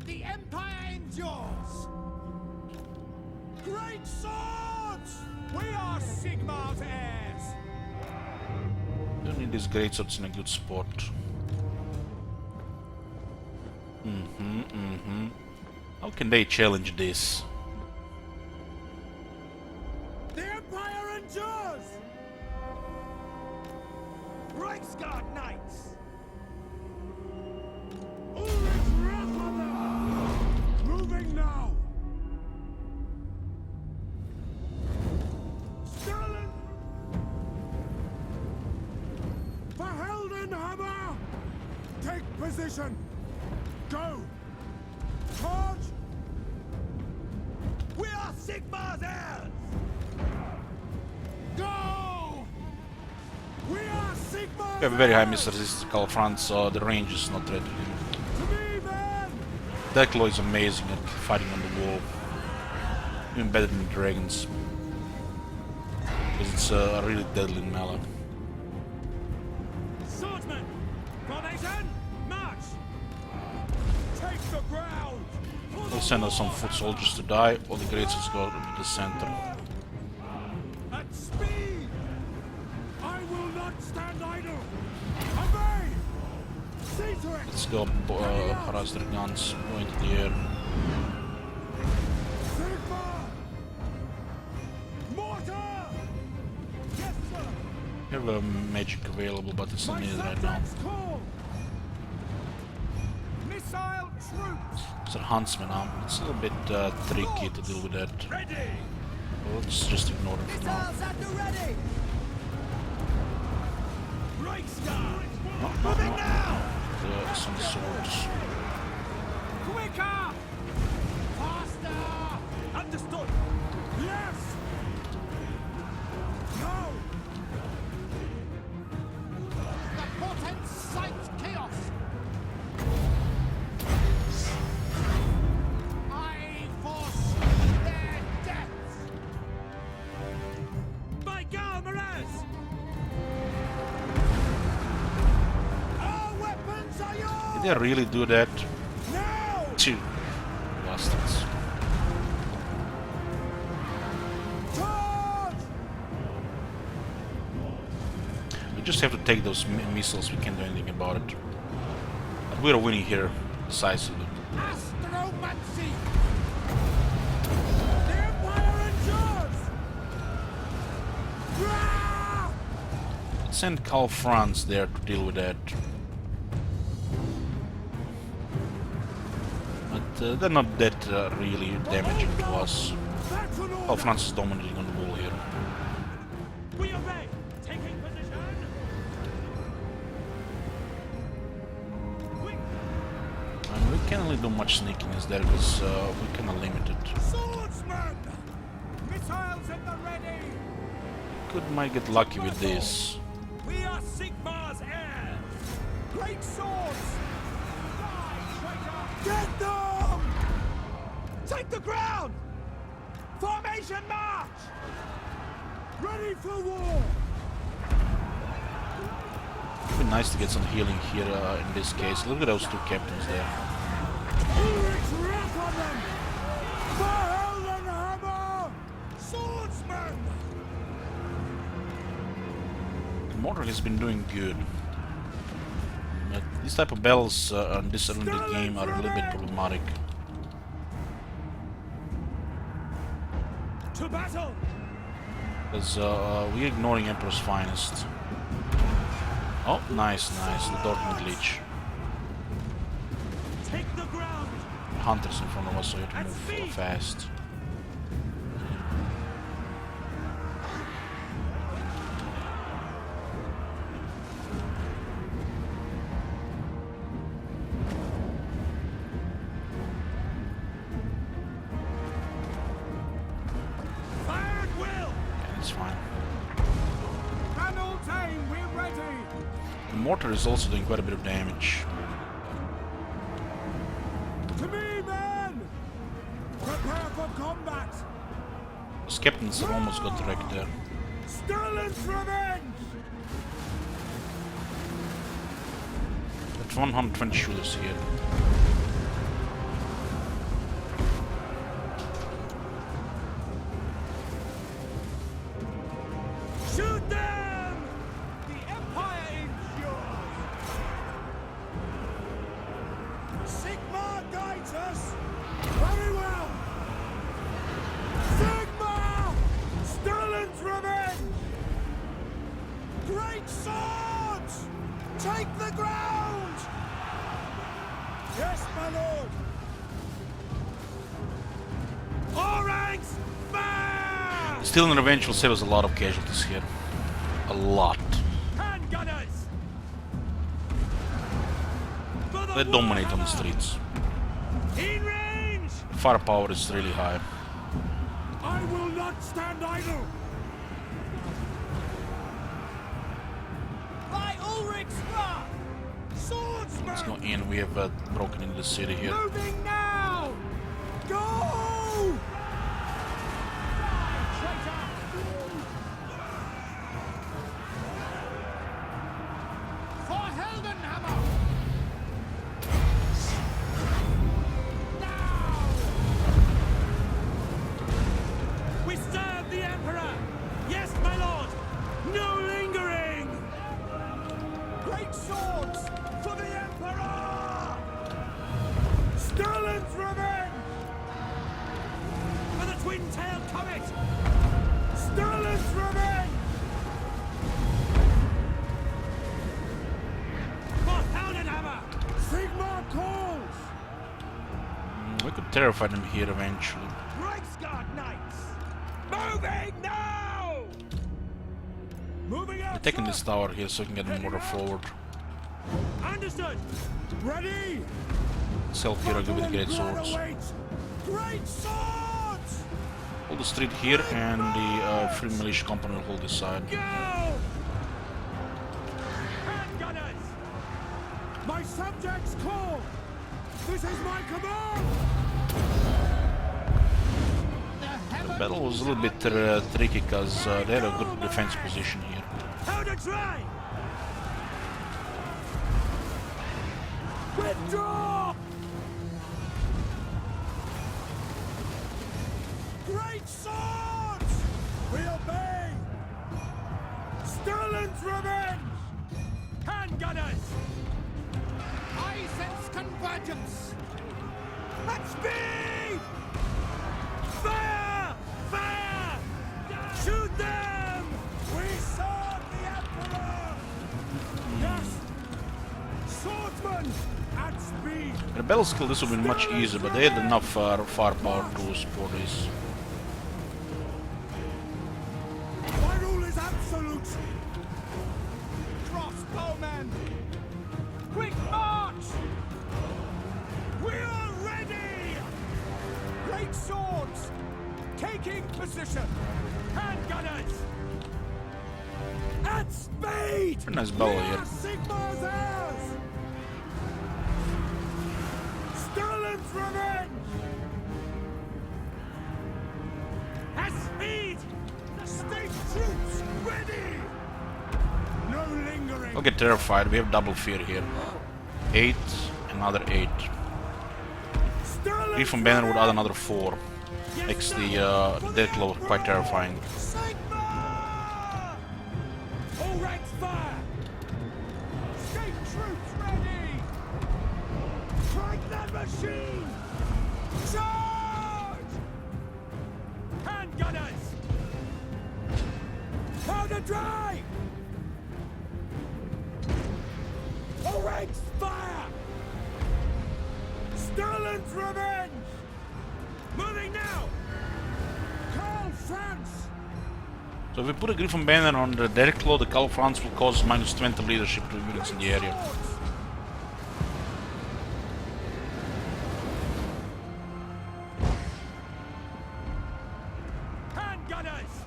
The Empire endures! Great swords! We are Sigmar's heirs! Don't need these great swords in a good spot. How can they challenge this? The Empire endures! Reichsguard Knights! Ulrich's wrath on them. Moving now. Sterling. Verheldenhammer. Take position. Go. Charge. We are Sigmar's heirs! Go. We are Sigma. We have a very high missile resistance Call front, so the range is not threatening. To me, man. Declo is amazing at fighting on the wall. Even better than the dragons. Because it's really deadly in melee. Swordsman! Formation! March! Take the ground! We'll send us some foot soldiers to die, all the great swords go to the center. At speed. I will not stand idle. Obey. See to it. Let's go harass their guns, go into the air. Sigma. Mortar. Yes, sir. We have magic available, but it's not My needed right now. subjects call. Missile troops. It's a huntsman arm. It's a little bit tricky to deal with that. Ready! Well, let's just ignore it for now. Missiles at the ready! Reichsguard! No, Moving now! some swords. Quicker! Faster! Understood! Yes. No. The portent sights chaos! I foresee their deaths! By God, Miraz! they really do that? Now! Two bastards. Charge! We just have to take those missiles, we can't do anything about it. But we're winning here, decisively. Astromancy! The Empire endures! Rah! Let's send Karl Franz there to deal with that. But they're not that really damaging to us. That's an Karl order! Franz is dominating on the wall here. We obey! Taking position! Quick! And we can't really do much sneakiness there because we're kind of limited. Swordsman! Missiles at the ready! Might get lucky with this. We are Sigmar's heirs! Great swords! Get them! Take the ground! Formation march! Ready for war! It'd be nice to get some healing here in this case. Look at those two captains there. Ulrich's wrath on them! For Heldenhammer! Swordsman! The mortar has been doing good. But these type of battles on this early in the game are a little bit problematic. To battle! Because we're ignoring Emperor's Finest. Oh, nice, nice. The Dortmund Leech. Take the ground! Hunters in front of us, so you have to At move speed. fast. Fire at will! Yeah, it's fine. Hamilton, we're ready! The mortar is also doing quite a bit of damage. To me, men! Prepare for combat! Those captains have almost got wrecked there. Sterling's revenge! That's 120 shooters here. Shoot them! The Empire endures! Sigmar guides us! Very well! Sigmar! Sterling's revenge! Great swords! Take the ground! Yes, my lord! All ranks, fire! Still, an revenge will save us a lot of casualties here. A lot. Hand gunners! For the They dominate on the Warhammer! streets. In range! Firepower is really high. I will not stand idle! By Ulrich's wrath! Swordsman! Let's go in. We have broken into the city here. Moving now! Go! Traitor! For Heldenhammer! Now! We serve the Emperor! Yes, my lord! No lingering! Great swords for the Emperor! Sterling's revenge! For the twin-tailed comet! Sterling's revenge! For Heldenhammer! Sigmar calls! We could terrify them here eventually. Reichsguard Knights! Moving now! Moving out! We're taking this tower here so we can get the mortar forward. Understood! Ready! Self here, go with great swords. Great swords! Hold the street here, and the Free Militia Company will hold this side. Go! Handgunners! My subjects call! This is my command! The battle was a little bit tricky because they had a good defense position here. How to try! Withdraw! Great swords! We obey! Sterling's revenge! Handgunners! I sense convergence! At speed! Fire! Fire! Shoot them! We serve the Emperor! Yes! Swordsman! At speed! The battle skill this would have been much easier, but they had enough firepower to support this. My rule is absolute! Crossbowmen! Quick march! We are ready! Great swords! Taking position! Handgunners! At speed! Very nice battle We here. are Sigmar's heirs! Sterling's revenge! At speed! The state troops ready! No lingering! I'll get terrified. We have double fear here. 8, another 8. Sterling's Griffon Banner would add revenge! another 4. Yes, Makes sir! the For death blow quite Emperor! terrifying. Sigmar! All ranks fire! State troops ready! Strike that machine! Charge! Handgunners! Powder dry! All ranks fire! Sterling's revenge! Moving now! Call France! So if we put a Griffon Banner on the direct claw, the Call of France will cause minus 20 leadership to units in the area. Handgunners!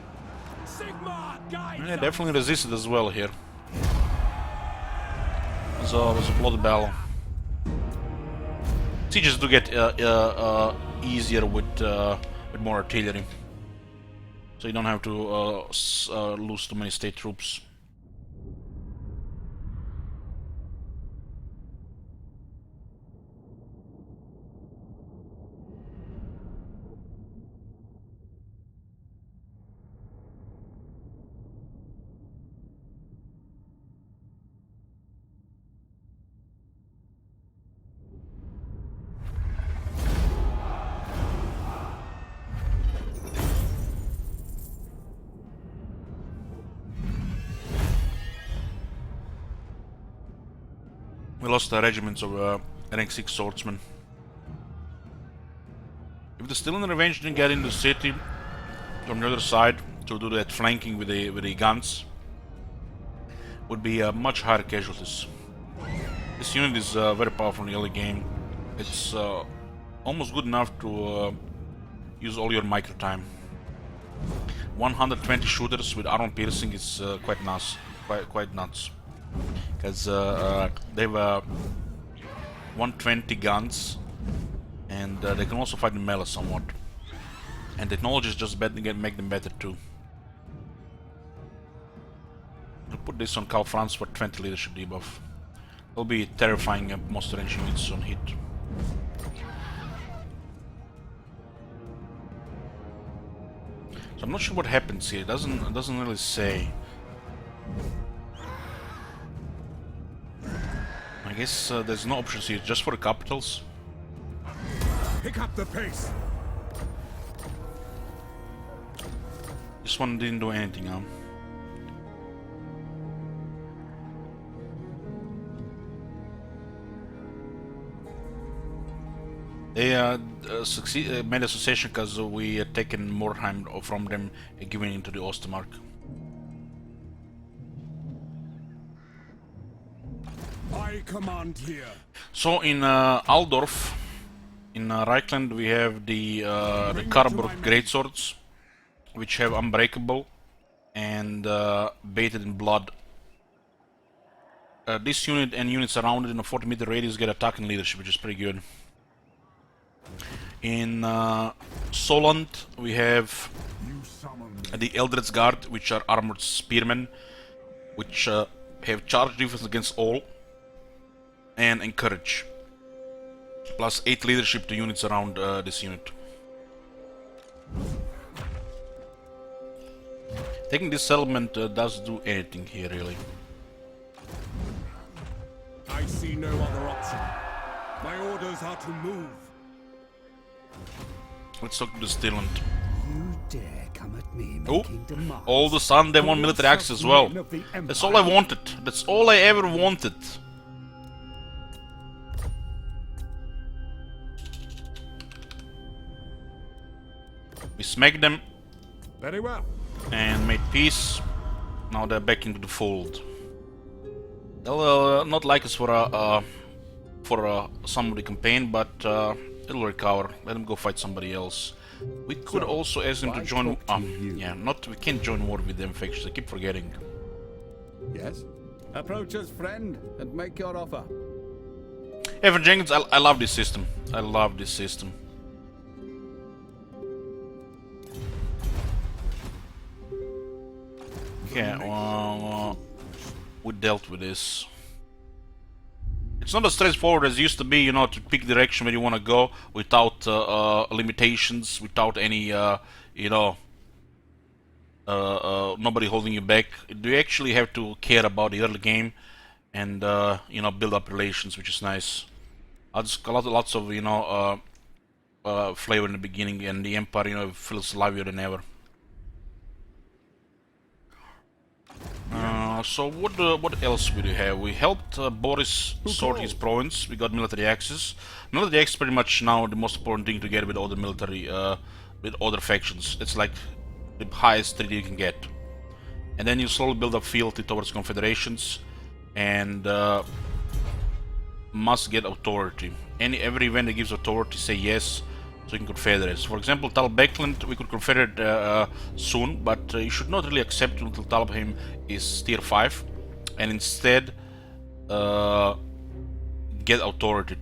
Sigmar guides Yeah, us! definitely resisted as well here. So it was a bloody battle. Sieges do get easier with more artillery, so you don't have to lose too many state troops. We lost regiments of rank 6 swordsmen. If the Still in Revenge didn't get into the city from the other side to do that flanking with the guns, would be much higher casualties. This unit is very powerful in the early game. It's almost good enough to use all your micro time. 120 shooters with armor piercing is quite nuts. Quite nuts. Because they have 120 guns, and they can also fight in melee somewhat. And technology is just better, make them better too. I'll put this on Cal France for 20 leadership debuff. It'll be terrifying most range units on hit. So I'm not sure what happens here. It doesn't really say. I guess there's no options here, just for the capitals. Pick up the pace! This one didn't do anything, huh? They made association because we had taken more time from them and given into the Ostermark. I command here. So in Aldorf, in Reichland, we have the Karburg Greatswords, which have Unbreakable and Bathed in Blood. This unit and units around it in a 40-meter radius get attack and leadership, which is pretty good. In Solent, we have the Eldred's Guard, which are armored spearmen, which have charge defense against all, and encourage. Plus 8 leadership to units around this unit. Taking this settlement doesn't do anything here, really. I see no other option. My orders are to move. Let's talk to the Stilland. You dare come at me Oh, making demands. all of a sudden they want military access as well. That's all I wanted. That's all I ever wanted. We smacked them Very well. and made peace. Now they're back into the fold. They'll not like us for a some of the campaign, but it'll recover. Let them go fight somebody else. We could also ask them to join. Yeah, not we can't join war with them factions. I keep forgetting. Yes? Approach us, friend, and make your offer. Evan Jenkins, I love this system. I love this system. Okay, we dealt with this. It's not as straightforward as it used to be, you know, to pick direction where you want to go without limitations, without any, you know, nobody holding you back. You actually have to care about the early game and, you know, build up relations, which is nice. Lots of, you know, flavor in the beginning, and the Empire, you know, feels livelier than ever. So what else we do have? We helped Boris sort his province. We got military access. Military access is pretty much now the most important thing to get with other military, with other factions. It's like the highest treaty you can get. And then you slowly build up fealty towards confederations, and must get authority. Every event that gives authority, say yes, so you can confederate. For example, Talbekland, we could confederate soon, but you should not really accept until Talbheim is tier 5, and instead get authority